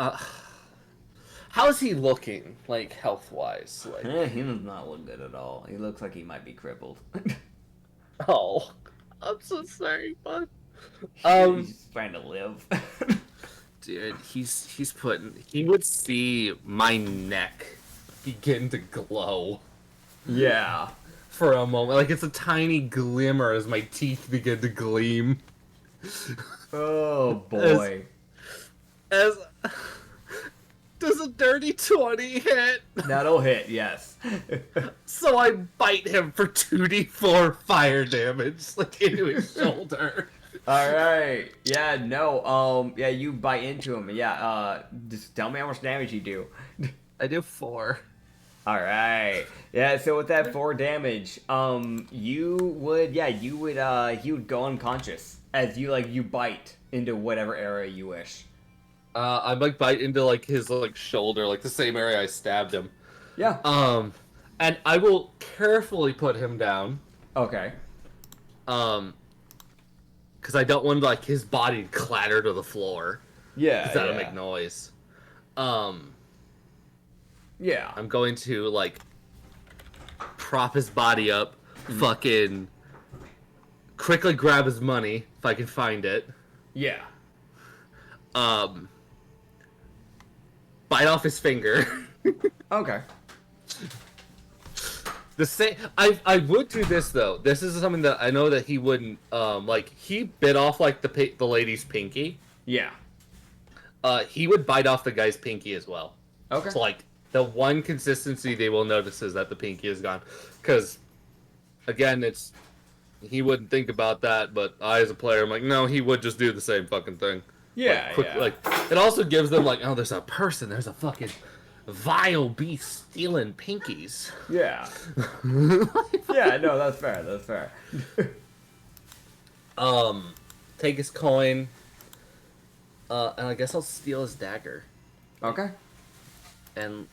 How is he looking, like, health-wise? Like, he does not look good at all. He looks like he might be crippled. Oh, I'm so sorry, bud. He's just trying to live. Dude, he would see my neck begin to glow. Yeah. For a moment, like it's a tiny glimmer as my teeth begin to gleam. Oh boy! As does a dirty 20 hit? That'll hit, yes. So I bite him for 2d4 fire damage, like into his shoulder. All right. Yeah. No. Yeah. You bite into him. Yeah. Just tell me how much damage you do. I do 4. All right. Yeah. So with that 4 damage, he would go unconscious as you bite into whatever area you wish. I like bite into like his like shoulder, like the same area I stabbed him. Yeah. And I will carefully put him down. Okay. Because I don't want like his body to clatter to the floor. Yeah. Because that'll make noise. Yeah. I'm going to, like, prop his body up, fucking quickly grab his money, if I can find it. Yeah. Bite off his finger. Okay. I would do this, though. This is something that I know that he wouldn't, he bit off, like, the lady's pinky. Yeah. He would bite off the guy's pinky as well. Okay. So, like, the one consistency they will notice is that the pinky is gone. Because, again, he wouldn't think about that, but I, as a player, I'm like, no, he would just do the same fucking thing. Yeah, quick, yeah. Like, it also gives them like, oh, there's a person, there's a fucking vile beast stealing pinkies. Yeah. Yeah, no, that's fair. That's fair. Take his coin. And I guess I'll steal his dagger. Okay. And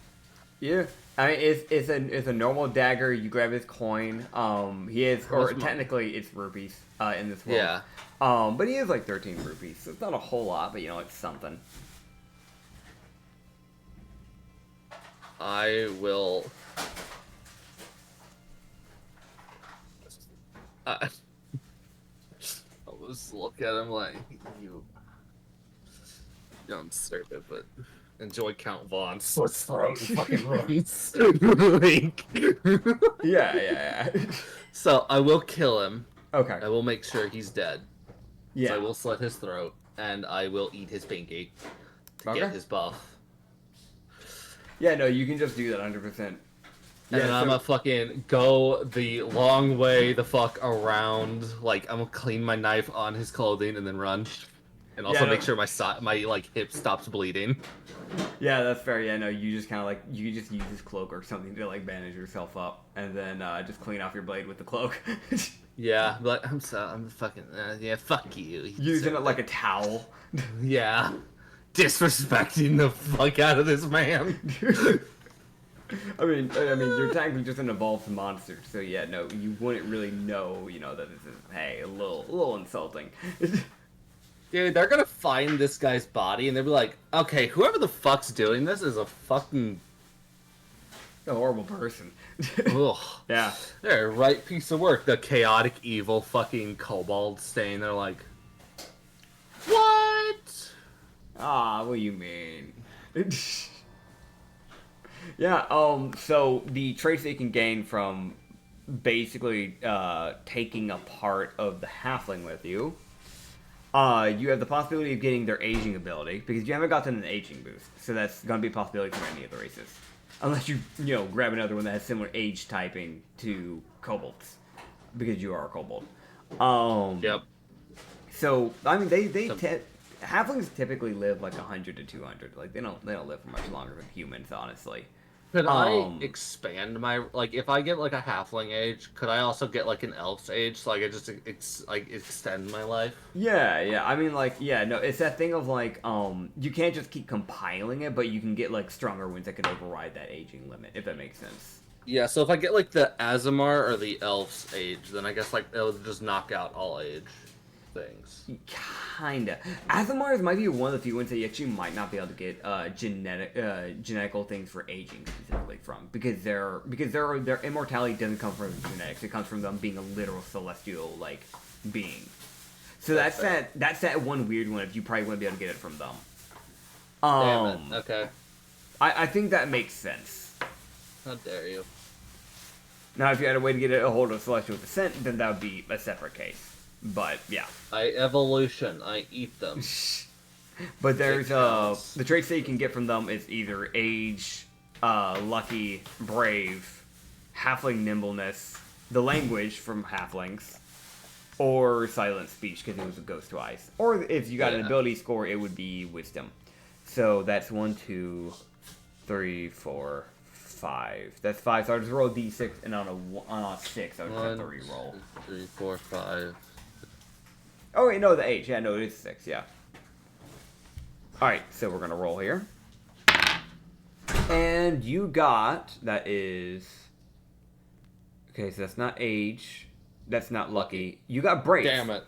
yeah, I mean, it's a normal dagger. You grab his coin. He is, or technically it's rupees. In this world. Yeah. But he is like 13 rupees, so it's not a whole lot, but you know, it's something. I will. I'll just look at him like, you don't serve it, but enjoy Count Vaughn's slits throat and fucking runs. Yeah. So I will kill him. Okay. I will make sure he's dead. Yeah. So I will slit his throat, and I will eat his pinky to get his buff. Yeah, no, you can just do that 100%. And then I'm gonna fucking go the long way the fuck around. Like, I'm gonna clean my knife on his clothing and then run. And also make sure my like hip stops bleeding. Yeah, that's fair. Yeah, no, you just kind of like, you just use his cloak or something to like bandage yourself up, and then just clean off your blade with the cloak. Yeah, but I'm fucking, yeah, fuck you. Using it like a towel. Yeah. Disrespecting the fuck out of this man. I mean, you're technically just an evolved monster, so yeah, no, you wouldn't really know, you know, that this is, hey, a little insulting. Dude, they're gonna find this guy's body and they'll be like, okay, whoever the fuck's doing this is a fucking... a horrible person. Ugh. Yeah. They're a right piece of work. The chaotic, evil fucking kobold staying there like, what? Ah, what do you mean? Yeah, so the traits that you can gain from basically taking a part of the halfling with you, you have the possibility of getting their aging ability, because you haven't gotten an aging boost, so that's going to be a possibility for any of the races. Unless you grab another one that has similar age typing to kobolds, because you are a kobold. Yep. So, I mean, halflings typically live like 100 to 200. Like, they don't live for much longer than humans, honestly. Could I expand my, like, if I get like a halfling age, could I also get like an elf's age so I could just extend my life? Yeah. I mean, like, yeah, no, it's that thing of like, you can't just keep compiling it, but you can get like stronger ones that can override that aging limit, if that makes sense. Yeah, so if I get like the Azamar or the elf's age, then I guess like it'll just knock out all age things. Kinda. Azamars might be one of the few ones that you actually might not be able to get genetical things for aging specifically from, because their immortality doesn't come from genetics. It comes from them being a literal celestial like being. So that's that one weird one. If you probably wouldn't be able to get it from them. Damn it. Okay. I think that makes sense. How dare you? Now, if you had a way to get a hold of celestial descent, then that would be a separate case. But yeah, I eat them. But there's the traits that you can get from them is either age, lucky, brave, halfling nimbleness, the language from halflings, or silent speech because it was a ghost to eyes. Or if you got an ability score, it would be wisdom. So that's 1, 2, 3, 4, 5. That's 5. So I just roll a d6, and on a 6, I would have to re-roll. 2, 3, 4, 5. Oh wait, no, the age. Yeah, no, it is 6. Yeah. All right, so we're gonna roll here, and you got that is okay. So that's not age. That's not lucky. You got brave. Damn it!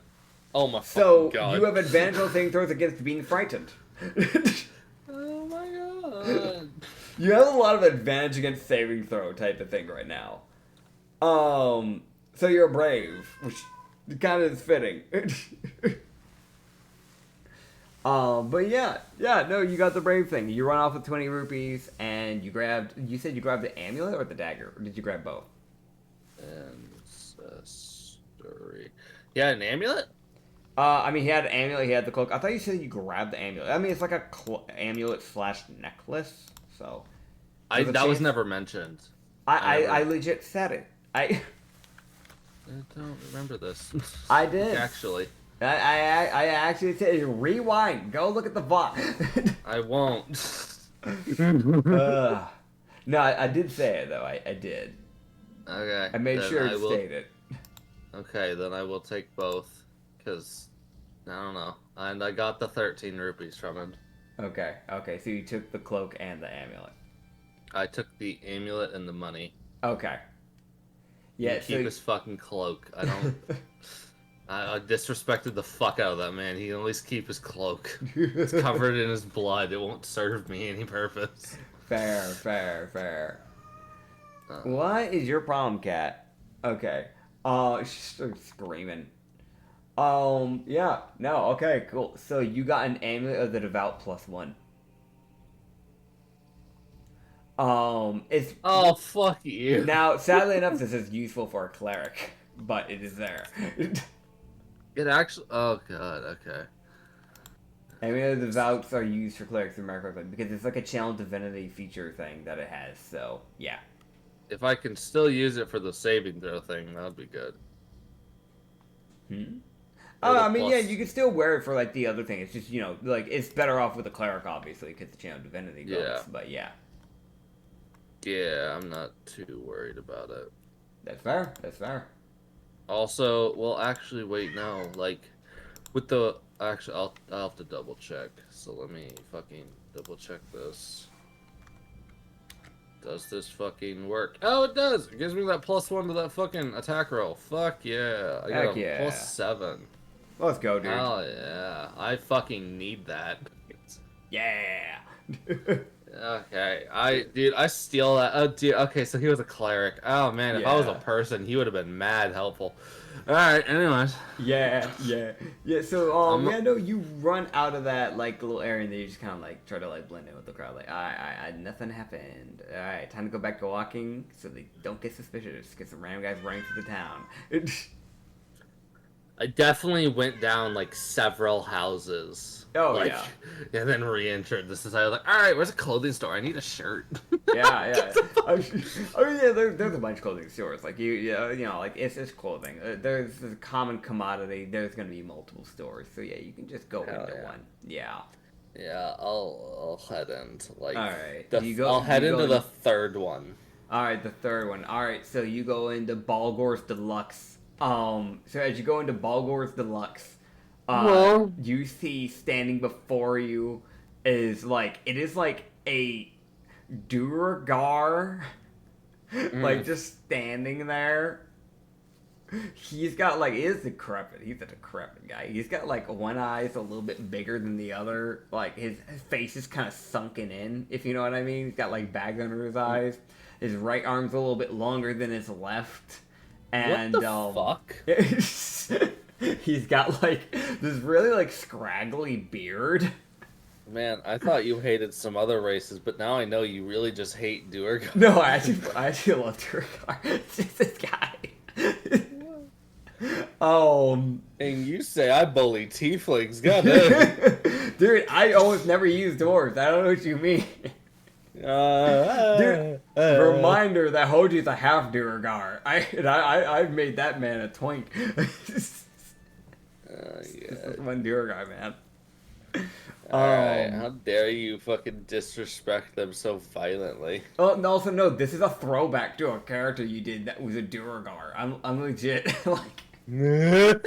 Oh my so God. You have advantage on saving throws against being frightened. Oh my God! You have a lot of advantage against saving throw type of thing right now. So you're brave, which kind of is fitting. But yeah, no, you got the brave thing. You run off with 20 rupees, and you said you grabbed the amulet or the dagger, or did you grab both? Ancestry. Yeah, an amulet? I mean, he had an amulet, he had the cloak. I thought you said you grabbed the amulet. I mean, it's like a amulet / necklace, so. That was never mentioned. I legit said it. I don't remember this. I did. Actually. I actually said rewind. Go look at the VOD. I won't. No, I did say it though. I did. Okay. I made then sure I to will... state it. Okay, then I will take both, because, I don't know. And I got the 13 rupees from him. Okay, so you took the cloak and the amulet. I took the amulet and the money. Okay. Yeah, Keep his fucking cloak. I don't... I disrespected the fuck out of that man. He can at least keep his cloak. It's covered in his blood. It won't serve me any purpose. Fair. What is your problem, cat? Okay. She starts screaming. Yeah. No, okay, cool. So you got an amulet of the devout +1. It's... Oh, fuck you. Now, sadly enough, this is useful for a cleric, but it is there. It actually... Oh, God, okay. Amulet of the Devouts are used for clerics in America because it's like a channel divinity feature thing that it has, so, yeah. If I can still use it for the saving throw thing, that would be good. I mean, yeah, you can still wear it for, like, the other thing. It's just, you know, like, it's better off with a cleric, obviously, because the channel divinity goes, Yeah. but yeah. Yeah, I'm not too worried about it. That's fair. Also, well, actually, wait, no. Like, with the... Actually, I'll have to double check. So let me fucking double check this. Does this fucking work? Oh, it does! It gives me that +1 to that fucking attack roll. Fuck yeah. I got a +7. Let's go, dude. Hell yeah. I fucking need that. Yeah. Okay, I steal that. Oh, dude, okay, so he was a cleric. Oh, man, if I was a person, he would have been mad helpful. Alright, anyways. Yeah, so, yeah, no, you run out of that, like, little area, and then you just kind of, like, try to, like, blend in with the crowd, like, nothing happened. Alright, time to go back to walking, so they don't get suspicious, because some random guys running through the town. I definitely went down, like, several houses. Oh, like, yeah. And then re-entered the society. I was like, alright, where's a clothing store? I need a shirt. Yeah. I mean, yeah, there's a bunch of clothing stores. Like, you know, like, it's clothing. There's a common commodity. There's going to be multiple stores. So, yeah, you can just go into one. Yeah. Yeah, I'll head into, like... Alright. I'll head into the third one. Alright, the third one. Alright, so you go into Balgor's Deluxe. So as you go into Balgor's Deluxe, you see standing before you is like a Duragar, like just standing there. He's got like he's a decrepit guy. He's got like one eye's a little bit bigger than the other. Like his face is kind of sunken in, if you know what I mean. He's got like bags under his eyes. His right arm's a little bit longer than his left. And what the fuck? He's got like this really like scraggly beard. Man, I thought you hated some other races, but now I know you really just hate Duergar. No, I actually love Duergar. It's just this guy. And you say I bully tieflings, goddamn. Dude, I almost never use dwarves. I don't know what you mean. Dude, reminder that Hoji's a half Duergar. I've made that man a twink. This one Duergar, man. Alright, how dare you fucking disrespect them so violently. Oh, and also, no, this is a throwback to a character you did that was a Duergar. I'm legit, like... you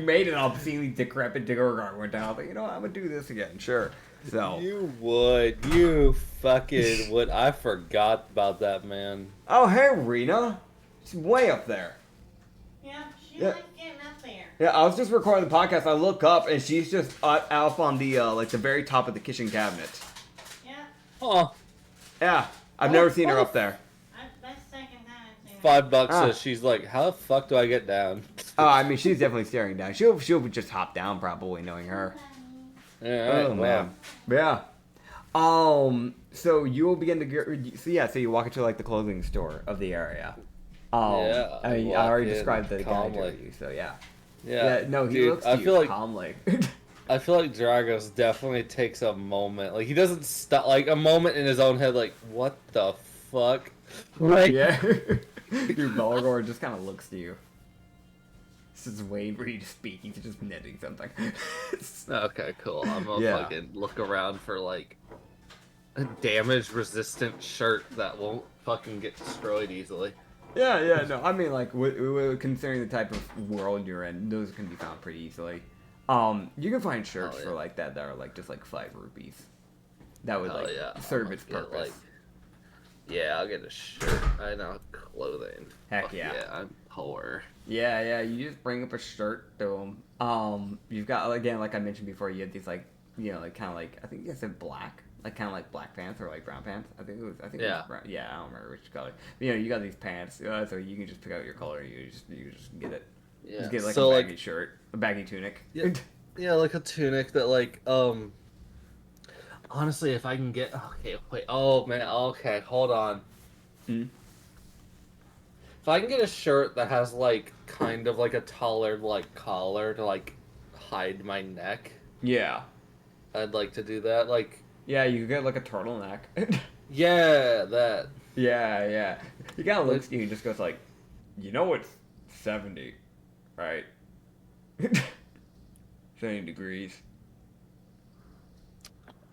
made an obscenely decrepit Duergar one time. I was like, you know what, I'm gonna do this again, sure. So... You fucking would. I forgot about that, man. Oh, hey, Rena. She's way up there. Yeah, she likes getting up there. Yeah, I was just recording the podcast. I look up and she's just up on the like the very top of the kitchen cabinet. Yeah. Oh. Yeah, I've never seen her up there. That's the second time I've seen her. $5 so she's like, how the fuck do I get down? Oh, I mean, she's definitely staring down. She'll just hop down probably, knowing her. Yeah, Oh man. Yeah. So you will begin to get. So you walk into like the clothing store of the area. Yeah. I already described the guy to you. So yeah. Yeah. No, he Dude, looks to you calmly. I feel like Dragos definitely takes a moment. Like he doesn't stop. Like a moment in his own head. Like what the fuck? Like yeah. Your Balgor just kind of looks to you. This is waiting for you to speak. He's just knitting something. Okay, cool. I'm gonna fucking look around for like a damage-resistant shirt that won't fucking get destroyed easily. Yeah, no. I mean, like, considering the type of world you're in, those can be found pretty easily. You can find shirts for like that are like just like 5 rupees. That would serve its purpose. I'll get a shirt. I know clothing. Heck yeah. Yeah, I'm poor. Yeah. You just bring up a shirt to them. You've got again, like I mentioned before, you have these like like kind of like I think you said black. Like kind of like black pants or like brown pants. I think it was brown. Yeah, I don't remember which color. But, you got these pants, so you can just pick out your color. You just get it. Yeah. Just get like a baggy shirt, a baggy tunic. Yeah, like a tunic that like Honestly, if I can get okay, hold on. If I can get a shirt that has like kind of like a taller like collar to like hide my neck. Yeah. I'd like to do that. Like. Yeah, you get like a turtleneck. Yeah, that. Yeah. You gotta look at you and just goes like, it's 70, right? 70 degrees.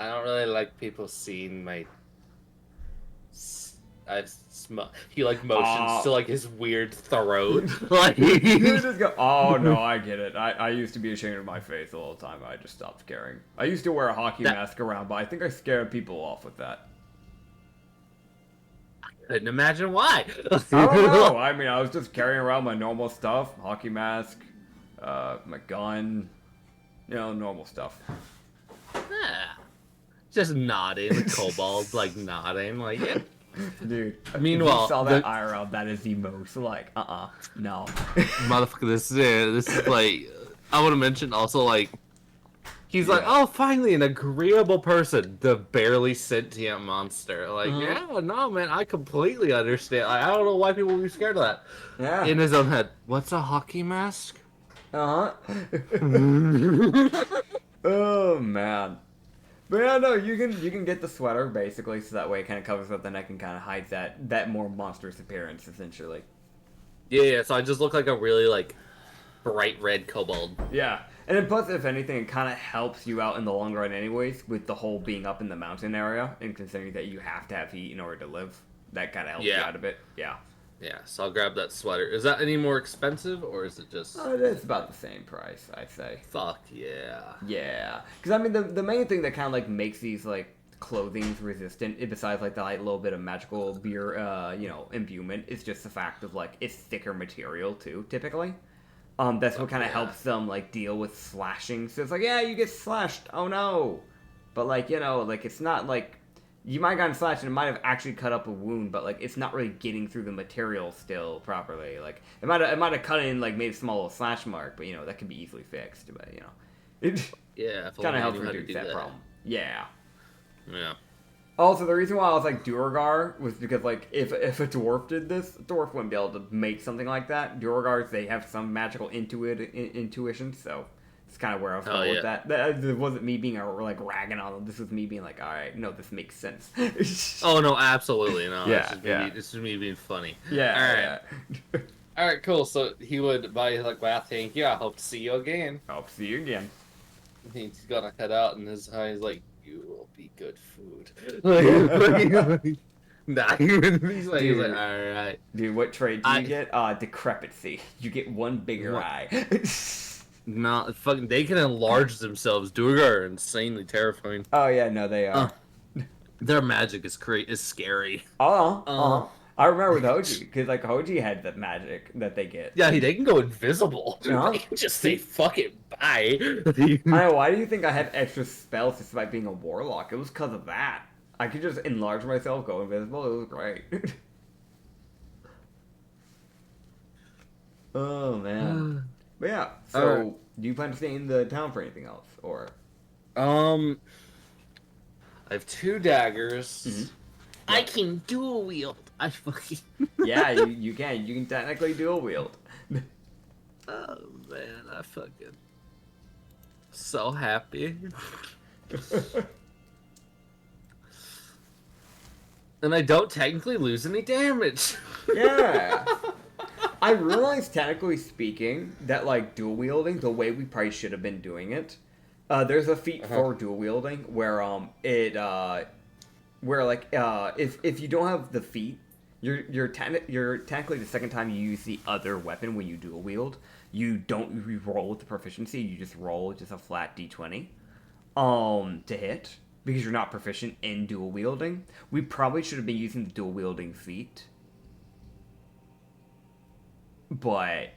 I don't really like people seeing my. He like motions to like his weird throat. Like you just go. Oh no, I get it. I used to be ashamed of my face all the time. I just stopped caring. I used to wear a hockey mask around, but I think I scared people off with that. I couldn't imagine why. I don't know. I mean, I was just carrying around my normal stuff: hockey mask, my gun, normal stuff. Yeah. Just nodding, the kobold like nodding, like yeah. Dude, meanwhile, you saw that IRL, that is the most like, no. Motherfucker, this is like, I want to mention also like, he's like, oh, finally an agreeable person, the barely sentient monster. Like, no, man, I completely understand. Like, I don't know why people would be scared of that. Yeah. In his own head, what's a hockey mask? Oh man. But yeah, no, you can get the sweater basically, so that way it kind of covers up the neck and kind of hides that more monstrous appearance essentially. Yeah. So I just look like a really like bright red kobold. Yeah, and then plus, if anything, it kind of helps you out in the long run, anyways, with the whole being up in the mountain area, and considering that you have to have heat in order to live, that kind of helps you out a bit. Yeah. Yeah, so I'll grab that sweater. Is that any more expensive, or is it just... It's about the same price, I'd say. Fuck yeah. Yeah. Because, I mean, the main thing that kind of, like, makes these, like, clothing resistant, besides, like, the like, little bit of magical beer, imbuement, is just the fact of, like, it's thicker material, too, typically. That's what kind of helps them, like, deal with slashing. So it's like, yeah, you get slashed. Oh, no. But, like, like, it's not, like... You might have gotten slashed and it might have actually cut up a wound, but like it's not really getting through the material still properly. Like it might have cut in, like made a small little slash mark, but that can be easily fixed. But it kind of helps reduce that problem. Yeah. Yeah. Also, the reason why I was like Duergar was because like if a dwarf did this, a dwarf wouldn't be able to make something like that. Duergars, they have some magical intuition, so. It's kind of where I was going with that. It wasn't me being like ragging on them. This was me being like, all right, no, this makes sense. Oh no, absolutely no. Yeah, it's just me being funny. Yeah. All right. All right, cool. So he would buy like, well, thank you. I hope to see you again. Hope to see you again. He's gonna head out, and his eyes like, you will be good food. Nah, he's like, all right. Dude, what trait do you get? Decrepitancy. You get one bigger eye. No, fucking, they can enlarge themselves. Duergar are insanely terrifying. Oh yeah, no, they are. Their magic is scary. I remember with Hoji, because like Hoji had that magic that they get. Yeah, they can go invisible. They can just say fucking bye. I know. Why do you think I had extra spells just by being a warlock? It was because of that. I could just enlarge myself, go invisible. It was great. Oh man. But yeah, so do you plan to stay in the town for anything else, or? I have 2 daggers. Mm-hmm. I can dual wield. I fucking. Yeah, you can. You can technically dual wield. Oh man, I fucking so happy. And I don't technically lose any damage. Yeah. I realized, technically speaking, that like dual wielding, the way we probably should have been doing it, there's a feat for dual wielding where if you don't have the feat, you're technically the second time you use the other weapon when you dual wield, you don't re-roll with the proficiency, you just roll just a flat d20 to hit because you're not proficient in dual wielding. We probably should have been using the dual wielding feat. But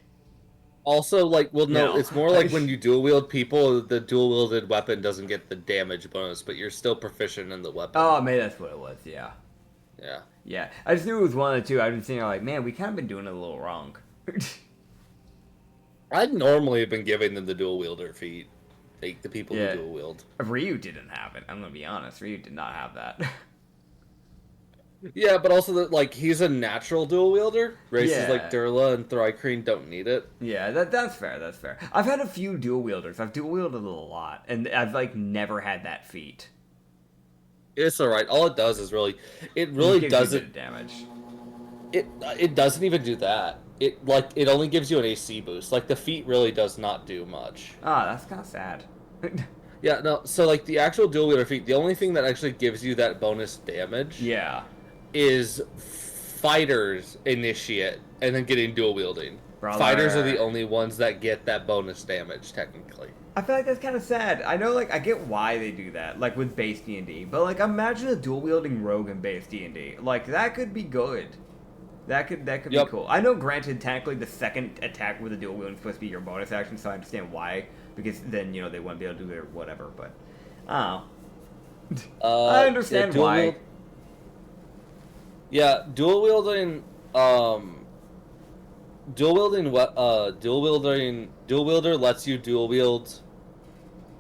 also, like, well, no, No. it's more like when you dual wield people, the dual wielded weapon doesn't get the damage bonus, but you're still proficient in the weapon. Oh, maybe that's what it was. Yeah. Yeah. Yeah. I just knew it was one of the two. I've been sitting there like, man, we kind of been doing it a little wrong. I'd normally have been giving them the dual wielder feat. Like the people who dual wield. Ryu didn't have it. I'm gonna be honest. Ryu did not have that. Yeah, but also like he's a natural dual wielder. Races like Durla and Thrycreen don't need it. Yeah, that's fair. That's fair. I've had a few dual wielders. I've dual wielded a lot, and I've like never had that feat. It's all right. All it does is really doesn't damage. It doesn't even do that. It only gives you an AC boost. Like the feat really does not do much. Ah, that's kind of sad. Yeah, no. So like the actual dual wielder feat, the only thing that actually gives you that bonus damage, is fighters initiate and then getting dual wielding. Brother. Fighters are the only ones that get that bonus damage technically. I feel like that's kind of sad. I know, like, I get why they do that, like, with base D&D. But, like, imagine a dual-wielding rogue in base D&D. Like, that could be good. That could be cool. I know, granted, technically, the second attack with a dual-wielding is supposed to be your bonus action, so I understand why. Because then, you know, they wouldn't be able to do it or whatever, but... I don't know. I understand why. Dual wielding lets you dual wield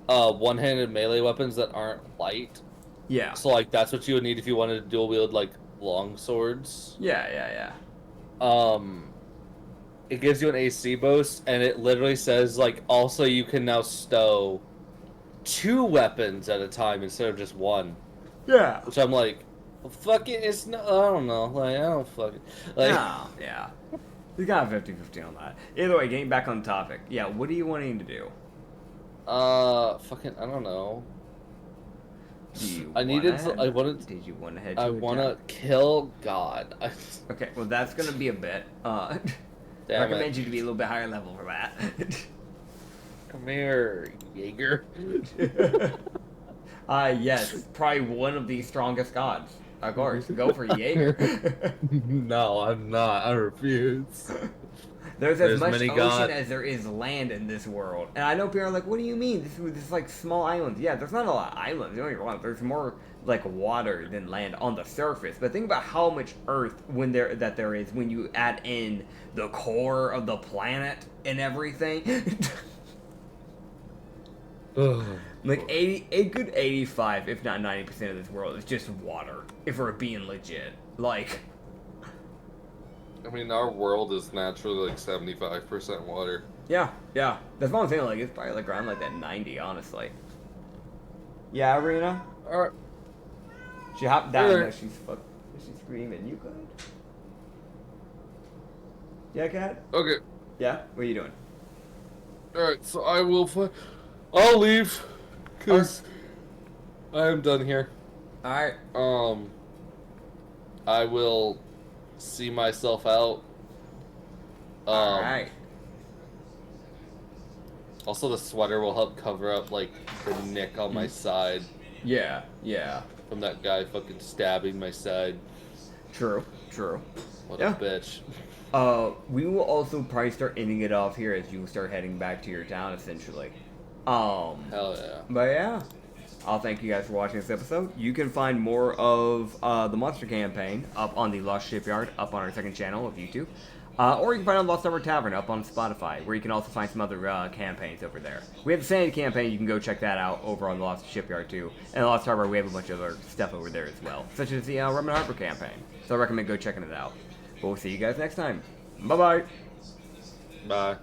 one-handed melee weapons that aren't light. Yeah. So like that's what you would need if you wanted to dual wield like long swords. Yeah. It gives you an AC boost, and it literally says like also you can now stow 2 weapons at a time instead of just 1. Yeah. Which I'm like, well, fuck it, it's not. I don't know. Like I don't fucking like. No, yeah. You got 50-50 on that. Either way, getting back on topic. Yeah, what are you wanting to do? Fucking, I don't know. Did you want to head to I want to kill God. Okay, well that's going to be a bit. Recommend you to be a little bit higher level for that. Come here, Jaeger. Yes, probably one of the strongest gods. Of course, go for Jaeger. No, I'm not. I refuse. There's as much ocean as there is land in this world. And I know people are like, what do you mean? This is like small islands. Yeah, there's not a lot of islands. Don't get me wrong. There's more like water than land on the surface. But think about how much earth there is when you add in the core of the planet and everything. Like a good 85, if not 90% of this world is just water. If we're being legit. Like... I mean, our world is naturally like 75% water. Yeah. That's what I'm saying. Like, it's probably like around like that 90, honestly. Yeah, Arena? Alright. She hopped down and she's screaming. You good? Yeah, Cat? Okay. Yeah? What are you doing? Alright, so I'll leave. Because I am done here. Alright. I will see myself out. Alright. Also, the sweater will help cover up, like, the nick on my side. Yeah. From that guy fucking stabbing my side. True. What a bitch. We will also probably start ending it off here as you start heading back to your town, essentially. Hell yeah. But yeah, I'll thank you guys for watching this episode. You can find more of the Monster Campaign up on the Lost Shipyard, up on our second channel of YouTube. Or you can find it on Lost Summer Tavern up on Spotify, where you can also find some other campaigns over there. We have the Sanity campaign, you can go check that out over on the Lost Shipyard too. And Lost Harbor, we have a bunch of other stuff over there as well, such as the Rum and Harbor campaign. So I recommend go checking it out. But we'll see you guys next time. Bye-bye. Bye.